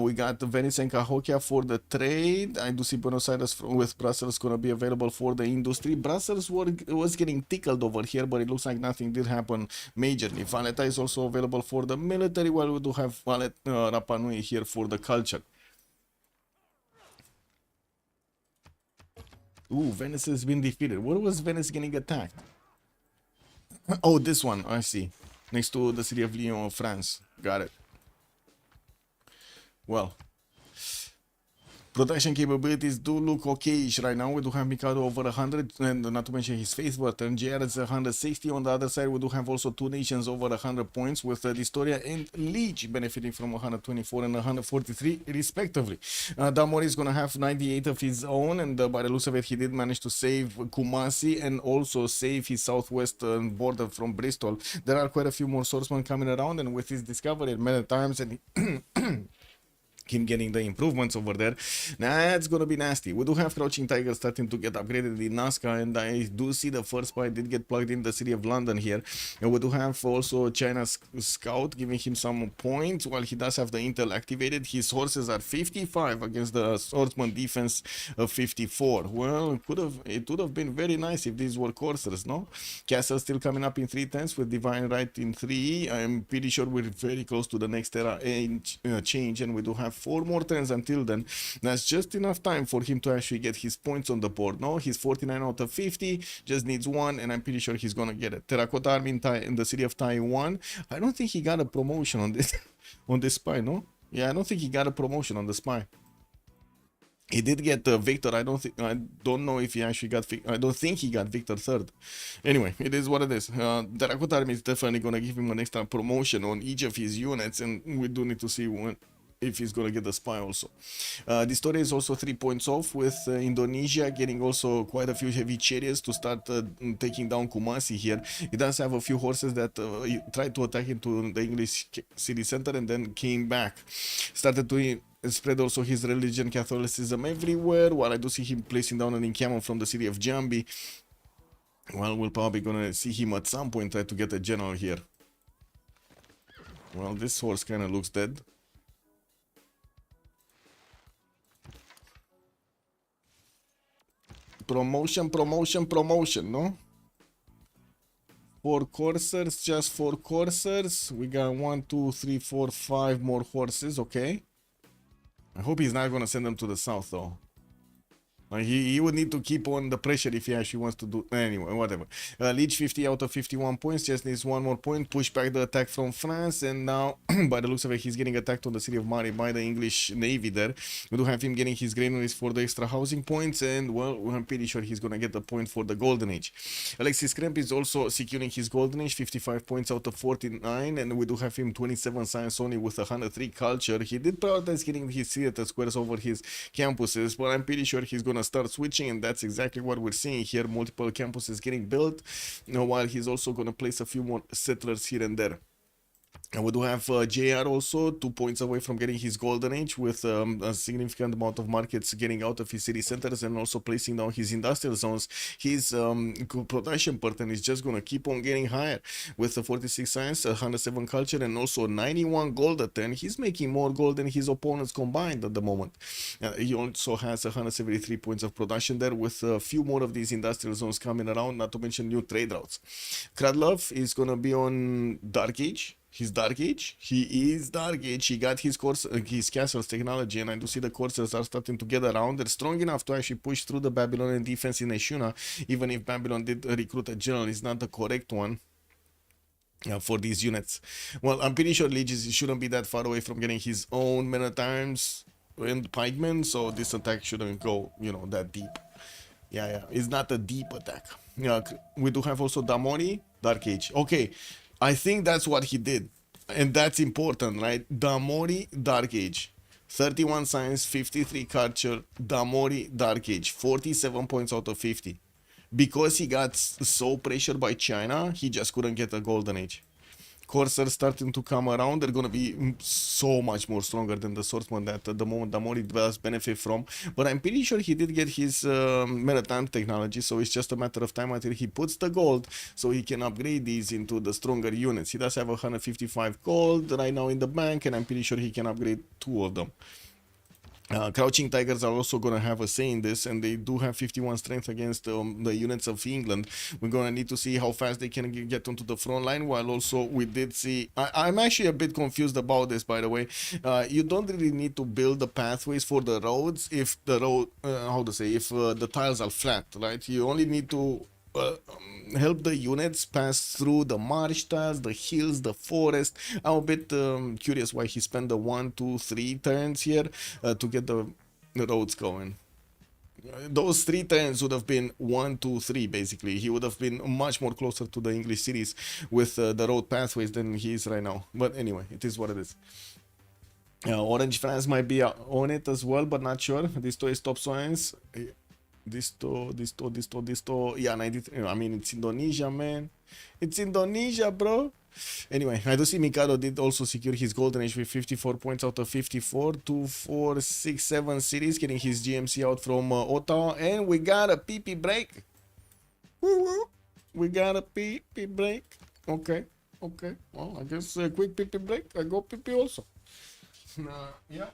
We got Venice and Cahokia for the trade. I do see Buenos Aires with Brussels going to be available for the industry. Brussels was getting tickled over here, but it looks like nothing did happen majorly. Valletta is also available for the military, while we do have Rapa Nui here for the culture. Ooh, Venice has been defeated. Where was Venice getting attacked? Oh, this one. I see. Next to the city of Lyon, France. Got it. Well, production capabilities do look okay-ish right now. We do have Mikado over 100, and not to mention his face button. JR is 160. On the other side, we do have also two nations over 100 points, with Distoria and Liege benefiting from 124 and 143 respectively. Damori is going to have 98 of his own, and by the looks of it, he did manage to save Kumasi and also save his southwestern border from Bristol. There are quite a few more swordsmen coming around, and with his discovery many times and him getting the improvements over there, that's gonna be nasty. We do have Crouching Tiger starting to get upgraded in Nazca, and I do see the first spy did get plugged in the city of London here. And we do have also China's scout giving him some points. While he does have the intel activated, his horses are 55 against the swordsman defense of 54. Well, it would have been very nice if these were coursers, no? Castle still coming up in 3 turns with Divine Right in 3. I'm pretty sure we're very close to the next era change, and we do have 4 more turns until then. That's just enough time for him to actually get his points on the board. No, he's 49 out of 50, just needs 1, and I'm pretty sure he's gonna get it. Terracotta Army in the city of Taiwan. I don't think he got a promotion on this on this spy, no? Yeah, I don't think he got a promotion on the spy. He did get Victor. I don't know if he actually got. I don't think he got Victor 3rd. Anyway, it is what it is. Terracotta Army is definitely gonna give him an extra promotion on each of his units, and we do need to see if he's gonna get the spy also. This story is also 3 points off, with Indonesia getting also quite a few heavy chariots to start taking down Kumasi here. He does have a few horses that tried to attack into the English city center and then came back. Started to spread also his religion, Catholicism everywhere, while I do see him placing down an encampment from the city of Jambi. Well, we're probably gonna see him at some point try to get a general here. Well, this horse kind of looks dead. Promotion, no? 4 coursers, just 4 coursers. We got 1, 2, 3, 4, 5 more horses, okay. I hope he's not gonna send them to the south though. He would need to keep on the pressure if he actually wants to do. Anyway, whatever. Liege 50 out of 51 points, just needs 1 more point. Push back the attack from France, and now, by the looks of it, he's getting attacked on the city of Mari by the English Navy there. We do have him getting his granaries for the extra housing points, and well, I'm pretty sure he's gonna get the point for the Golden Age. Alexis Kremp is also securing his Golden Age, 55 points out of 49, and we do have him 27 science only with 103 culture. He did prioritize getting his theater squares over his campuses, but I'm pretty sure he's gonna start switching, and that's exactly what we're seeing here. Multiple campuses getting built, while he's also going to place a few more settlers here and there. And we do have JR also 2 points away from getting his Golden Age, with a significant amount of markets getting out of his city centers and also placing down his industrial zones. His production pattern is just going to keep on getting higher, with 46 science, 107 culture, and also 91 gold at 10. He's making more gold than his opponents combined at the moment. He also has 173 points of production there, with a few more of these industrial zones coming around, not to mention new trade routes. Kradlov is going to be on Dark Age. He's Dark Age. He is Dark Age. He got his castle's technology, and I do see the coursers are starting to get around. They're strong enough to actually push through the Babylonian defense in Eshuna, even if Babylon did recruit a general. It's not the correct one for these units. Well, I'm pretty sure Liege shouldn't be that far away from getting his own men at arms and pikemen, so this attack shouldn't go, that deep. Yeah, it's not a deep attack. Yeah, we do have also Damori, Dark Age. Okay. I think that's what he did, and that's important, right? Damori, Dark Age, 31 science, 53 culture. Damori, Dark Age, 47 points out of 50. Because he got so pressured by China, he just couldn't get a Golden Age. coursers starting to come around, they're gonna be so much more stronger than the swordsman that at the moment Damori does benefit from. But I'm pretty sure he did get his maritime technology, so it's just a matter of time until he puts the gold so he can upgrade these into the stronger units. He does have 155 gold right now in the bank, and I'm pretty sure he can upgrade 2 of them. Crouching Tigers are also going to have a say in this, and they do have 51 strength against the units of England. We're going to need to see how fast they can get onto the front line, while also we did see... I'm actually a bit confused about this, by the way. You don't really need to build the pathways for the roads if the road... if the tiles are flat, right? You only need to... help the units pass through the marsh tiles, the hills, the forest. I'm a bit curious why he spent the 1, 2, 3 turns here to get the roads going. Those 3 turns would have been 1, 2, 3 basically. He would have been much more closer to the English cities with the road pathways than he is right now. But anyway, it is what it is. Orange France might be on it as well, but not sure. These two is top science. Disto. Yeah, 93. I mean, it's Indonesia, man. It's Indonesia, bro. Anyway, I do see Mikado did also secure his golden age with 54 points out of 54. 2, 4, 6, 7 cities, getting his GMC out from Ottawa. And we got a PP break. Woo-woo. We got a PP break. Okay. Well, I guess a quick PP break. I go PP also. Yeah.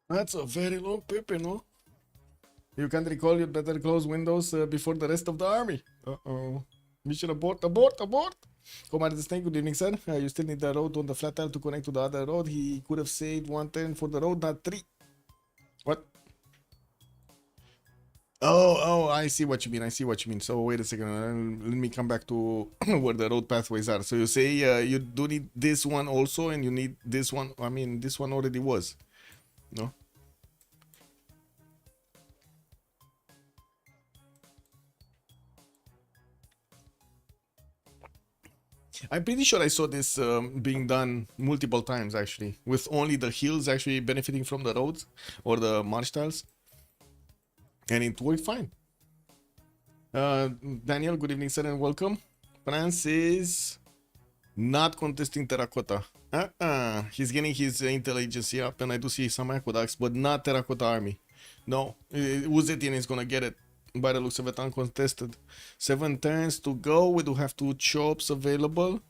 That's a very long PP, no? You can't recall, you'd better close windows before the rest of the army. Uh-oh. Mission abort. Commander the Snake, good evening, sir. You still need the road on the flat tile to connect to the other road. He could have saved 1 turn for the road, not 3. What? Oh, I see what you mean. So wait a second, let me come back to where the road pathways are. So you say you do need this one also, and you need this one. I mean, this one already was, no? I'm pretty sure I saw this being done multiple times actually, with only the hills actually benefiting from the roads or the marsh tiles, and it worked fine. Daniel, good evening, sir, and welcome. France is not contesting terracotta. He's getting his intelligence up, and I do see some aqueducts, but not terracotta army. No, Uzetian is gonna get it. By the looks of it, uncontested. 7 turns to go. We do have 2 chops available.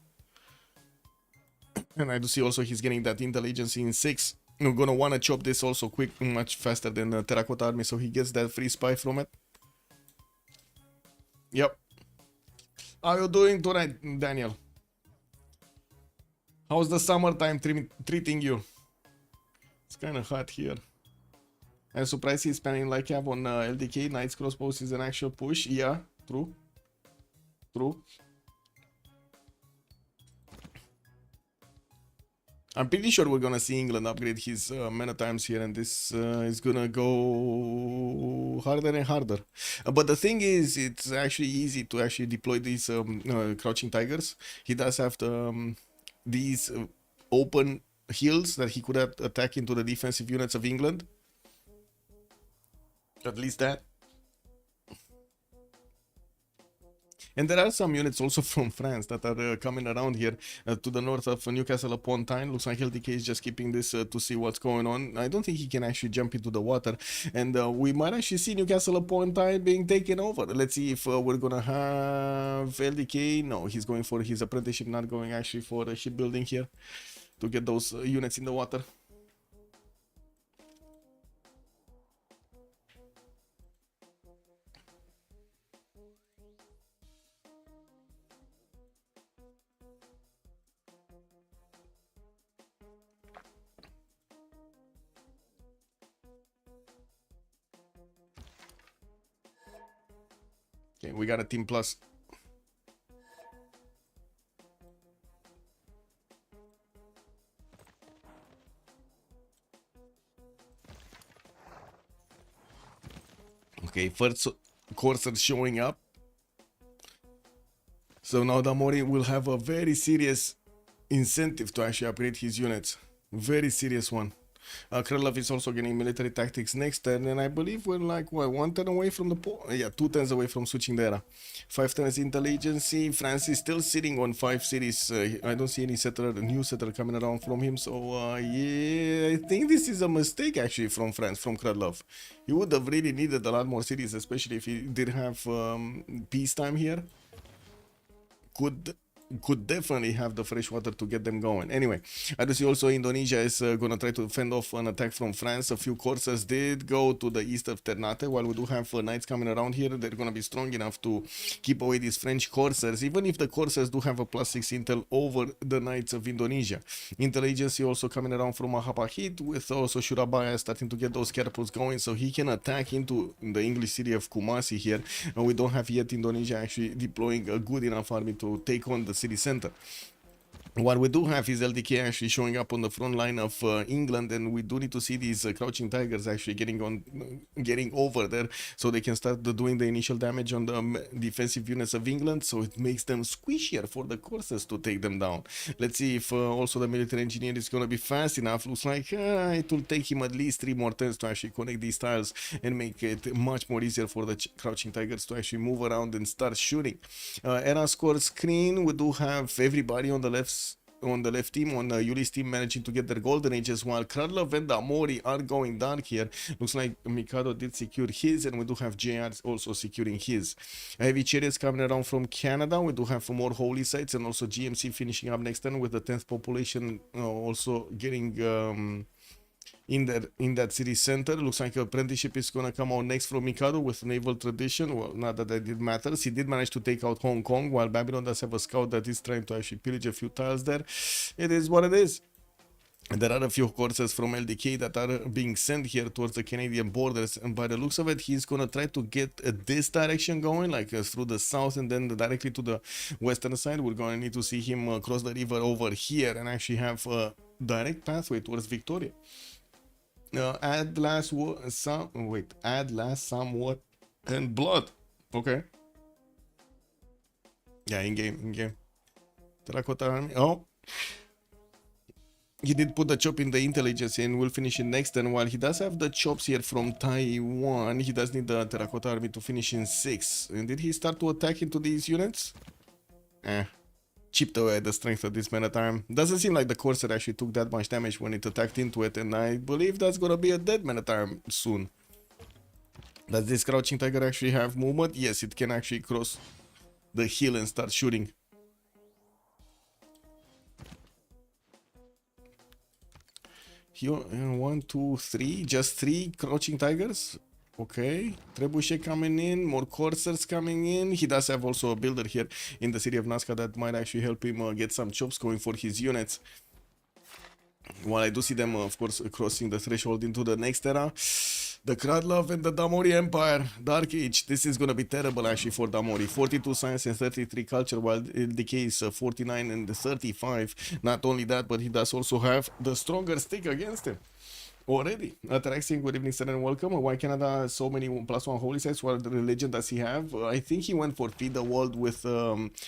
And I do see also he's getting that intelligence in 6. We're gonna wanna chop this also quick, much faster than the Terracotta army, so he gets that free spy from it. Yep. How are you doing tonight, Daniel? How's the summertime treating you? kind of hot here. I'm surprised he's spending like Cav on LDK. Knight's Crossbows is an actual push. Yeah, true. True. I'm pretty sure we're gonna see England upgrade his mana times here, and this is gonna go harder and harder. But the thing is, it's actually easy to actually deploy these crouching tigers. He does have the, these open hills that he could attack into the defensive units of England. At least that. And there are some units also from France that are coming around here to the north of Newcastle upon Tyne. Looks like LDK is just keeping this to see what's going on. I don't think he can actually jump into the water. And we might actually see Newcastle upon Tyne being taken over. Let's see if we're going to have LDK. No, he's going for his apprenticeship, not going actually for shipbuilding here to get those units in the water. Okay, we got a team plus. Okay, first coursers showing up. So now Damori will have a very serious incentive to actually upgrade his units. Very serious one. Krylov is also getting military tactics next turn, and I believe we're like, what, 1 turn away from the yeah, 2 turns away from switching the era. 5 turns intelligence. France is still sitting on 5 cities. I don't see any settler, new settler coming around from him, so yeah, I think this is a mistake actually from France, from Krylov. He would have really needed a lot more cities, especially if he did have peacetime here. Could definitely have the fresh water to get them going. Anyway, I do see also Indonesia is gonna try to fend off an attack from France. A few coursers did go to the east of Ternate. While we do have knights coming around here, they're gonna be strong enough to keep away these French coursers, even if the coursers do have a +6 intel over the knights of Indonesia. Intelligence also coming around from Mahapahit, with also Surabaya starting to get those catapults going, so he can attack into the English city of Kumasi here. And we don't have yet Indonesia actually deploying a good enough army to take on the city center. What we do have is LDK actually showing up on the front line of England, and we do need to see these crouching tigers actually getting over there so they can start doing the initial damage on the defensive units of England, so it makes them squishier for the coursers to take them down. Let's see if also the military engineer is going to be fast enough. Looks like it will take him at least 3 more turns to actually connect these tiles and make it much more easier for the crouching tigers to actually move around and start shooting. Era score screen, we do have everybody on the left team, on the Ulyss team, managing to get their golden ages, while Krylov and Damori are going dark here. Looks like Mikado did secure his, and we do have JR also securing his. Heavy chariots coming around from Canada. We do have more holy sites, and also GMC finishing up next turn with the 10th population also getting in that city center. Looks like apprenticeship is gonna come out next from Mikado with naval tradition. Well, not that it matters. He did manage to take out Hong Kong, while Babylon does have a scout that is trying to actually pillage a few tiles there. It is what it is. And there are a few courses from LDK that are being sent here towards the Canadian borders, and by the looks of it, he's gonna try to get this direction going, like through the south and then directly to the western side. We're gonna need to see him cross the river over here and actually have a direct pathway towards Victoria. Add last somewhat and blood. Okay. Yeah, in game. Terracotta army. Oh, he did put the chop in the intelligence, and we'll finish it next. And while he does have the chops here from Taiwan, he does need the terracotta army to finish in 6. And did he start to attack into these units? Chipped away at the strength of this mana time. Doesn't seem like the Corsair actually took that much damage when it attacked into it, and I believe that's gonna be a dead mana time soon. Does this crouching tiger actually have movement? Yes, it can actually cross the hill and start shooting. Here, 1, 2, 3, just 3 crouching tigers. Okay, Trebuchet coming in, more coursers coming in. He does have also a builder here in the city of Nazca that might actually help him get some chops going for his units. While I do see them, of course, crossing the threshold into the next era. The Kradlov and the Damori Empire, Dark Age. This is gonna be terrible actually for Damori. 42 science and 33 culture, while Decay is 49 and 35. Not only that, but he does also have the stronger stick against him. Already. Ataraxian, good evening, sir, and welcome. Why Canada has so many +1 holy sites? What religion does he have? I think he went for Feed the World with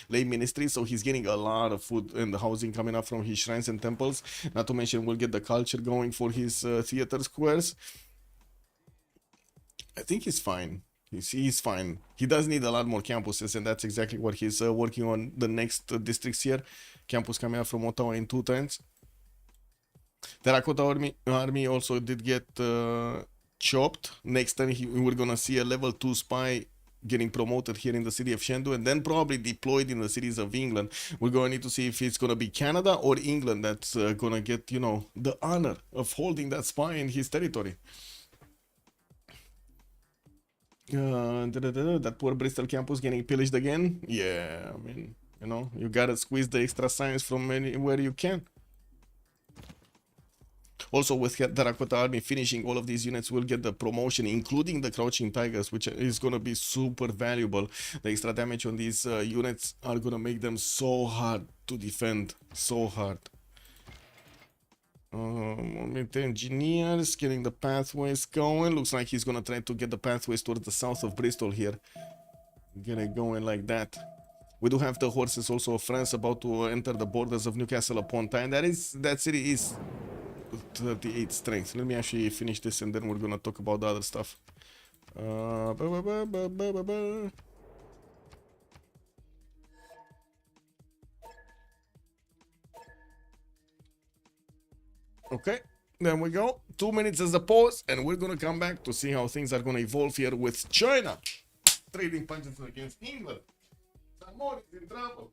lay ministry, so he's getting a lot of food and housing coming up from his shrines and temples. Not to mention, we'll get the culture going for his theater squares. I think he's fine. He's fine. He does need a lot more campuses, and that's exactly what he's working on the next districts here. Campus coming up from Ottawa in 2 turns. Terracotta army also did get chopped. Next time we're gonna see a level 2 spy getting promoted here in the city of Shendu, and then probably deployed in the cities of England. We're gonna need to see if it's gonna be Canada or England that's gonna get, you know, the honor of holding that spy in his territory. That poor Bristol campus getting pillaged again. Yeah, I mean, you know, you gotta squeeze the extra science from anywhere you can. Also, with Terracotta Army finishing all of these units, will get the promotion, including the Crouching Tigers, which is going to be super valuable. The extra damage on these units are going to make them so hard to defend. So hard. Engineers getting the pathways going. Looks like he's going to try to get the pathways towards the south of Bristol here. Get it going like that. We do have the horses also of France about to enter the borders of Newcastle upon Tyne. That city is 38 strength. Let me actually finish this and then we're gonna talk about the other stuff. Okay, then we go. 2 minutes as a pause, and we're gonna come back to see how things are gonna evolve here with China trading punches against England. Someone is in trouble.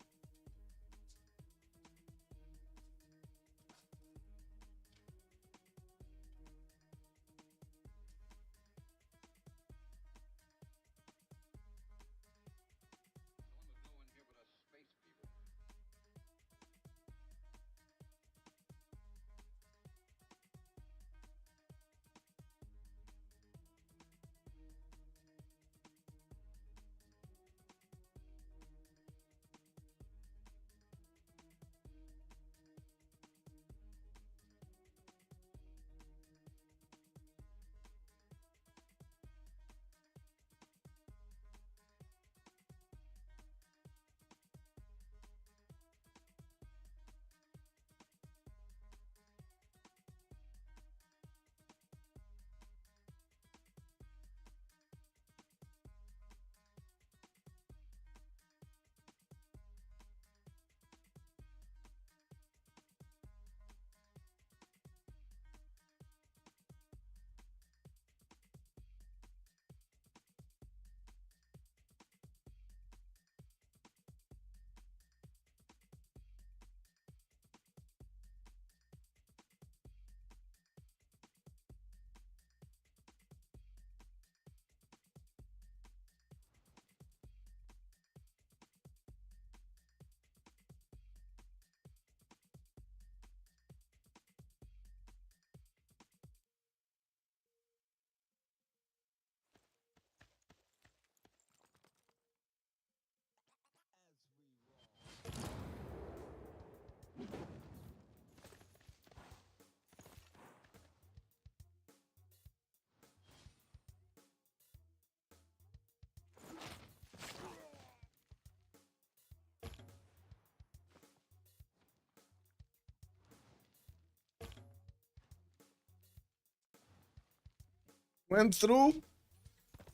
Went through.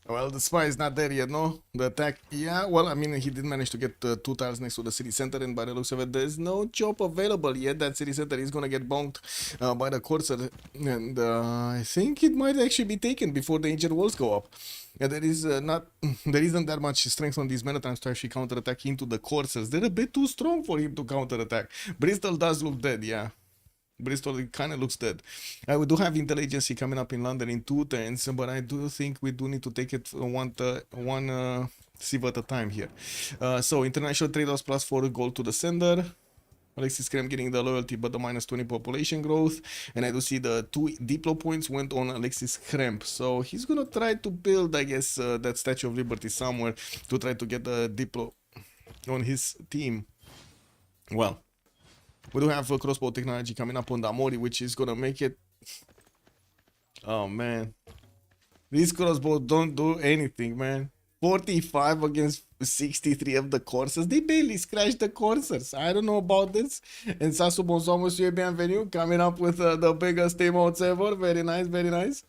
Well, the spy is not there yet, no? The attack, yeah, well, I mean, he did manage to get 2 tiles next to the city center, and by the looks of it, there's no job available yet. That city center is gonna get bonked by the courser, and I think it might actually be taken before the ancient walls go up. Yeah, there isn't that much strength on these Menatons to actually counterattack into the coursers. They're a bit too strong for him to counterattack. Bristol does look dead, yeah. Bristol kind of looks dead. We do have intelligence coming up in London in 2 turns, but I do think we do need to take it one civ at a time here. So international trade-offs +4 gold to the sender. Alexis Krem getting the loyalty, but the minus 20 population growth. And I do see the 2 Diplo points went on Alexis Krem. So he's gonna try to build, I guess, that Statue of Liberty somewhere to try to get the Diplo on his team. Well, we do have a crossbow technology coming up on Damori, which is gonna make it... Oh, man. These crossbows don't do anything, man. 45 against 63 of the coursers. They barely scratched the coursers. I don't know about this. And Sasu, bonsoir, monsieur, bienvenue. Coming up with the biggest emotes ever. Very nice, very nice.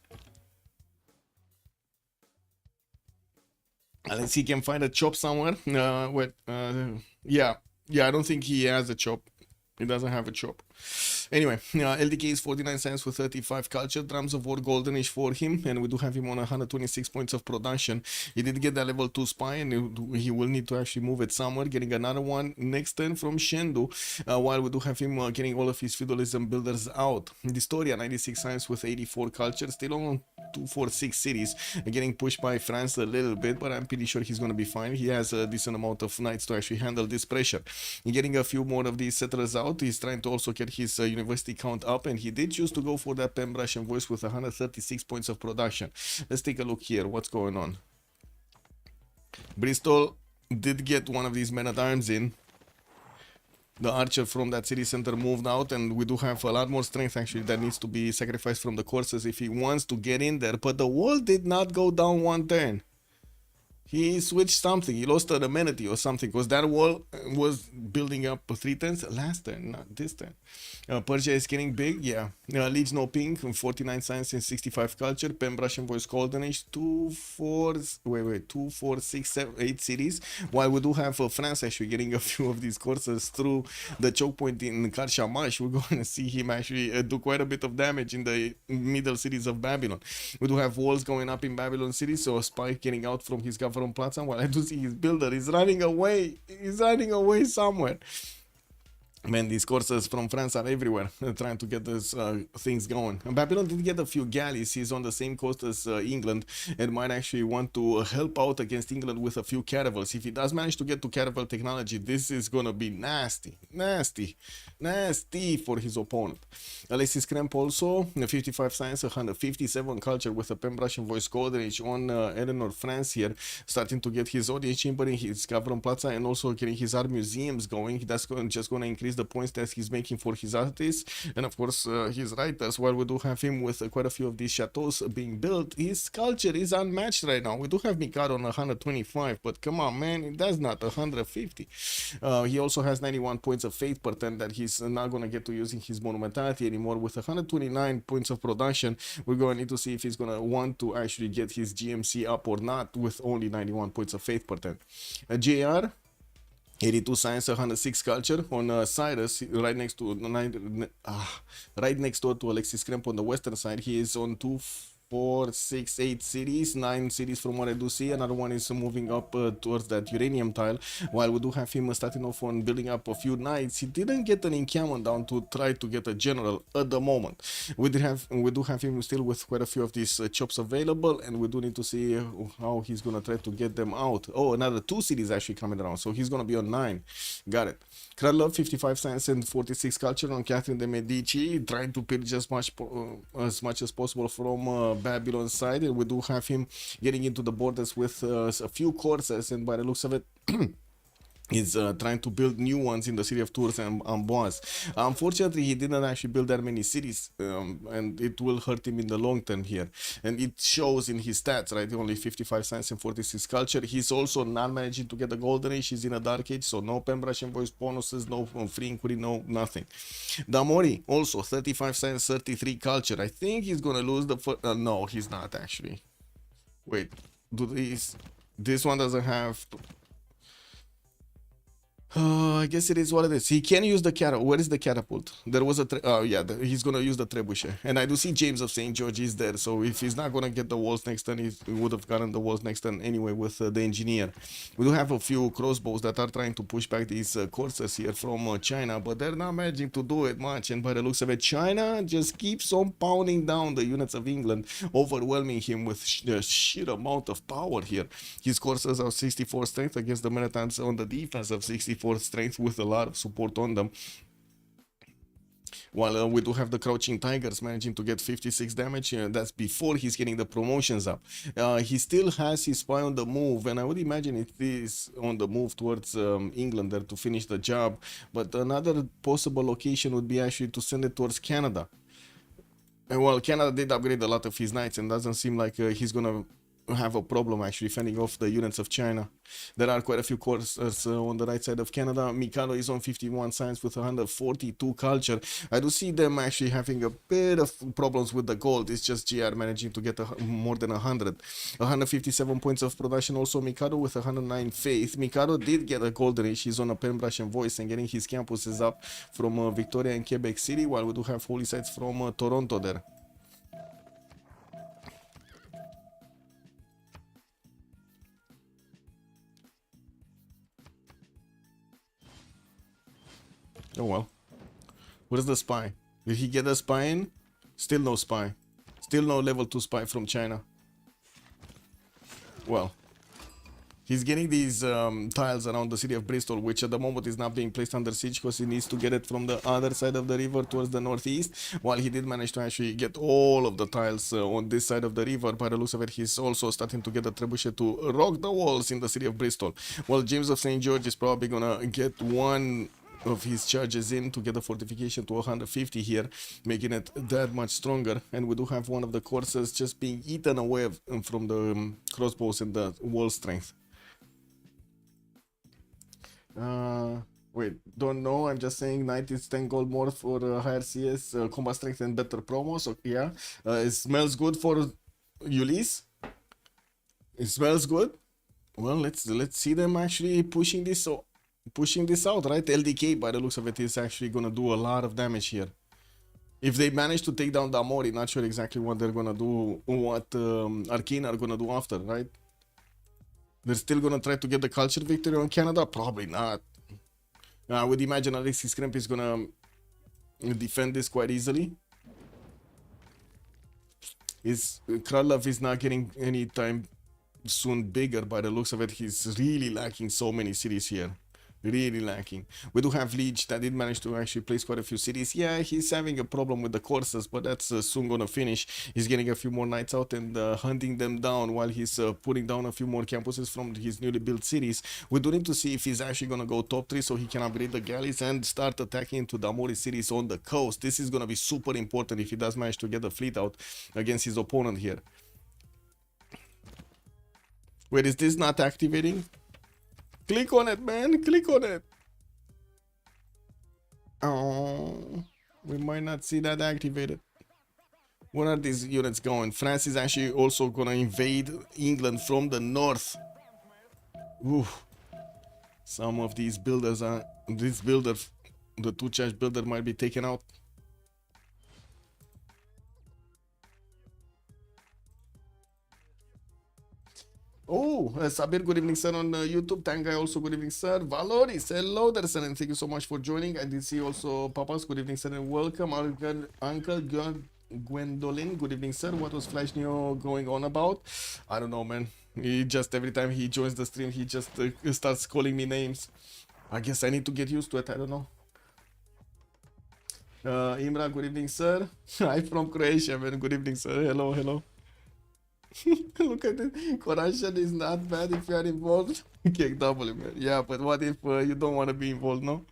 Unless he can find a chop somewhere. Yeah, I don't think he has a chop. He doesn't have a chop. Anyway, LDK is 49 cents for 35 culture, drums of war goldenish for him, and we do have him on 126 points of production. He did get that level 2 spy, and he will need to actually move it somewhere, getting another one next turn from Shendu, while we do have him getting all of his feudalism builders out. Distoria 96 cents with 84 culture, still on 246 cities, getting pushed by France a little bit, but I'm pretty sure he's going to be fine. He has a decent amount of knights to actually handle this pressure. Getting a few more of these settlers out, he's trying to also get his university count up, and he did choose to go for that Pembrush and voice with 136 points of production. Let's take a look here. What's going on? Bristol did get one of these men-at-arms in. The archer from that city center moved out, and we do have a lot more strength actually that needs to be sacrificed from the courses if he wants to get in there. But the wall did not go down one turn. He switched something. He lost an amenity or something, because that wall was building up 3 turns last turn, not this turn. Persia is getting big, yeah. Leads no ping, 49 science and 65 culture. Pembrush and voice goldenage, 2, 4, 6, 7, 8 cities. While we do have France actually getting a few of these courses through the choke point in Karshamash. We're going to see him actually do quite a bit of damage in the middle cities of Babylon. We do have walls going up in Babylon City, so a spy getting out from his government Plaza. While I do see his builder is running away. He's running away somewhere. Man, these courses from France are everywhere, trying to get those things going. And Babylon did get a few galleys. He's on the same coast as England, and might actually want to help out against England with a few caravels. If he does manage to get to caravel technology, this is gonna be nasty for his opponent. Alexis Kremp also, 55 science, 157 culture with a Pembrush and voice goldenage on Eleanor France here, starting to get his audience chamber in his government plaza, and also getting his art museums going. That's just gonna increase the points that he's making for his artists, and of course his writers. While we do have him with quite a few of these chateaus being built, his culture is unmatched right now. We do have Mikado on 125, but come on, man, that's not 150. He also has 91 points of faith per turn that he's not gonna get to using his monumentality anymore. With 129 points of production, we're gonna need to see if he's gonna want to actually get his GMC up or not with only 91 points of faith per turn. JR 82 science, 106 culture on Cyrus, right next to right next door to Alexis Kremp on the western side. He is on 2, 4, 6, 8 cities, 9 cities from what I do see. Another one is moving up towards that uranium tile. While we do have him starting off on building up a few knights, he didn't get an encampment down to try to get a general at the moment. We do have him still with quite a few of these chops available, and we do need to see how he's gonna try to get them out. Oh, another 2 cities actually coming around, so he's gonna be on 9. Got it. Kralov 55 science and 46 culture on Catherine de Medici, trying to pillage as much as possible from Babylon side, and we do have him getting into the borders with a few courses, and by the looks of it he's trying to build new ones in the city of Tours and Amboise. Unfortunately, he didn't actually build that many cities, and it will hurt him in the long term here. And it shows in his stats, right? Only 55 science and 46 culture. He's also not managing to get the golden age. He's in a dark age, so no Pembrush and voice bonuses, no free inquiry, no nothing. Damori also 35 science, 33 culture. I think he's gonna lose the first. No, he's not actually. Wait, this one doesn't have. I guess it is what it is. He can use the catapult. Where is the catapult? There was a... he's going to use the trebuchet. And I do see James of St. George is there. So if he's not going to get the walls next turn, he would have gotten the walls next turn anyway with the engineer. We do have a few crossbows that are trying to push back these courses here from China, but they're not managing to do it much. And by the looks of it, China just keeps on pounding down the units of England, overwhelming him with the sheer amount of power here. His courses are 64 strength against the men-at-arms on the defense of 64 strength with a lot of support on them. While we do have the Crouching Tigers managing to get 56 damage. That's before he's getting the promotions up. He still has his spy on the move, and I would imagine it is on the move towards England there to finish the job. But another possible location would be actually to send it towards Canada. And well, Canada did upgrade a lot of his knights, and doesn't seem like he's gonna have a problem actually fending off the units of China. There are quite a few coursers on the right side of Canada. Mikado is on 51 science with 142 culture. I do see them actually having a bit of problems with the gold. It's just GR managing to get more than 157 points of production. Also Mikado with 109 faith. Mikado did get a golden age. He's on a pen brush and voice and getting his campuses up from Victoria and Quebec City, while we do have holy sites from Toronto there. Oh well. Where's the spy? Did he get a spy in? Still no spy. Still no level 2 spy from China. Well. He's getting these tiles around the city of Bristol, which at the moment is not being placed under siege because he needs to get it from the other side of the river towards the northeast. While he did manage to actually get all of the tiles on this side of the river, by the looks of it, he's also starting to get the trebuchet to rock the walls in the city of Bristol. Well, James of St. George is probably gonna get one of his charges in to get the fortification to 150 here, making it that much stronger. And we do have one of the coursers just being eaten away from the crossbows and the wall strength. Wait, don't know. I'm just saying knight is 10 gold more for higher CS, combat strength and better promo. So yeah, it smells good for Ulyss. It smells good. Well, let's see them actually pushing this out, right? LDK, by the looks of it, is actually gonna do a lot of damage here. If they manage to take down the Amori, not sure exactly what they're gonna do, what Arcane are gonna do after, right? They're still gonna try to get the culture victory on Canada? Probably not. I would imagine Alexis Kremp is gonna defend this quite easily. Kralov is not getting any time soon bigger by the looks of it. He's really lacking so many cities here. Really lacking. We do have Leech that did manage to actually place quite a few cities. Yeah, he's having a problem with the courses, but that's soon gonna finish. He's getting a few more knights out and hunting them down while he's putting down a few more campuses from his newly built cities. We do need to see if he's actually gonna go top 3 so he can upgrade the galleys and start attacking into the Amori cities on the coast. This is gonna be super important if he does manage to get the fleet out against his opponent here. Wait, is this not activating? Click on it, man. Click on it. Oh, we might not see that activated. Where are these units going? France is actually also gonna invade England from the north. Ooh. Some of these builders are... This builder, the 2-charge builder, might be taken out. Oh, Sabir, good evening, sir, on YouTube. Tangai, also good evening, sir. Valoris, hello there, sir, and thank you so much for joining. I did see also Papas, good evening, sir, and welcome. Uncle Gwendolyn, good evening, sir. What was Flash Neo going on about? I don't know, man. He just, every time he joins the stream, he just starts calling me names. I guess I need to get used to it, I don't know. Imra, good evening, sir. I'm from Croatia, man. Good evening, sir. Hello, hello. Look at it. Corruption is not bad if you are involved. Kick double, man. Yeah, but what if you don't want to be involved, no?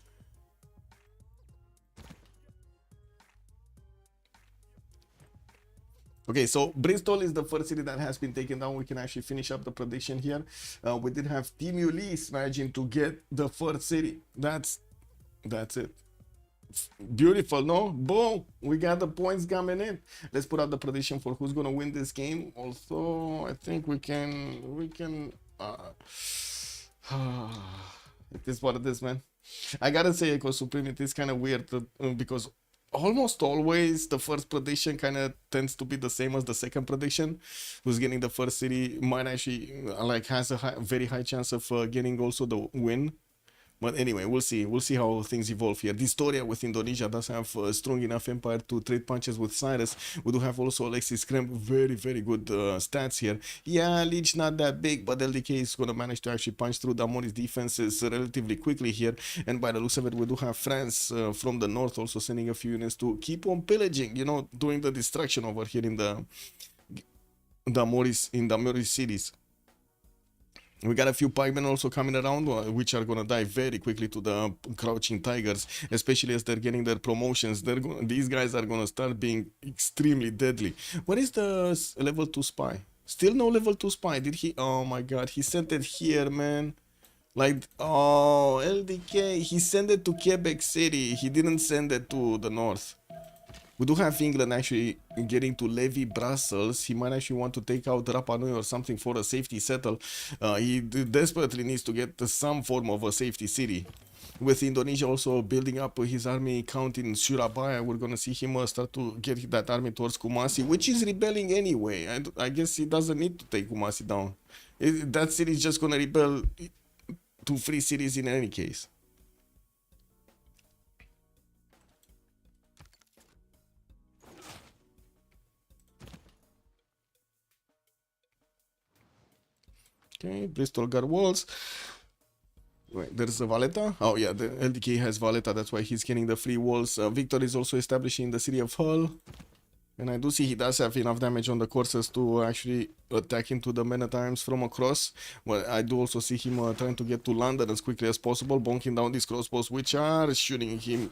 Okay, so Bristol is the first city that has been taken down. We can actually finish up the prediction here. We did have Team Ulyss managing to get the first city. That's it. Beautiful, no? Boom! We got the points coming in. Let's put out the prediction for who's gonna win this game. Also, I think we can it is what it is, man. I gotta say, Echo Supreme, it is kind of weird because almost always the first prediction kind of tends to be the same as the second prediction. Who's getting the first city might actually like has a very high chance of getting also the win. But anyway, we'll see. We'll see how things evolve here. Distoria with Indonesia does have a strong enough empire to trade punches with Cyrus. We do have also Alexis Krem, very, very good stats here. Yeah, Leech not that big, but LDK is going to manage to actually punch through Damori's defenses relatively quickly here. And by the looks of it, we do have France from the north also sending a few units to keep on pillaging, you know, doing the destruction over here in the Damori cities. We got a few pikemen also coming around, which are gonna die very quickly to the crouching tigers, especially as they're getting their promotions. These guys are gonna start being extremely deadly. What is the level 2 spy? Still no level 2 spy. Did he? Oh my god, he sent it here, man. Like, oh, LDK, he sent it to Quebec City. He didn't send it to the north. We do have England actually getting to levy Brussels. He might actually want to take out Rapa Nui or something for a safety settle. He desperately needs to get some form of a safety city. With Indonesia also building up his army count in Surabaya, we're going to see him start to get that army towards Kumasi, which is rebelling anyway. I guess he doesn't need to take Kumasi down. That city is just going to rebel to free cities in any case. Okay, Bristol got walls. Wait, there's a Valletta. Oh yeah, the LDK has Valletta, that's why he's getting the free walls. Victor is also establishing the city of Hull. And I do see he does have enough damage on the courses to actually attack into the men at arms from across. Well, I do also see him trying to get to London as quickly as possible, bonking down these crossbows, which are shooting him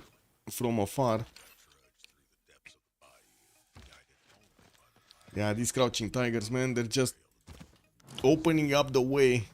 from afar. Yeah, these crouching tigers, man, they're just opening up the way.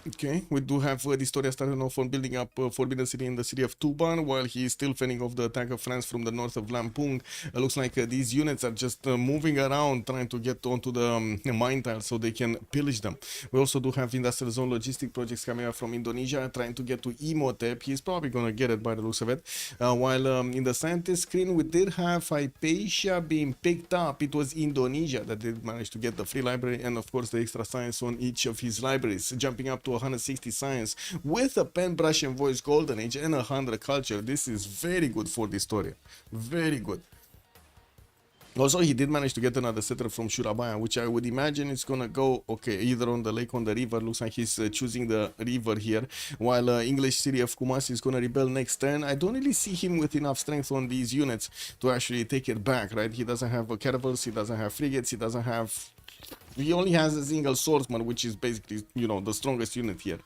Okay, we do have Distoria starting off on building up Forbidden City in the city of Tuban, while he is still fending off the attack of France from the north of Lampung. Looks like these units are just moving around, trying to get onto the mine tiles so they can pillage them. We also do have industrial zone logistic projects coming up from Indonesia, trying to get to Imhotep. He's probably gonna get it by the looks of it. While in the scientist screen, we did have Hypatia being picked up. It was Indonesia that did manage to get the free library, and of course the extra science on each of his libraries, jumping up to 160 science with a pen, brush and voice golden age and 100 culture. This is very good for Distoria, very good. Also, he did manage to get another settler from Surabaya, which I would imagine is gonna go, okay, either on the lake or on the river. Looks like he's choosing the river here, while English city of Kumasi is gonna rebel next turn. I don't really see him with enough strength on these units to actually take it back, right? He doesn't have caravels, he doesn't have frigates, he only has a single swordsman, which is basically, you know, the strongest unit here.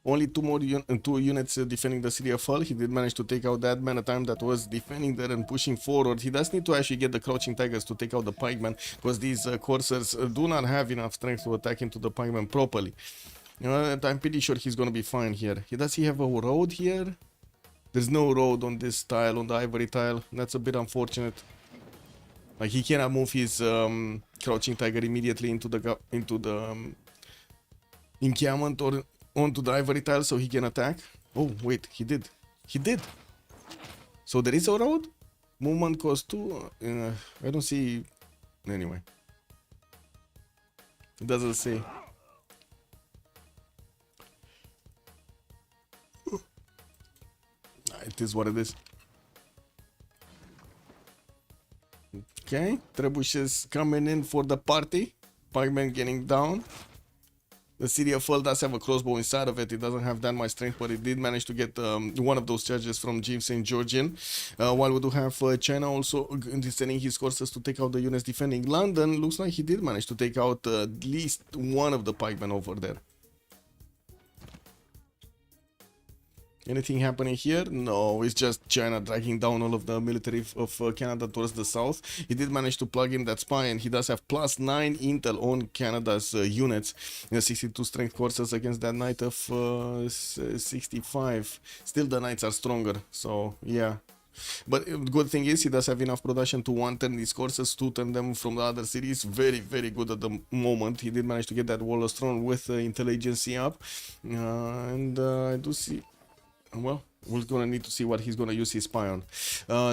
Only two units defending the city of Hull. He did manage to take out that man at time that was defending there and pushing forward. He does need to actually get the crouching tigers to take out the pikemen, because these coursers do not have enough strength to attack into the pikemen properly. You know, I'm pretty sure he's gonna be fine here. Does he have a road here? There's no road on this tile, on the ivory tile. That's a bit unfortunate. Like, he cannot move his crouching tiger immediately into the encampment or onto the ivory tile so he can attack. Oh wait, he did. He did. So there is a road. Movement cost 2. I don't see. Anyway, it doesn't say. It is what it is. Okay, trebuchets coming in for the party. Pikemen getting down. The city of Hull does have a crossbow inside of it. It doesn't have that much strength, but it did manage to get one of those charges from James St. Georgian. While we do have China also sending his courses to take out the units defending London. Looks like he did manage to take out at least one of the pikemen over there. Anything happening here? No, it's just China dragging down all of the military of Canada towards the south. He did manage to plug in that spy, and he does have +9 intel on Canada's units. 62 strength courses against that knight of 65. Still, the knights are stronger, so yeah. But the good thing is he does have enough production to one-turn these courses, two-turn them from the other cities. Very, very good at the moment. He did manage to get that Wallace throne with intelligence up. And I do see... Well, We're gonna need to see what he's gonna use his spy on.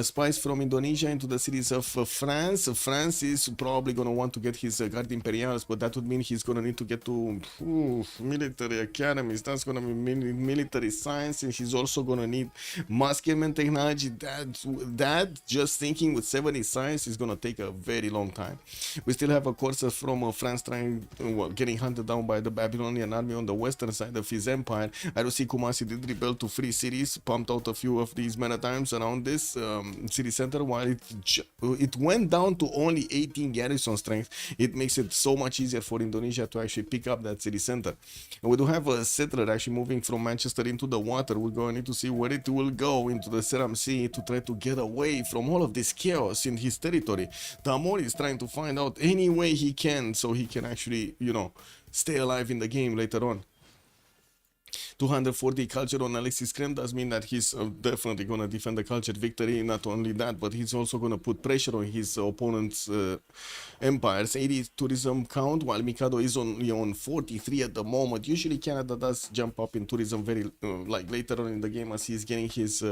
Spies from Indonesia into the cities of France. France is probably gonna want to get his Guard Imperials, but that would mean he's gonna need to get to military academies. That's gonna be military science, and he's also gonna need muskeman technology. That just thinking with 70 science is gonna take a very long time. We still have a course from France trying getting hunted down by the Babylonian army on the western side of his empire. I do see Kumasi did rebel to free cities, pumped out a few of these times around this city center. While it went down to only 18 garrison strength, it makes it so much easier for Indonesia to actually pick up that city center. And we do have a settler actually moving from Manchester into the water. We're going to need to see where it will go into the Seram Sea to try to get away from all of this chaos in his territory. Tamori is trying to find out any way he can so he can actually, you know, stay alive in the game later on. 240 culture on Alexis Krem does mean that he's definitely going to defend the culture victory. Not only that, but he's also going to put pressure on his opponent's empires. 80 tourism count, while Mikado is only on 43 at the moment. Usually Canada does jump up in tourism very like later on in the game as he's getting his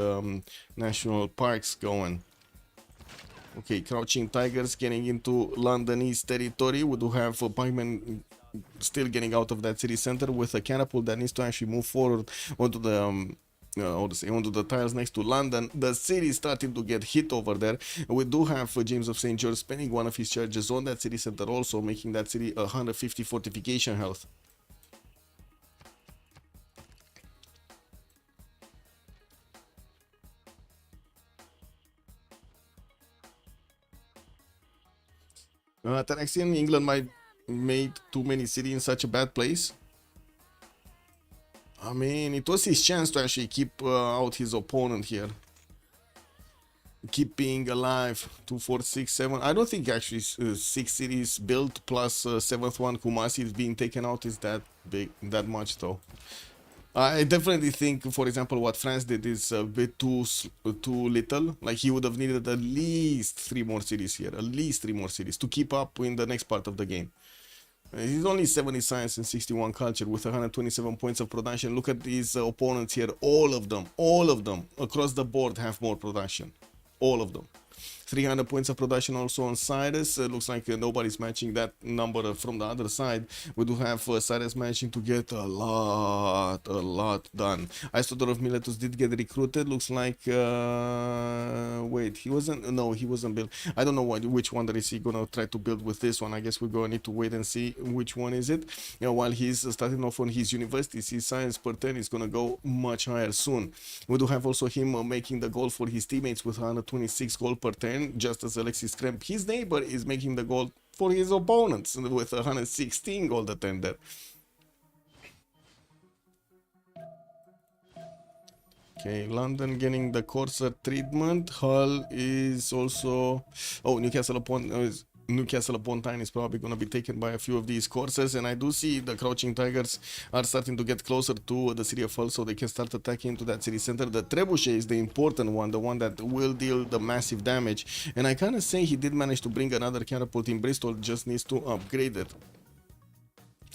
national parks going. Okay, Crouching Tigers getting into London East territory. We do have Pikemen still getting out of that city center with a catapult that needs to actually move forward onto the onto the tiles next to London. The city is starting to get hit over there. We do have James of St. George spending one of his charges on that city center, also making that city 150 fortification health. Tanaxian, England might made too many cities in such a bad place. I mean, it was his chance to actually keep out his opponent here. Keep being alive. 2, 4, 6, 7. I don't think actually 6 cities built plus 7th one Kumasi is being taken out is that big, that much though. I definitely think, for example, what France did is a bit too little. Like he would have needed at least 3 more cities here, at least 3 more cities to keep up in the next part of the game. He's only 70 science and 61 culture with 127 points of production. Look at these opponents here. All of them across the board have more production. All of them. 300 points of production also on Cyrus. Looks like nobody's matching that number from the other side. We do have Cyrus managing to get a lot done. Isodor of Miletus did get recruited. Looks like wait, he wasn't built. I don't know which one that is he gonna try to build with this one. I guess we're gonna need to wait and see which one is it. You know, while he's starting off on his university, his science per 10 is gonna go much higher soon. We do have also him making the goal for his teammates with 126 goal per 10. Just as Alexis Kremp, his neighbor, is making the goal for his opponents with 116 goal at 10 there. Okay, London getting the Corsair treatment. Hull is also... Oh, Newcastle upon Tyne is probably going to be taken by a few of these courses, and I do see the Crouching Tigers are starting to get closer to the city of Hull so they can start attacking into that city center. The Trebuchet is the important one, the one that will deal the massive damage, and I kind of say he did manage to bring another catapult in. Bristol just needs to upgrade it.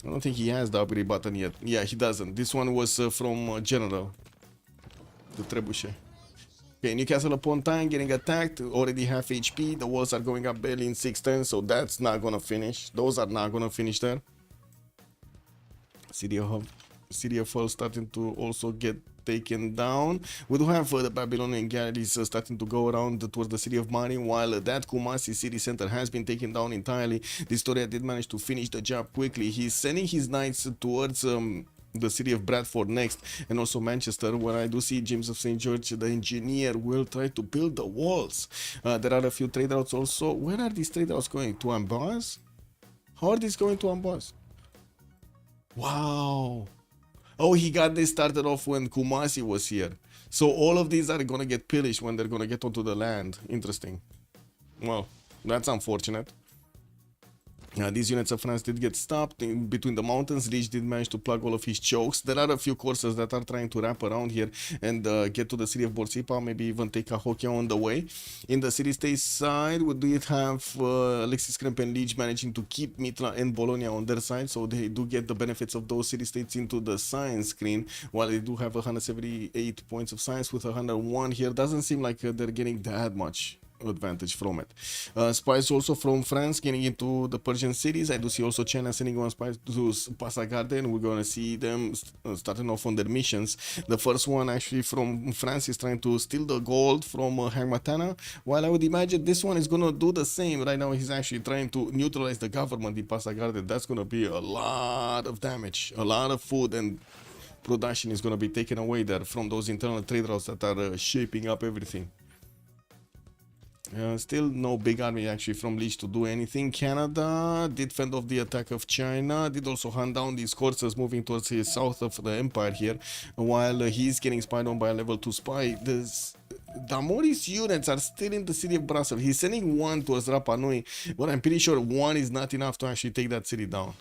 I don't think he has the upgrade button yet. Yeah, he doesn't. This one was from General, the Trebuchet. Okay, Newcastle upon Tyne getting attacked, already half HP. The walls are going up barely in 6 turns, so that's not gonna finish. Those are not gonna finish there. City of Hull starting to also get taken down. We do have the Babylonian galleries starting to go around towards the city of Mari, while that Kumasi city center has been taken down entirely. Distoria did manage to finish the job quickly. He's sending his knights towards the city of Bradford next, and also Manchester, where I do see James of St. George, the engineer, will try to build the walls. There are a few trade routes also. Where are these trade routes going? To Amboise? How are these going to Amboise? Wow. Oh, he got this started off when Kumasi was here. So all of these are gonna get pillaged when they're gonna get onto the land. Interesting. Well, that's unfortunate. These units of France did get stopped in between the mountains. Liege did manage to plug all of his chokes. There are a few coursers that are trying to wrap around here and get to the city of Borsippa, maybe even take Cahokia on the way. In the city-state side, we did have Alexis Kremp and Liege managing to keep Mitra and Bologna on their side, so they do get the benefits of those city-states into the science screen, while they do have 178 points of science with 101 here. Doesn't seem like they're getting that much advantage from it. Spies also from France getting into the Persian cities. I do see also China sending one spy to Passagarde, and we're gonna see them starting off on their missions. The first one actually from France is trying to steal the gold from Hagmatana, while I would imagine this one is gonna do the same. Right now he's actually trying to neutralize the government in Passagarde. That's gonna be a lot of damage, a lot of food, and production is gonna be taken away there from those internal trade routes that are shaping up everything. Still no big army actually from Liege to do anything. Canada did fend off the attack of China, did also hunt down these coursers moving towards the south of the empire here, while he's getting spied on by a level 2 spy. Damoris units are still in the city of Brussels. He's sending one towards Rapa Nui, but I'm pretty sure one is not enough to actually take that city down.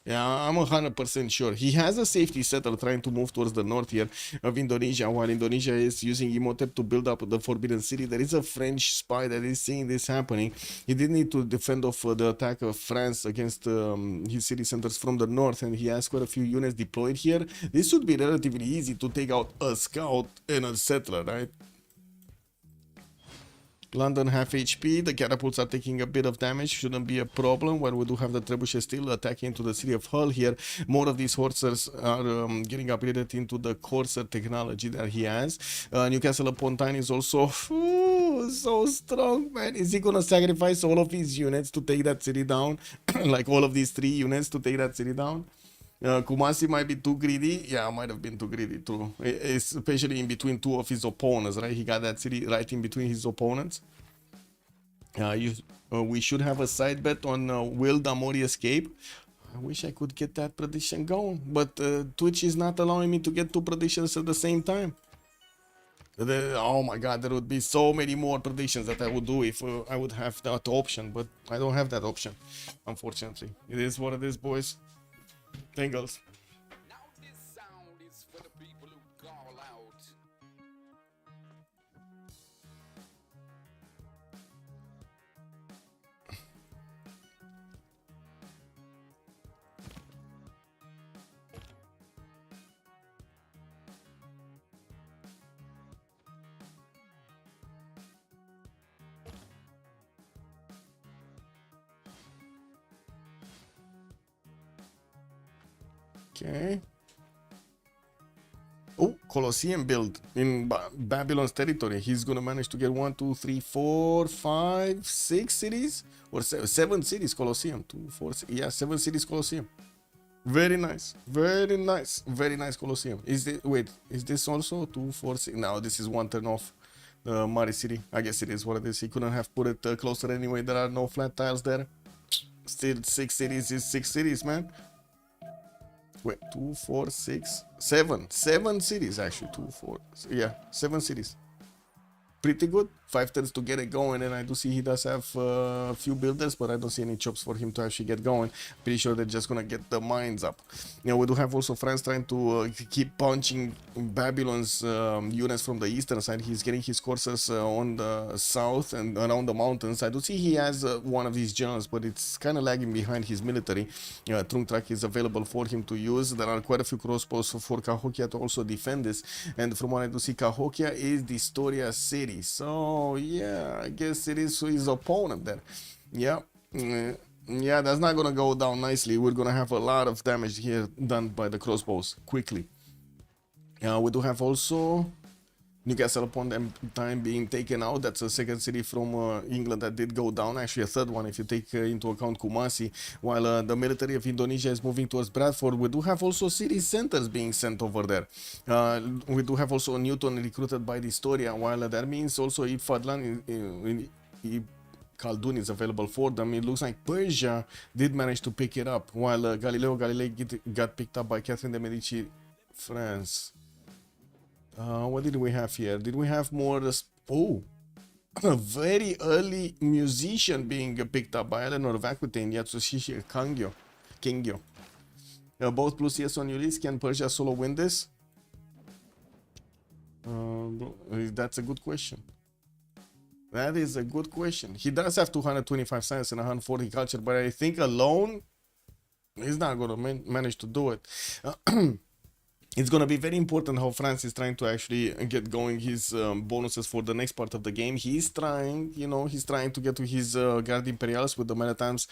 Yeah, I'm 100% sure. He has a safety settle trying to move towards the north here of Indonesia, while Indonesia is using Imhotep to build up the Forbidden City. There is a French spy that is seeing this happening. He did need to defend off the attack of France against his city centers from the north, and he has quite a few units deployed here. This would be relatively easy to take out a scout and a settler, right? London half HP, the catapults are taking a bit of damage, shouldn't be a problem, while we do have the trebuchets still attacking into the city of Hull here. More of these horsers are getting upgraded into the courser technology that he has. Newcastle upon Tyne is also so strong, man. Is he gonna sacrifice all of his units to take that city down? Like all of these 3 units to take that city down? Kumasi might be too greedy. Yeah, might have been too greedy too. Especially in between 2 of his opponents, right? He got that city right in between his opponents. We should have a side bet on will Damori escape? I wish I could get that prediction going, but Twitch is not allowing me to get 2 predictions at the same time. Oh my god, there would be so many more predictions that I would do if I would have that option, but I don't have that option, unfortunately. It is what it is, boys. Tingles. Now this sound is for the people who call out. Okay. Oh, Colosseum build in Babylon's territory. He's gonna manage to get 1, 2, 3, 4, 5, 6 cities or 7 cities. Colosseum 2, 4, 6, yeah, 7 cities Colosseum. Very nice, very nice, very nice Colosseum. Is this also 2, 4, 6? No, this is 1 turn off the Mari city. I guess it is what it is. He couldn't have put it closer anyway. There are no flat tiles there. Still 6 cities is 6 cities, man. Wait, 2, 4, 6, 7. 7 cities actually. 2, 4. Yeah, 7 cities. Pretty good. 5 turns to get it going, and I do see he does have a few builders, but I don't see any chops for him to actually get going. Pretty sure they're just gonna get the mines up. You know, we do have also France trying to keep punching Babylon's units from the eastern side. He's getting his coursers on the south and around the mountains. I do see he has one of these generals, but it's kind of lagging behind his military. Trunk is available for him to use. There are quite a few crossbows for Cahokia to also defend this, and from what I do see, Cahokia is the Storia city. So yeah, I guess it is his opponent there. Yeah. Yeah, that's not gonna go down nicely. We're gonna have a lot of damage here done by the crossbows quickly. We do have also Newcastle upon Tyne being taken out. That's a second city from England that did go down. Actually, a third one if you take into account Kumasi. While the military of Indonesia is moving towards Bradford, we do have also city centers being sent over there. We do have also Newton recruited by the Storia, while that means also Ifadlan Khaldun is available for them. It looks like Persia did manage to pick it up, while Galileo Galilei got picked up by Catherine de Medici, France. What did we have here? Did we have more? Oh, a very early musician being picked up by Eleanor Vakute and Yatsushi Kengyo. Both plus CS on Ulyss. Can Persia solo win this? That's a good question. That is a good question. He does have 225 science and 140 culture, but I think alone he's not gonna manage to do it. It's going to be very important how France is trying to actually get going his bonuses for the next part of the game. He's trying, he's trying to get to his Guard Imperials with the Manatimes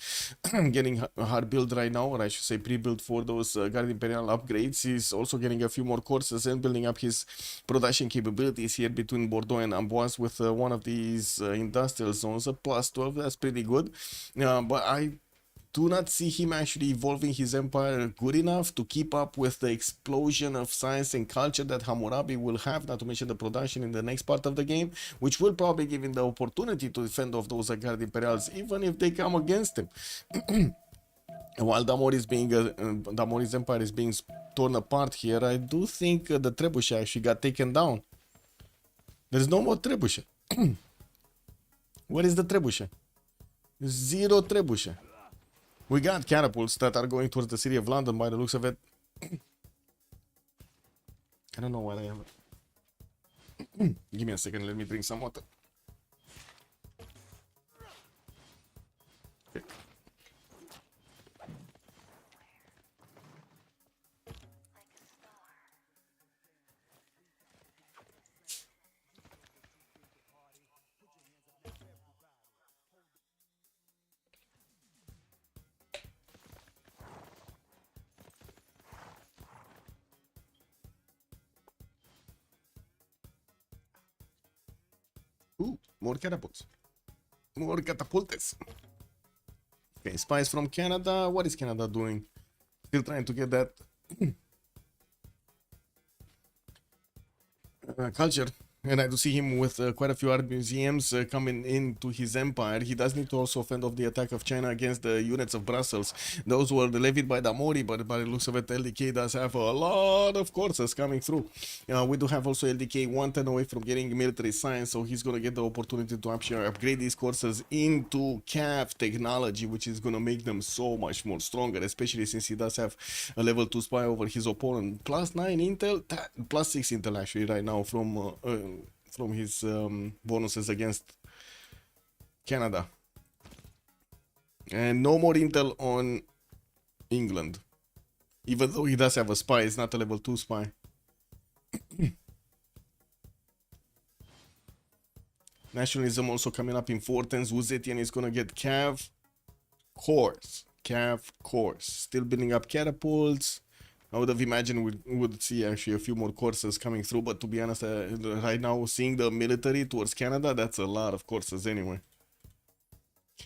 getting a hard build right now, or I should say pre-build for those Guard Imperial upgrades. He's also getting a few more courses and building up his production capabilities here between Bordeaux and Amboise with one of these industrial zones, a plus 12. That's pretty good. But I do not see him actually evolving his empire good enough to keep up with the explosion of science and culture that Hammurabi will have, not to mention the production in the next part of the game, which will probably give him the opportunity to defend off those Guard Imperials, even if they come against him. While Damori's empire is being torn apart here, I do think the Trebuchet actually got taken down. There's no more Trebuchet. Where is the Trebuchet? Zero Trebuchet. We got catapults that are going towards the city of London by the looks of it. I don't know what I am. Give me a second, let me drink some water. Okay. Ooh, more catapults. More catapultes. Okay, spies from Canada. What is Canada doing? Still trying to get that culture. And I do see him with quite a few art museums coming into his empire. He does need to also fend off the attack of China against the units of Brussels. Those were levied by Damori, but by the looks of it, LDK does have a lot of courses coming through. We do have also LDK 1 turn away from getting military science, so he's going to get the opportunity to actually upgrade these courses into CAV technology, which is going to make them so much more stronger, especially since he does have a level 2 spy over his opponent. Plus 9 intel, plus 6 intel actually right now from his bonuses against Canada. And no more intel on England. Even though he does have a spy, it's not a level 2 spy. Nationalism also coming up in Fortens. Uzetian is gonna get Cav course. Still building up catapults. I would have imagined we would see actually a few more courses coming through, but to be honest, right now seeing the military towards Canada, that's a lot of courses anyway.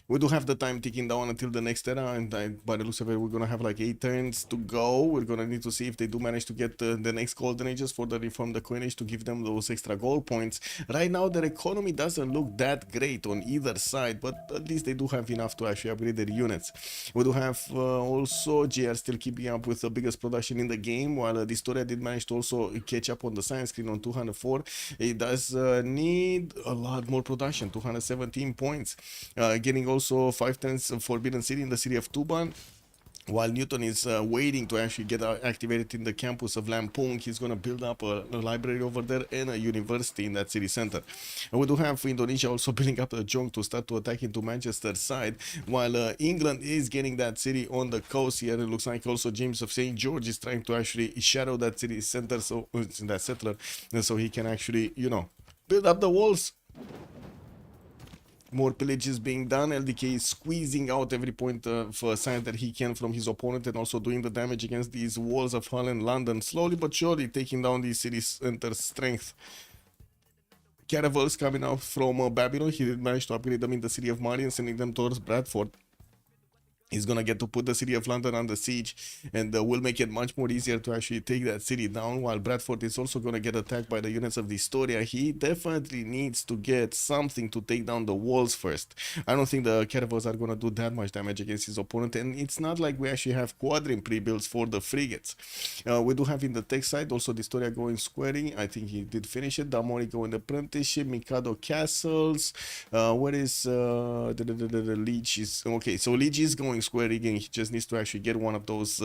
We do have the time ticking down until the next era, and by the looks of it, we're gonna have like 8 turns to go. We're gonna need to see if they do manage to get the next golden ages for the reform the coinage to give them those extra gold points. Right now, their economy doesn't look that great on either side, but at least they do have enough to actually upgrade their units. We do have also JR still keeping up with the biggest production in the game, while Distoria did manage to also catch up on the science screen on 204. It does need a lot more production, 217 points. Getting also 5 turns of Forbidden City in the city of Tuban. While Newton is waiting to actually get activated in the campus of Lampung, he's going to build up a library over there and a university in that city center. And we do have Indonesia also building up a junk to start to attack into Manchester side, while England is getting that city on the coast here. It looks like also James of St. George is trying to actually shadow that city center, so that settler, and so he can actually, build up the walls. More pillages being done. LDK is squeezing out every point of science that he can from his opponent and also doing the damage against these walls of Hull and London. Slowly but surely taking down these city center strength. Caravels coming out from Babylon. He did manage to upgrade them in the city of Mari and sending them towards Bradford. He's gonna get to put the city of London under siege, and will make it much more easier to actually take that city down, while Bradford is also gonna get attacked by the units of the Historia. He definitely needs to get something to take down the walls first. I don't think the caravels are gonna do that much damage against his opponent, and it's not like we actually have quadrim pre-builds for the frigates. We do have in the tech side also the Historia going squaring. I think he did finish it. Damori going apprenticeship, Mikado castles. Where is the Liege is okay, so Liege is going square again. He just needs to actually get one of those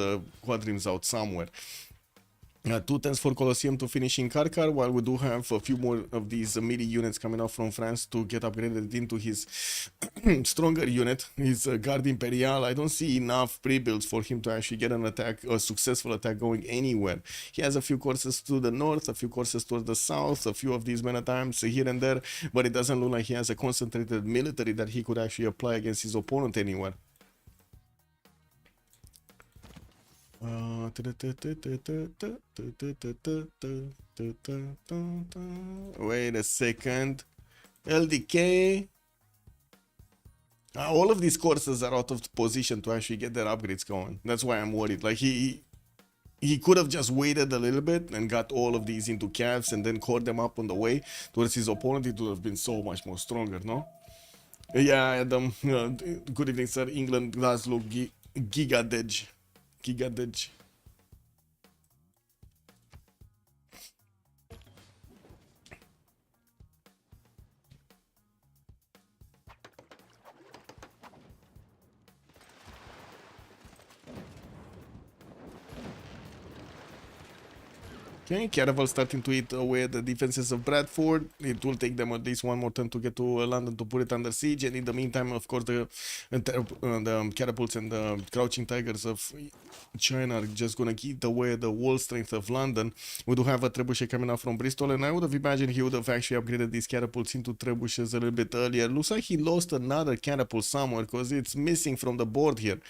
quadrims out somewhere. 2 turns for Colosseum to finish in Karkar, while we do have a few more of these melee units coming out from France to get upgraded into his stronger unit, his Guard Imperial. I don't see enough pre-builds for him to actually get an attack, a successful attack going anywhere. He has a few courses to the north, a few courses towards the south, a few of these men-at-arms here and there, but it doesn't look like he has a concentrated military that he could actually apply against his opponent anywhere. Wait a second. LDK. All of these courses are out of position to actually get their upgrades going. That's why I'm worried. Like he could have just waited a little bit and got all of these into calves and then caught them up on the way towards his opponent. It would have been so much more stronger, no? Yeah, Adam. Good evening, sir. England does look gigadej. Gigadej. Okay, Caravel starting to eat away the defenses of Bradford. It will take them at least one more turn to get to London to put it under siege. And in the meantime, of course, the catapults and the crouching tigers of China are just gonna eat away the wall strength of London. We do have a trebuchet coming out from Bristol, and I would have imagined he would have actually upgraded these catapults into trebuchets a little bit earlier. Looks like he lost another catapult somewhere because it's missing from the board here.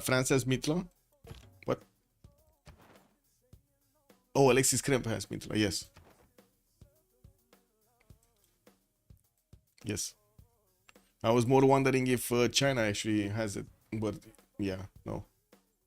Frances Mitla. What? Oh, Alexis Kremp has Mitla. Yes. Yes. I was more wondering if China actually has it, but yeah, no.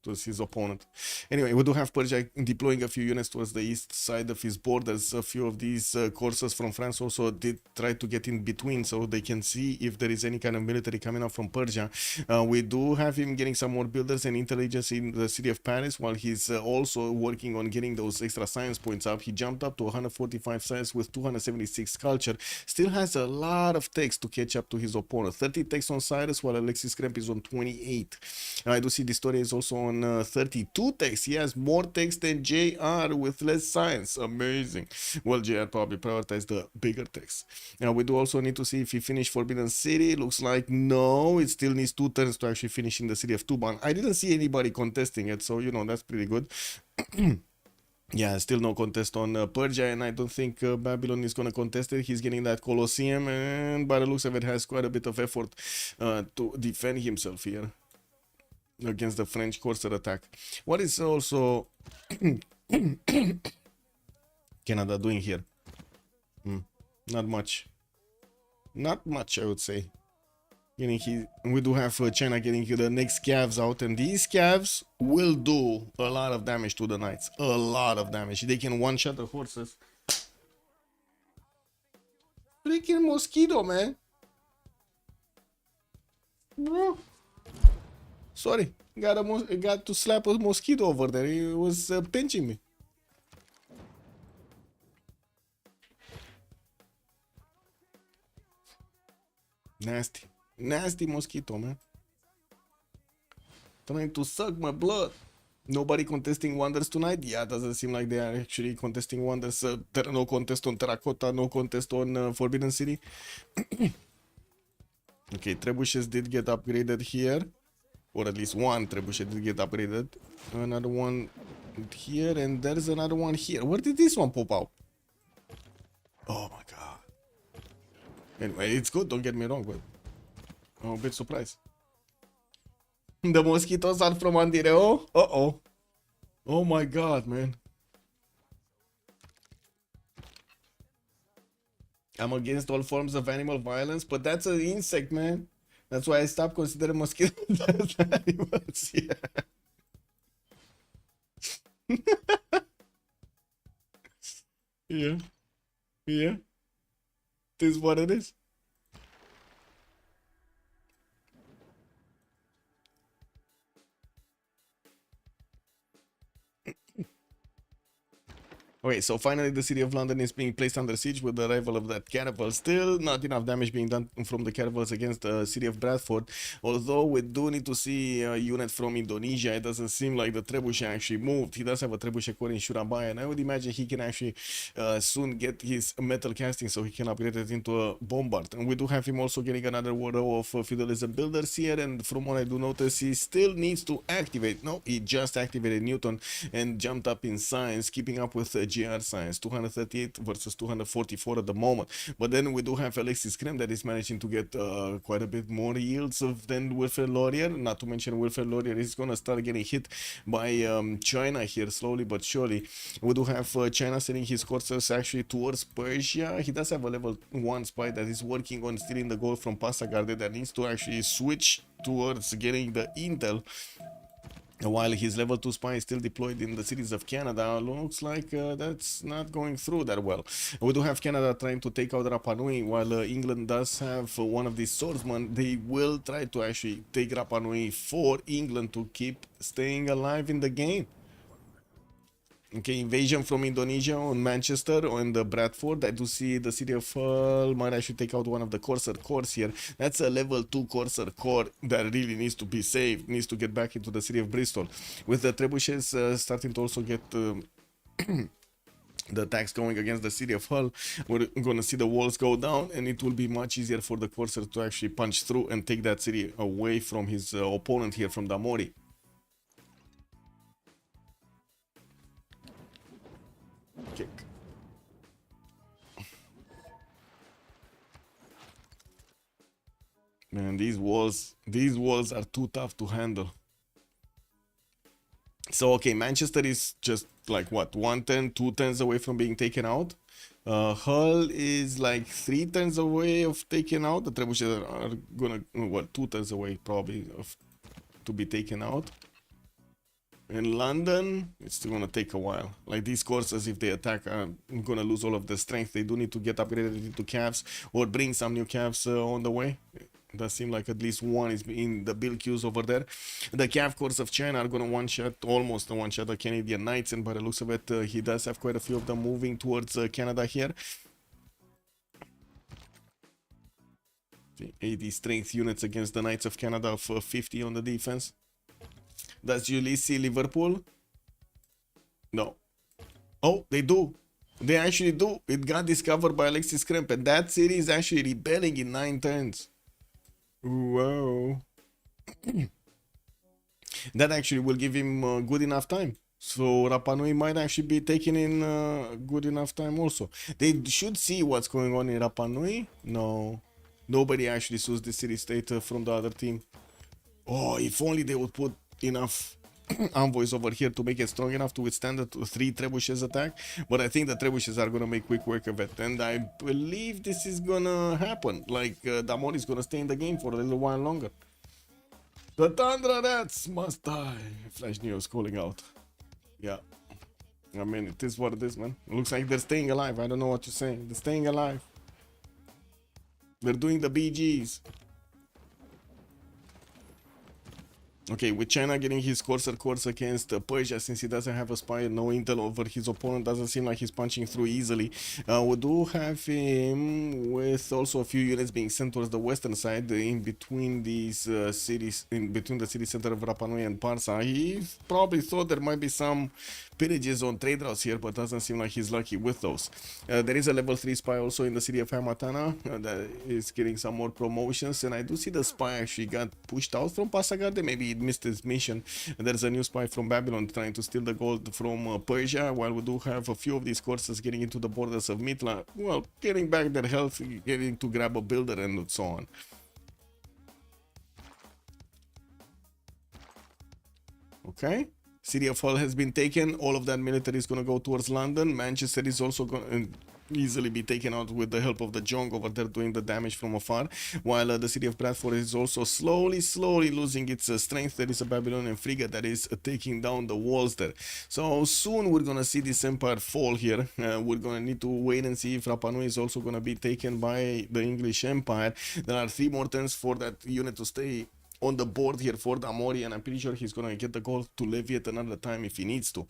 Was his opponent. Anyway, we do have Persia deploying a few units towards the east side of his borders. A few of these courses from France also did try to get in between so they can see if there is any kind of military coming out from Persia. We do have him getting some more builders and intelligence in the city of Paris, while he's also working on getting those extra science points up. He jumped up to 145 science with 276 culture. Still has a lot of techs to catch up to his opponent. 30 techs on Cyrus, while Alexis Kremp is on 28. I do see the story is also on 32 techs. He has more techs than JR with less science. Amazing. Well, JR probably prioritized the bigger techs. Now we do also need to see if he finished Forbidden City. Looks like no. It still needs 2 turns to actually finish in the city of Tuban. I didn't see anybody contesting it, so you know that's pretty good. Yeah, still no contest on Persia, and I don't think Babylon is going to contest it. He's getting that Colosseum, and by the looks of it, has quite a bit of effort to defend himself here against the French Corsair attack. What is also Canada doing here? Not much. Not much, I would say. We do have China getting the next calves out, and these calves will do a lot of damage to the knights. A lot of damage. They can one-shot the horses. Freaking mosquito, man. Bro. Sorry, got to slap a mosquito over there. He was pinching me. Nasty. Nasty mosquito, man. Trying to suck my blood. Nobody contesting wonders tonight? Yeah, doesn't seem like they are actually contesting wonders. No contest on Terracotta, no contest on Forbidden City. Okay, trebuchets did get upgraded here. Or at least one trebuchet did get upgraded. Another one here, and there's another one here. Where did this one pop out? Oh my god. Anyway, it's good, don't get me wrong, but I'm a bit surprised. The mosquitoes are from Andireo? Uh-oh. Oh my god, man. I'm against all forms of animal violence, but that's an insect, man. That's why I stopped considering mosquitoes as animals. Yeah, yeah. This is what it is. Okay, so finally the city of London is being placed under siege with the arrival of that caravel. Still not enough damage being done from the caravels against the city of Bradford. Although we do need to see a unit from Indonesia. It doesn't seem like the trebuchet actually moved. He does have a trebuchet core in Surabaya, and I would imagine he can actually soon get his metal casting so he can upgrade it into a bombard. And we do have him also getting another row of feudalism builders here, and from what I do notice, he still needs to activate. No, he just activated Newton and jumped up in science, keeping up with GR science, 238 versus 244 at the moment. But then we do have Alexis Krem that is managing to get quite a bit more yields than Wilfred Laurier. Not to mention Wilfred Laurier is going to start getting hit by China here slowly but surely. We do have China sending his courses actually towards Persia. He does have a level 1 spy that is working on stealing the gold from Passagarde that needs to actually switch towards getting the intel. While his level 2 spy is still deployed in the cities of Canada, looks like that's not going through that well. We do have Canada trying to take out Rapa Nui, while England does have one of these swordsmen. They will try to actually take Rapa Nui for England to keep staying alive in the game. Okay, invasion from Indonesia on Manchester, on the Bradford. I do see the city of Hull might actually take out one of the Corsair cores here. That's a level 2 Corsair core that really needs to be saved, needs to get back into the city of Bristol. With the trebuchets starting to also get the attacks going against the city of Hull, we're gonna see the walls go down, and it will be much easier for the Corsair to actually punch through and take that city away from his opponent here from Damori. Kick. Man, these walls are too tough to handle. So okay, Manchester is just like what, 1 turn, 2 turns away from being taken out. Hull is like 3 turns away of taken out. The trebuchets are gonna, what, 2 turns away probably of to be taken out. In London, it's still gonna take a while. Like these courses, if they attack, are gonna lose all of the strength. They do need to get upgraded into calves or bring some new calves on the way. It does seem like at least one is in the build queues over there. The calf course of China are gonna one-shot, almost one-shot the Canadian Knights, and by the looks of it, he does have quite a few of them moving towards Canada here. The 80 strength units against the Knights of Canada of 50 on the defense. Does Ulyss see Liverpool? No. Oh, they do. They actually do. It got discovered by Alexis Kremp, and that city is actually rebelling in 9 turns. Whoa. That actually will give him good enough time. So Rapa Nui might actually be taken in good enough time also. They should see what's going on in Rapa Nui. No. Nobody actually sues the city-state from the other team. Oh, if only they would put enough envoys over here to make it strong enough to withstand the 3 trebuchets attack, but I think the trebuchets are gonna make quick work of it, and I believe this is gonna happen. Like Damon is gonna stay in the game for a little while longer. The Tundra Rats must die. Flash Neo's calling out. Yeah, I mean, it is what it is, man. It looks like they're staying alive. I don't know what you're saying. They're staying alive. They're doing the BGs. Okay, with China getting his Corsair course against Persia, since he doesn't have a spy and no intel over his opponent, doesn't seem like he's punching through easily. We do have him with also a few units being sent towards the western side, in between these cities, in between the city center of Rapa Nui and Parsa. He probably thought there might be some pillages on trade routes here, but doesn't seem like he's lucky with those. There is a level 3 spy also in the city of Hamatana that is getting some more promotions, and I do see the spy actually got pushed out from Passagarde. Maybe he missed his mission. And there's a new spy from Babylon trying to steal the gold from Persia, while we do have a few of these courses getting into the borders of Mitla, well, getting back their health, getting to grab a builder and so on. Okay. City of Hull has been taken. All of that military is going to go towards London. Manchester is also going. easily be taken out with the help of the Jong over there doing the damage from afar, while the city of Bradford is also slowly losing its strength. There is a Babylonian frigate that is taking down the walls there. So soon we're gonna see this empire fall here. We're gonna need to wait and see if Rapa Nui is also gonna be taken by the English Empire. There are 3 more turns for that unit to stay on the board here for Damori, and I'm pretty sure he's gonna get the goal to levy at another time if he needs to.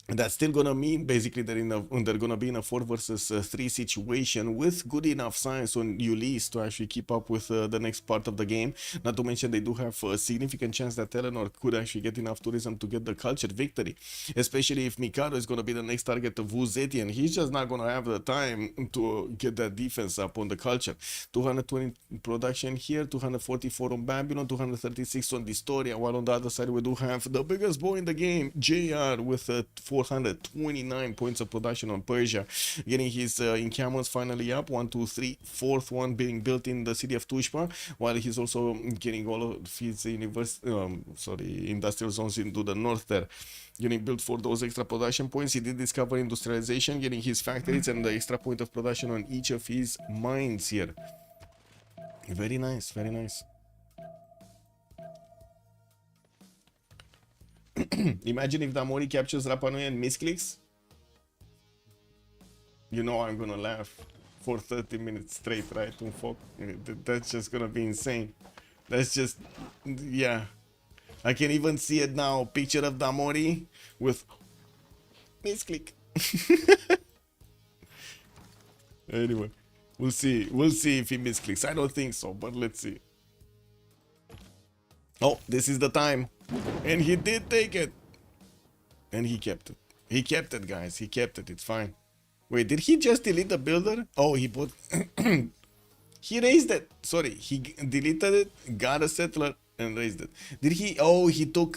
And that's still gonna mean basically that they're gonna be in a 4 versus 3 situation with good enough science on Ulyss to actually keep up with the next part of the game. Not to mention they do have a significant chance that Eleanor could actually get enough tourism to get the culture victory, especially if Mikado is gonna be the next target of Vuzeti, and he's just not gonna have the time to get that defense up on the culture. 220 production here, 244 on Babylon, 236 on Distoria, while on the other side we do have the biggest boy in the game, JR, with 429 points of production on Persia, getting his encampments finally up, 1, 2, 3, fourth one being built in the city of Tushpa, while he's also getting all of his industrial zones into the north there, getting built for those extra production points. He did discover industrialization, getting his factories and the extra point of production on each of his mines here. Very nice, very nice. Imagine if Damori captures Rapa Nui and misclicks. You know I'm gonna laugh for 30 minutes straight, right? That's just gonna be insane. That's just, yeah. I can even see it now. Picture of Damori with misclick. Anyway, we'll see. We'll see if he misclicks. I don't think so, but let's see. Oh, this is the time. And he did take it. And he kept it. He kept it, guys. He kept it. It's fine. Wait, did he just delete the builder? Oh, he put... he raised it. Sorry, he deleted it, got a settler, and raised it. Did he... Oh, he took...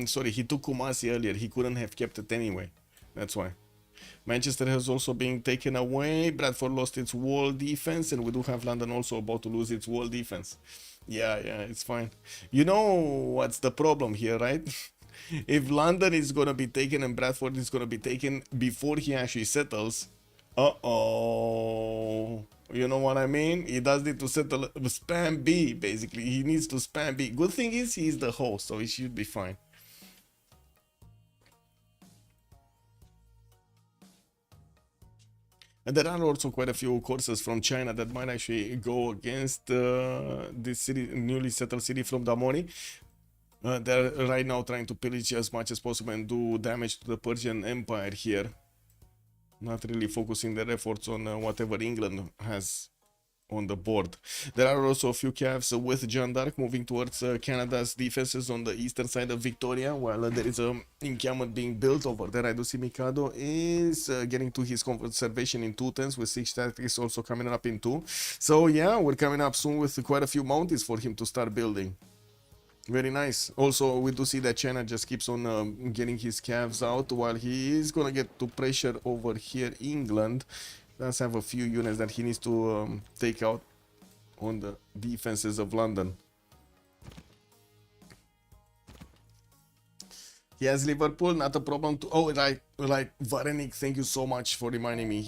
sorry, he took Kumasi earlier. He couldn't have kept it anyway. That's why. Manchester has also been taken away. Bradford lost its wall defense, and we do have London also about to lose its wall defense. Yeah, it's fine. You know what's the problem here, right? If London is gonna be taken and Bradford is gonna be taken before he actually settles, you know what I mean? He does need to settle spam B, basically. He needs to spam B. Good thing is he's the host, so he should be fine. And there are also quite a few courses from China that might actually go against this city, newly settled city from Damori. They're right now trying to pillage as much as possible and do damage to the Persian Empire here. Not really focusing their efforts on whatever England has on the board. There are also a few calves with Jeanne d'Arc moving towards Canada's defenses on the eastern side of Victoria, while there is a encampment being built over there. I do see Mikado is getting to his conservation in 2 turns, with 6 tactics also coming up in 2. So yeah, we're coming up soon with quite a few mountains for him to start building. Very nice. Also, we do see that China just keeps on getting his calves out, while he is gonna get to pressure over here England. Does have a few units that he needs to take out on the defenses of London. He has Liverpool, not a problem to... Oh, right, Varenik, thank you so much for reminding me.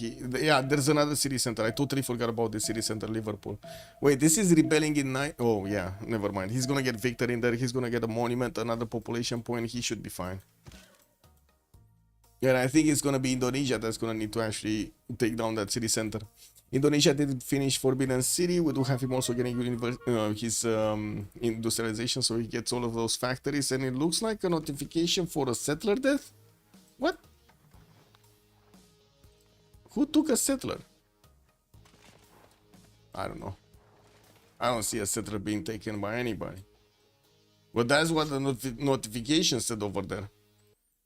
Yeah, there's another city center. I totally forgot about the city center, Liverpool. Wait, this is rebelling in 9... Oh, yeah, never mind. He's gonna get Victor in there. He's gonna get a monument, another population point. He should be fine. Yeah, I think it's gonna be Indonesia that's gonna need to actually take down that city center. Indonesia did finish Forbidden City. We do have him also getting his industrialization, so he gets all of those factories, and it looks like a notification for a settler death. What? Who took a settler? I don't know. I don't see a settler being taken by anybody. But that's what the notification said over there.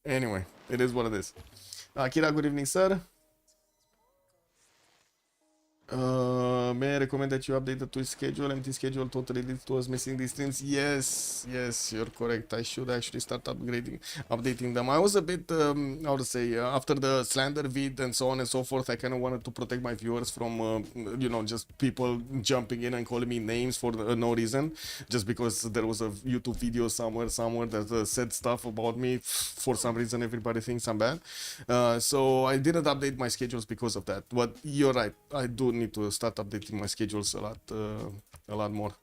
Anyway, it is what it is. Kira, good evening, sir. May I recommend that you update the Twitch schedule? Empty schedule totally leads to us missing these streams. Yes, you're correct. I should actually start updating them. I was a bit, how to say, after the slander vid and so on and so forth, I kind of wanted to protect my viewers from, just people jumping in and calling me names for no reason, just because there was a YouTube video somewhere that said stuff about me. For some reason, everybody thinks I'm bad. So I didn't update my schedules because of that. But you're right. I do need to start updating my schedules a lot more.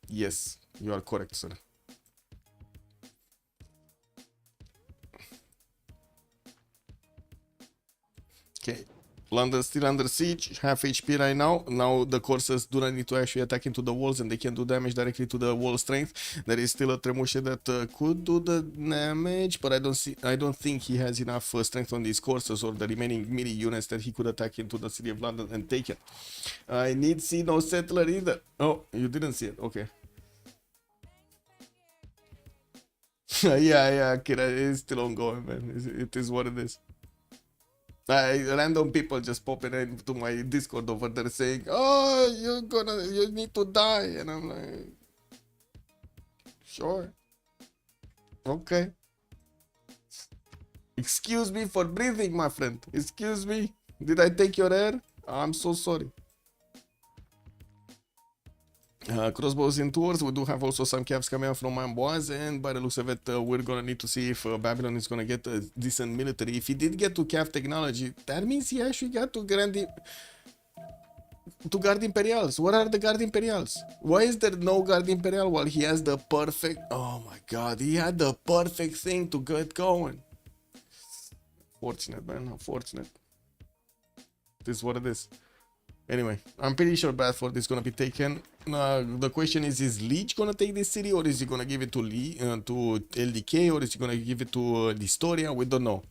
Yes, you are correct, sir. Okay. London still under siege, half HP right now. Now the courses do not need to actually attack into the walls and they can do damage directly to the wall strength. There is still a Trebuchet that could do the damage, but I don't think he has enough strength on these courses or the remaining melee units that he could attack into the city of London and take it. I need see no settler either. Oh, you didn't see it. Okay. yeah, Kira, it's still ongoing, man. It is what it is. Random people just popping into my Discord over there saying, "Oh, you need to die," and I'm like, "Sure, okay." Excuse me for breathing, my friend. Excuse me. Did I take your air? I'm so sorry. Crossbows in tours. We do have also some caps coming out from Amboise, and by the looks of it, we're gonna need to see if Babylon is gonna get a decent military. If he did get to CAF technology, that means he actually got to Guard Imperials. What are the Guard Imperials? Why is there no Guard Imperial while he has the perfect... Oh my god, he had the perfect thing to get going. Fortunate, man. Unfortunate. This is what it is. Anyway, I'm pretty sure Bradford is gonna be taken. The question is Leech gonna take this city, or is he gonna give it to LDK, or is he gonna give it to Listoria? We don't know.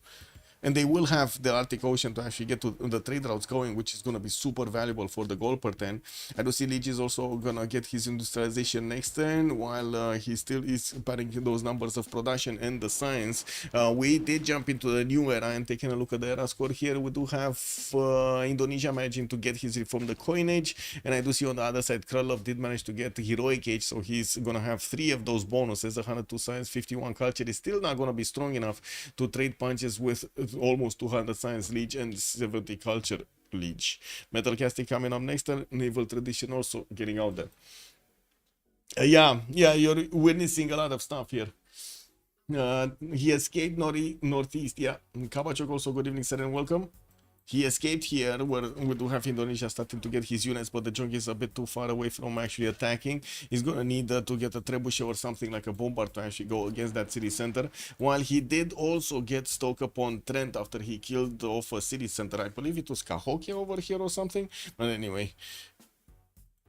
And they will have the Arctic Ocean to actually get to the trade routes going, which is going to be super valuable for the gold per 10. I do see Leech is also going to get his industrialization next turn, while he still is padding those numbers of production and the science. We did jump into the new era, and taking a look at the era score here, we do have Indonesia managing to get his from the coinage, and I do see on the other side Krylov did manage to get the heroic age, so he's going to have 3 of those bonuses. 102 science, 51 culture is still not going to be strong enough to trade punches with almost 200 science Leech and 70 culture Leech. Metal casting coming up next turn. Naval tradition also getting out there. Yeah, you're witnessing a lot of stuff here. He escaped northeast. Yeah, Kabachok also, good evening, sir, and welcome. He escaped here, where we do have Indonesia starting to get his units, but the junk is a bit too far away from actually attacking. He's gonna need to get a trebuchet or something like a bombard to actually go against that city center. While he did also get Stoke upon Trent after he killed off a city center. I believe it was Cahokia over here or something. But anyway.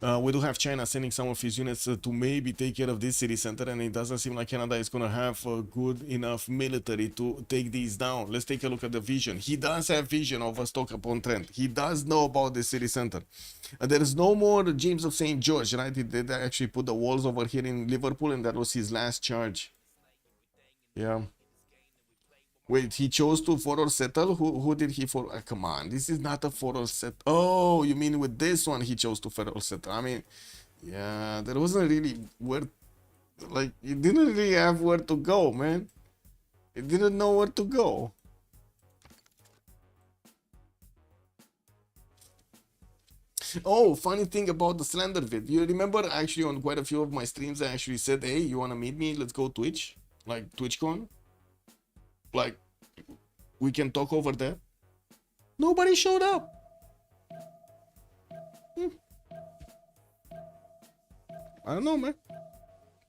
We do have China sending some of his units to maybe take care of this city center, and it doesn't seem like Canada is going to have a good enough military to take these down. Let's take a look at the vision. He does have vision of a Stoke upon Trent. He does know about the city center. There is no more James of St. George, right? He did actually put the walls over here in Liverpool, and that was his last charge. Yeah. Wait, he chose to for or settle? Who did he for? Come on, this is not a for or set. Oh, you mean with this one he chose to for or settle? I mean, yeah, there wasn't really where, like, he didn't really have where to go, man. He didn't know where to go. Oh, funny thing about the Slender vid. You remember actually on quite a few of my streams I actually said, hey, you wanna meet me? Let's go Twitch, like TwitchCon. Like, we can talk over there. Nobody showed up. I don't know, man.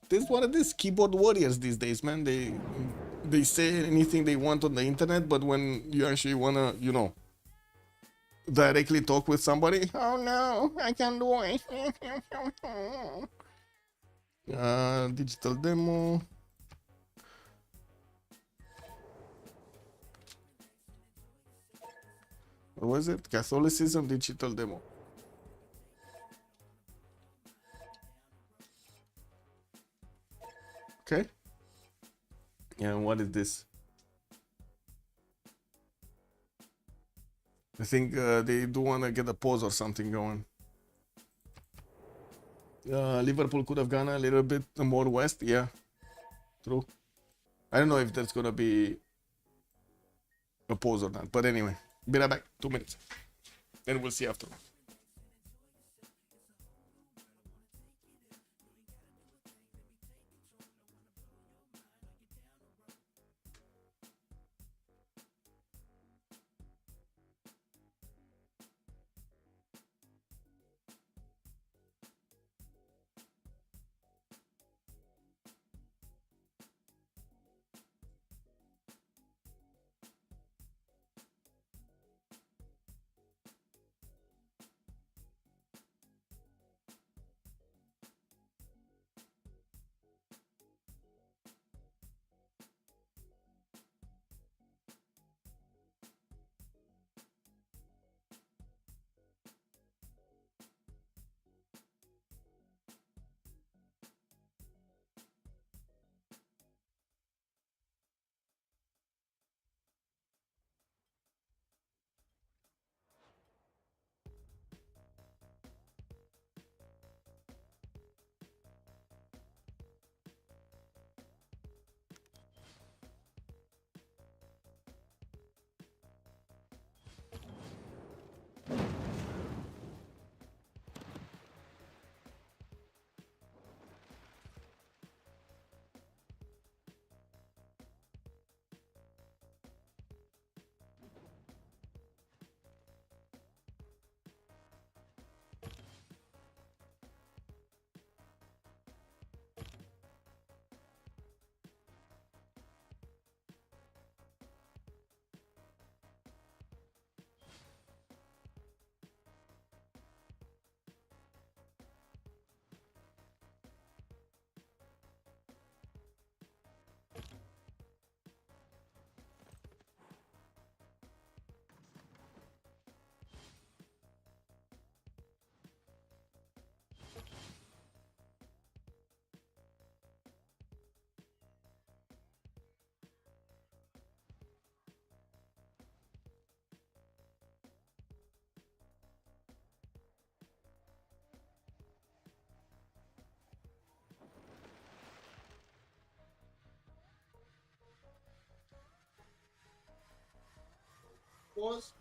This is what it is. Keyboard warriors these days, man. They say anything they want on the internet, but when you actually wanna, directly talk with somebody, oh no, I can't do it. Digital demo. What was it? Catholicism digital demo. Okay. And what is this? I think they do want to get a pause or something going. Liverpool could have gone a little bit more west. Yeah, true. I don't know if that's gonna be a pause or not. But anyway, be right back. 2 minutes, and we'll see after. Pause.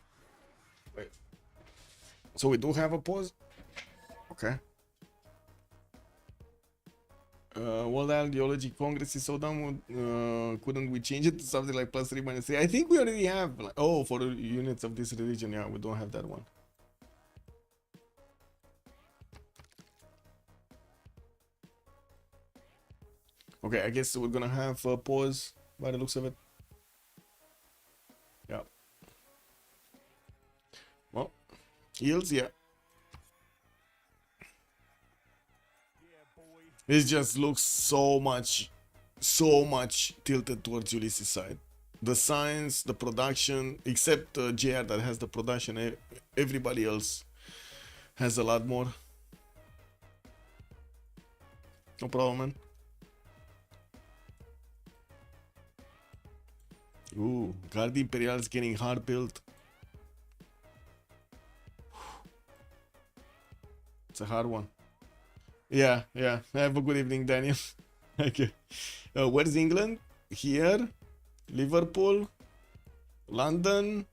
Wait. So we do have a pause. Okay. World Ideology Congress is so dumb. Couldn't we change it to something like +3 -3? I think we already have. Like, oh, for the units of this religion, yeah, we don't have that one. Okay, I guess we're gonna have a pause by the looks of it. Yeah. Well, yields, yeah. This just looks so much tilted towards Ulyss' side. The science, the production, except JR that has the production, everybody else has a lot more. No problem, man. Ooh, Guard Imperial is getting hard built. It's a hard one. Yeah, yeah. Have a good evening, Daniel. Okay. Where's England? Here, Liverpool, London,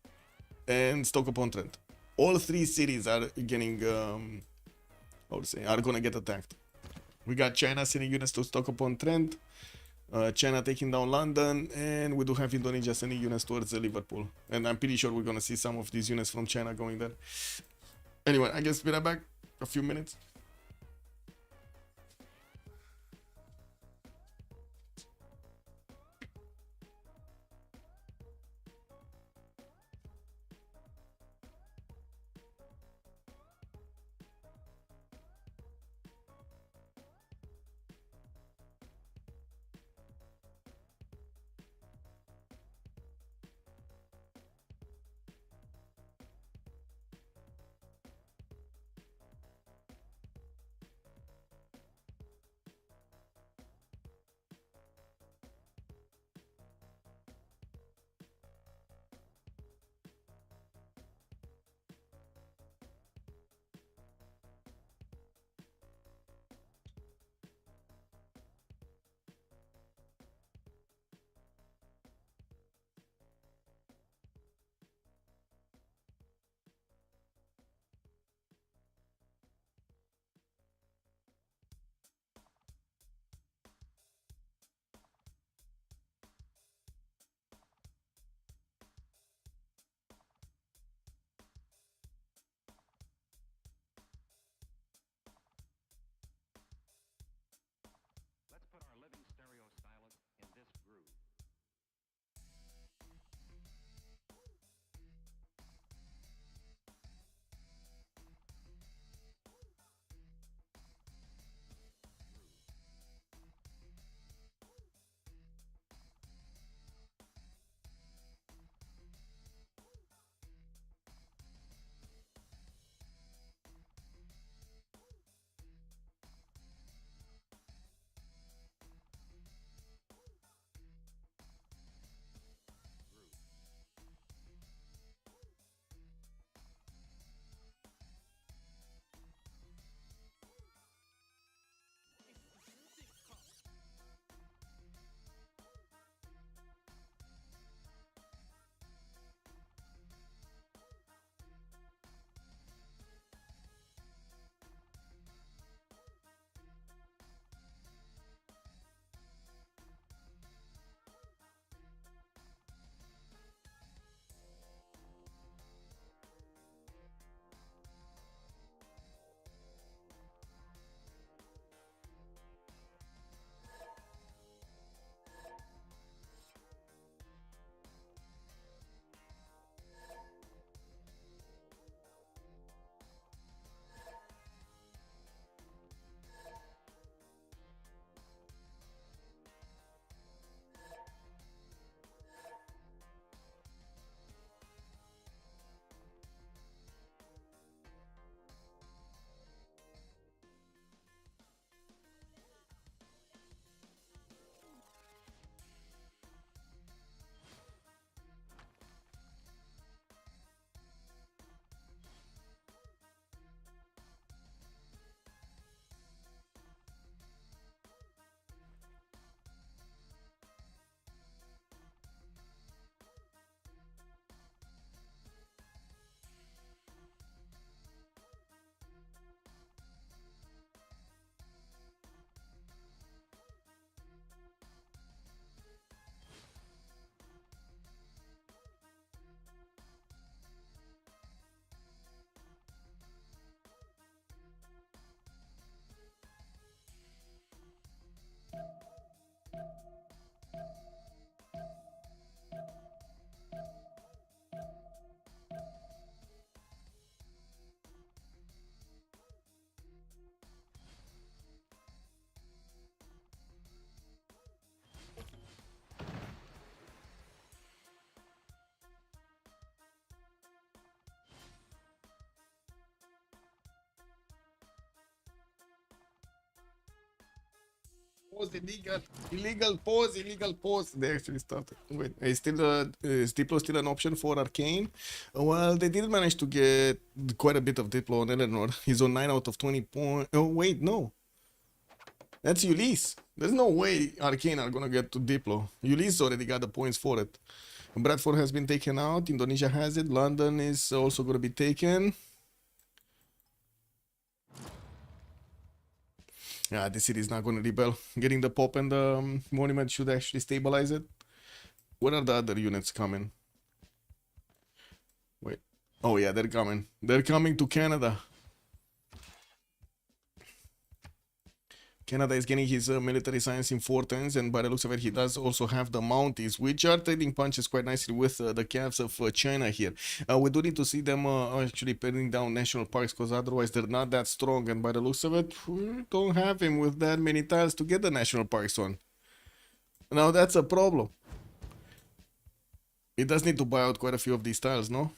and Stoke-upon-Trent. All three cities are getting, I would say, are gonna get attacked. We got China sending units to Stoke-upon-Trent, China taking down London, and we do have Indonesia sending units towards Liverpool. And I'm pretty sure we're gonna see some of these units from China going there. Anyway, I guess we'll be right back. A few minutes. pause, illegal pause. They actually started. Wait, is Diplo still an option for Arcane? Well, they did manage to get quite a bit of Diplo on Eleanor. He's on 9 out of 20 points. Oh, wait, no. That's Ulyss. There's no way Arcane are gonna get to Diplo. Ulyss already got the points for it. Bradford has been taken out. Indonesia has it. London is also gonna be taken. Yeah, this city is not going to rebel. Getting the pop and the monument should actually stabilize it. Where are the other units coming? Wait. Oh yeah, they're coming. They're coming to Canada. Canada is getting his military science in 4 turns, and by the looks of it, he does also have the Mounties, which are trading punches quite nicely with the calves of China here. We do need to see them actually paring down national parks, because otherwise they're not that strong, and by the looks of it, we don't have him with that many tiles to get the national parks on. Now that's a problem. He does need to buy out quite a few of these tiles, no?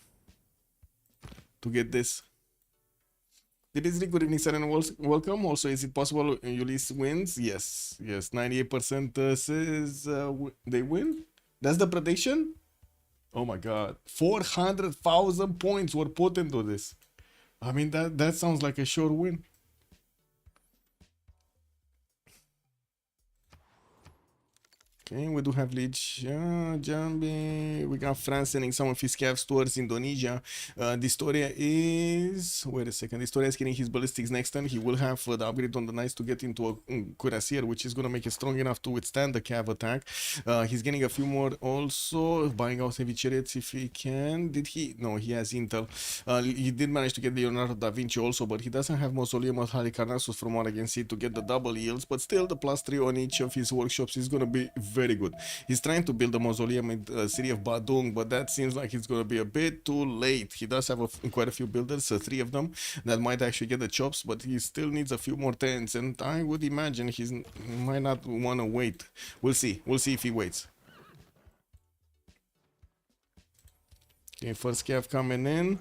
To get this. Dimitri, good evening, sir, and welcome. Also, is it possible Ulyss wins? Yes, 98% says they win. That's the prediction? Oh my god. 400,000 points were put into this. I mean, that sounds like a sure win. Okay, we do have Leech, Jambi. We got France sending some of his scavs towards Indonesia. Distoria is... Wait a second. Distoria is getting his ballistics next turn. He will have the upgrade on the knights to get into a cuirassier, which is going to make it strong enough to withstand the cav attack. He's getting a few more also. Buying out heavy chariots if he can. Did he? No, he has intel. He did manage to get Leonardo da Vinci also, but he doesn't have Mausoleum of Halicarnassus from what I can see to get the double yields. But still, the +3 on each of his workshops is going to be very good. He's trying to build a mausoleum in the city of Badung, but that seems like it's going to be a bit too late. He does have quite a few builders, 3 of them, that might actually get the chops, but he still needs a few more tents, and I would imagine he might not want to wait. We'll see. We'll see if he waits. Okay, first cav coming in.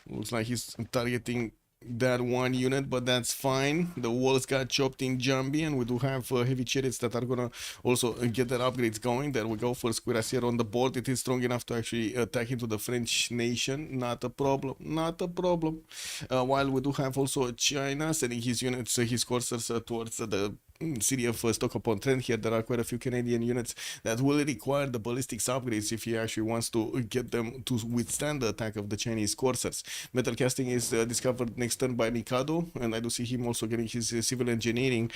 Looks like he's targeting that one unit, but that's fine. The walls got chopped in Jambi, and we do have heavy chariots that are gonna also get their upgrades going. There we go. First cuirassier on the board. It is strong enough to actually attack into the French nation. Not a problem. Not a problem. While we do have also China sending his units, his coursers towards the city of Stoke-upon-Trent here. There are quite a few Canadian units that will require the ballistics upgrades if he actually wants to get them to withstand the attack of the Chinese coursers. Metal casting is discovered next turn by Mikado, and I do see him also getting his civil engineering.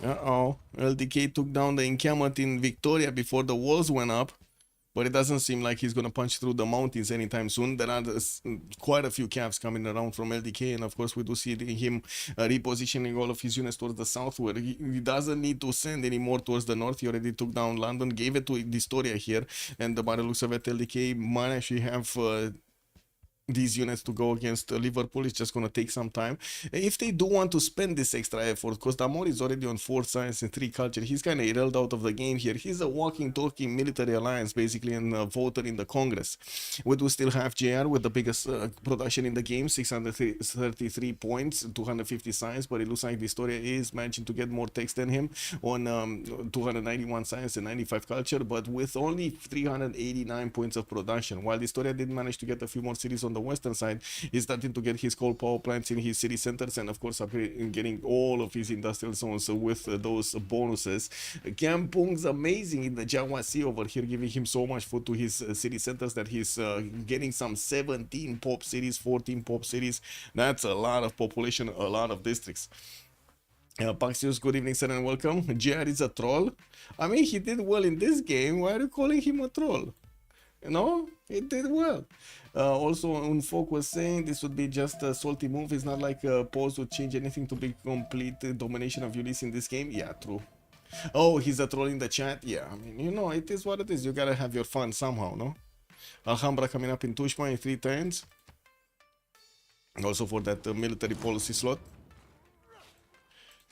LDK took down the encampment in Victoria before the walls went up. But it doesn't seem like he's going to punch through the mountains anytime soon. There are quite a few calves coming around from LDK, and of course we do see him repositioning all of his units towards the south, where he doesn't need to send any more towards the north. He already took down London, gave it to Distoria here, and by the looks of it, LDK might actually have these units to go against Liverpool. It's just going to take some time. If they do want to spend this extra effort, because Damor is already on 4 science and 3 culture, he's kind of railed out of the game here. He's a walking, talking military alliance, basically, and a voter in the Congress. We do still have JR with the biggest production in the game, 633 points, 250 science, but it looks like Distoria is managing to get more text than him on 291 science and 95 culture, but with only 389 points of production. While Distoria did manage to get a few more cities on the western side, he's starting to get his coal power plants in his city centers, and of course getting all of his industrial zones with those bonuses. Kampung's amazing in the CWC over here, giving him so much food to his city centers that he's getting some 17 pop cities, 14 pop cities. That's a lot of population, a lot of districts. Paxius, good evening, sir, and welcome. JR is a troll. I mean, he did well in this game. Why are you calling him a troll? No, he did well. Also, Unfolk was saying this would be just a salty move. It's not like pause would change anything to be complete domination of Ulyss in this game. Yeah, true. Oh, he's a troll in the chat. Yeah, I mean, you know, it is what it is. You gotta have your fun somehow, no? Alhambra coming up in Tushma in 3 turns. Also for that military policy slot.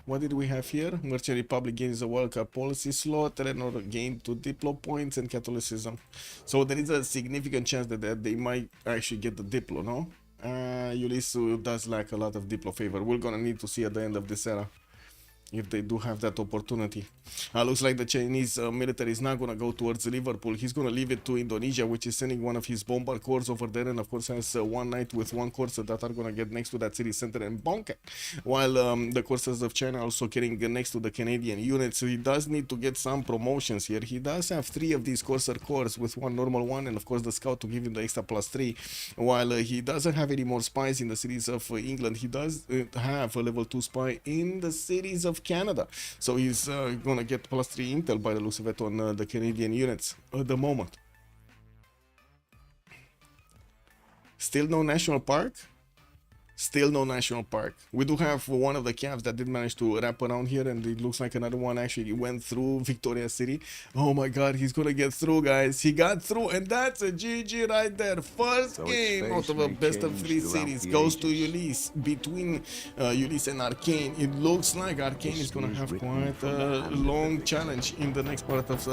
What did we have here? Merchant Republic gains a World Cup policy slot, Eleanor gained 2 Diplo points, and Catholicism. So there is a significant chance that they might actually get the Diplo, no? Ulyss does lack a lot of Diplo favor. We're gonna need to see at the end of this era if they do have that opportunity. Looks like the Chinese military is not gonna go towards Liverpool. He's gonna leave it to Indonesia, which is sending one of his bomber corps over there, and of course has one knight with one courser that are gonna get next to that city center and bonk it. While the coursers of China are also getting next to the Canadian units, so he does need to get some promotions here. He does have 3 of these courser corps with one normal one, and of course the scout to give him the extra +3. While he doesn't have any more spies in the cities of England, he does have a level 2 spy in the cities of Canada, so he's gonna get +3 intel by the looks of it on the Canadian units at the moment. Still no national park. Still no national park. We do have one of the cabs that did manage to wrap around here, and it looks like another one actually went through Victoria City. Oh my god, he's gonna get through, guys. He got through, and that's a GG right there. First game out of a best of 3 series goes to Ulyss. Between Ulyss and Arcane, it looks like Arcane is gonna have quite a long challenge in the next part of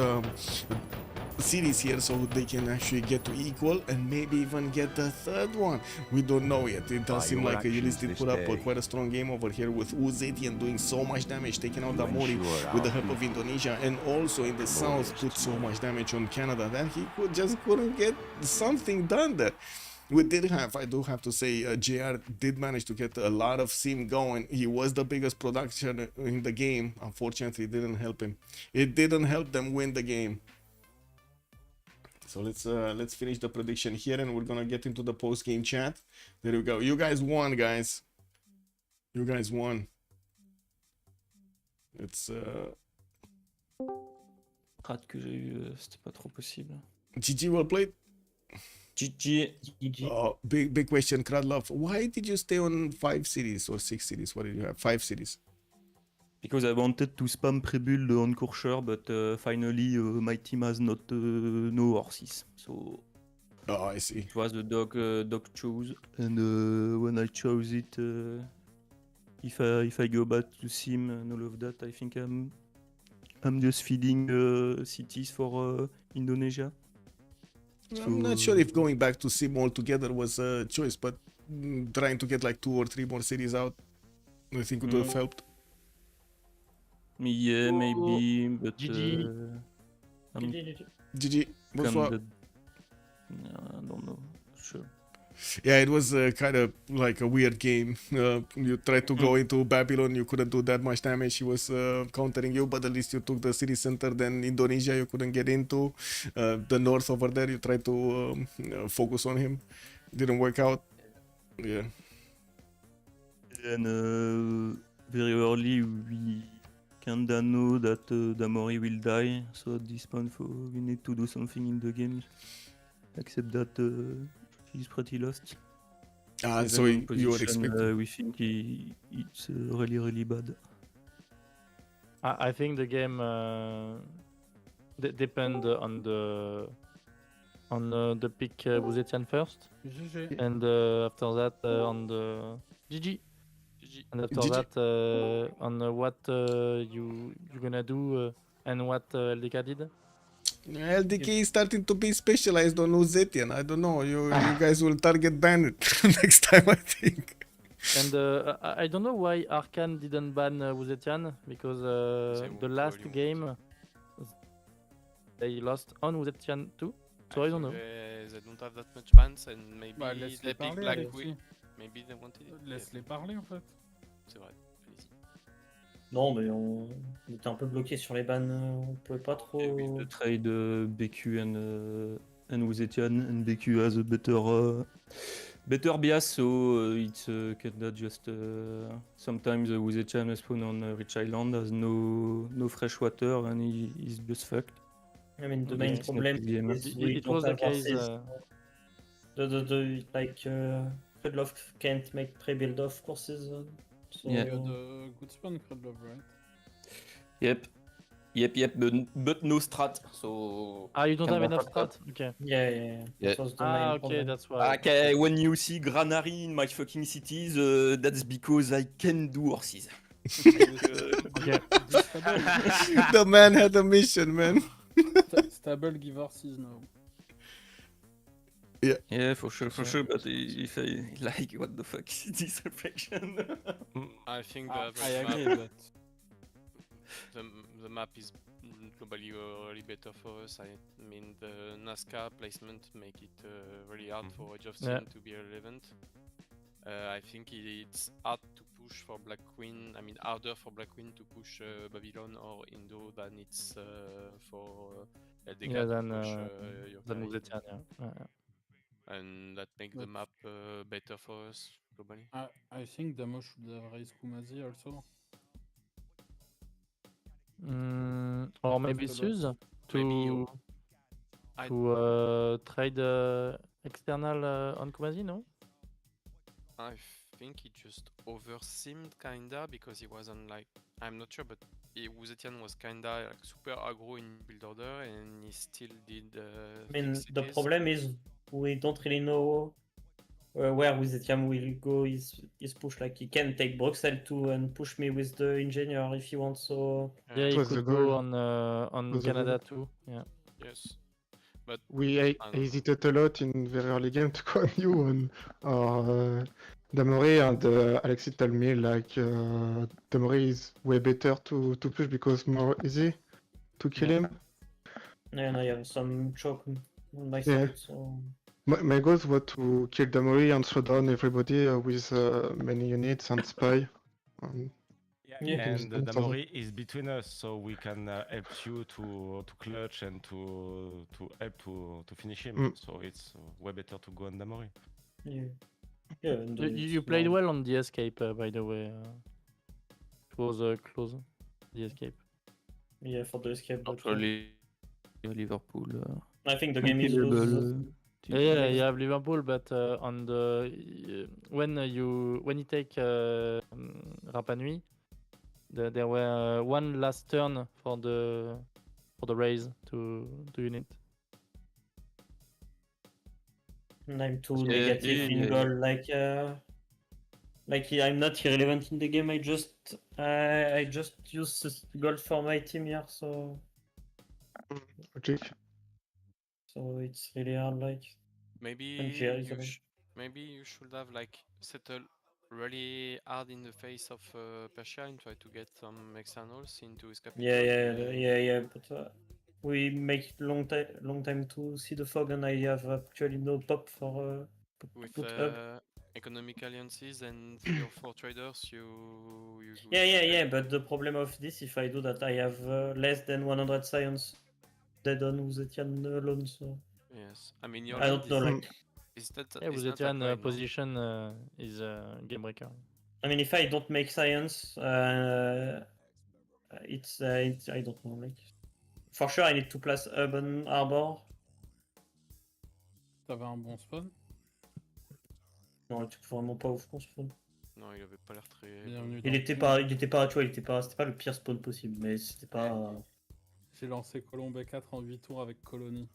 series here, so they can actually get to equal and maybe even get the 3rd one. We don't know yet. It does seem like Ulyss did put up quite a strong game over here with Uzetian doing so much damage, taking out Damori with the help of Indonesia, and also in the south put so much damage on Canada that he couldn't get something done there. We did have, I do have to say, JR did manage to get a lot of sim going. He was the biggest production in the game. Unfortunately, it didn't help him. It didn't help them win the game. So let's finish the prediction here, and we're gonna get into the post-game chat. There we go. You guys won, guys. You guys won. It's 4 que j'ai eu, c'était pas trop possible. GG, well played. GG. Oh, big question, Kradlov. Why did you stay on 5 cities or 6 cities? What did you have? 5 cities. Because I wanted to spam pre-build on Courser, but finally my team has not no horses. So Oh, I see. it was the dog choose, and when I chose it, if I go back to sim and all of that, I think I'm just feeding cities for Indonesia. I'm not sure if going back to sim altogether was a choice, but trying to get like 2 or 3 more cities out, I think would have helped. Yeah, maybe, but GG. GG. Bonsoir. I don't know. Sure. Yeah, it was kind of like a weird game. You tried to go into Babylon, you couldn't do that much damage. He was countering you, but at least you took the city center. Then Indonesia, you couldn't get into. The north over there, you tried to focus on him. Didn't work out. Yeah. And very early, we kinda know that Damori will die. So at this point, we need to do something in the game. Except that he's pretty lost. So Even in you were position, expecting. we think it's really bad. I think the game depend on the pick Uzetian first, GG. and after that on the GG, and after GG. that on what you gonna do and what LDK did. LDK is starting to be specialized on Uzetian. I don't know. You guys will target ban it next time, I think. And I don't know why Arcane didn't ban Uzetian, because the last game they lost on Uzetian too. So I don't know. They don't have that much bans, and maybe Bah, they laisse-les pick parler, Black Alexis. Wheel. Maybe they wanted it. Laisse-les parler en fait. C'est vrai. Allez-y. Non, mais on était un peu bloqué sur les bans, on pouvait pas trop. The trade BQ and Uzetian, and BQ has a better bias, so it's kinda just sometimes Uzetian spawn on Rich Island has no fresh water, and he's just fucked. I mean, the Okay, main it's not problem the game. is It was the case. Redlove can't make pre-build of courses. So Yeah. You had a good spawn, Kradlov, right? Yep, but no strat, so... You don't have Kinda enough fucked up. strat. Okay. yeah. Yeah. That was the main Okay, problem. that's why. Okay, when you see Granary in my fucking cities, that's because I can do horses. Okay. The man had a mission, man. Stable give horses now. Yeah, for sure, but if I like, what the fuck is this reflection? I think the I average agree, map, but the map is globally really better for us. I mean, the NASCAR placement make it really hard for Age of Sin Yeah. to be relevant. I think it's hard to push for Black Queen. I mean, harder for Black Queen to push Babylon or Indo than it's for LDK Yeah, to than push than Yokari. Uzetian, yeah. And that makes the But- map better for us globally. I think Damo should have raised Kumazi also. Or maybe After that. Suze Maybe to trade external on Kumazi, no? I think he just oversimmed kinda because he wasn't like, I'm not sure, but Wuzetian was kinda like super aggro in build order and he still did I mean, fix the cities. problem is we don't really know where Wizetiam will go his push. Like he can take Bruxelles too and push me with the engineer if he wants. So Yeah, he was the could goal. go on Was the Canada too. Yeah. Yes. But We I don't know. hesitated a lot in very early game to call you on Damori, and Alexis told me like Damori is way better to push because more easy to kill him. and I have some choke on my Yeah. side. So My goal was to kill Damori and slow down everybody with many units and spy. Yeah. And Don't Damori is between us, so we can help you to clutch and to help to finish him. Mm. So it's way better to go on Damori. yeah, yeah. And You played well on the escape, by the way. It was close, the escape. Yeah, for the escape. But, Actually, Liverpool. I think the game is lose. Yeah, you have Liverpool, but on the when you take Rapa Nui, there were one last turn for the raise to unit. And I'm too Yeah, negative in yeah. goal. Like I'm not irrelevant in the game. I just use this goal for my team here. So Logic. it's really hard. Like Maybe Tangier is alone. maybe you should have like settled really hard in the face of Persia and try to get some externals into his capital. Yeah. But we make long time to see the fog, and I have actually no pop for With put up. economic alliances and 3 or 4 traders, you Yeah. But the problem of this, if I do that, I have less than 100 science dead on Uzetian alone. So Yes, I mean your I don't know. lead Like is that Yeah, is not that Uzetian wide, no? position is game breaker. I mean, if I don't make science, it's I don't know. Like for sure, I need to place urban harbor. T'avais un bon spawn. Non, il faut vraiment pas ouf qu'on spawn. Non, il avait pas l'air très. Bienvenue Il dans était le pas, team. c'était pas le pire spawn possible, mais c'était pas. J'ai lancé Colombe 4 en 8 tours avec Colonie.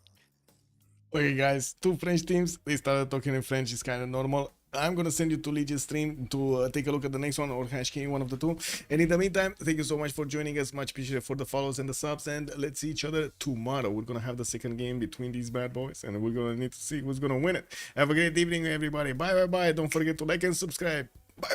Okay, guys, two French teams. They started talking in French. It's kind of normal. I'm gonna send you to Legion's stream to take a look at the next one, or #King, one of the two. And in the meantime, thank you so much for joining us. Much appreciated for the follows and the subs. And let's see each other tomorrow. We're gonna have the second game between these bad boys, and we're gonna need to see who's gonna win it. Have a great evening, everybody. Bye. Don't forget to like and subscribe. Bye.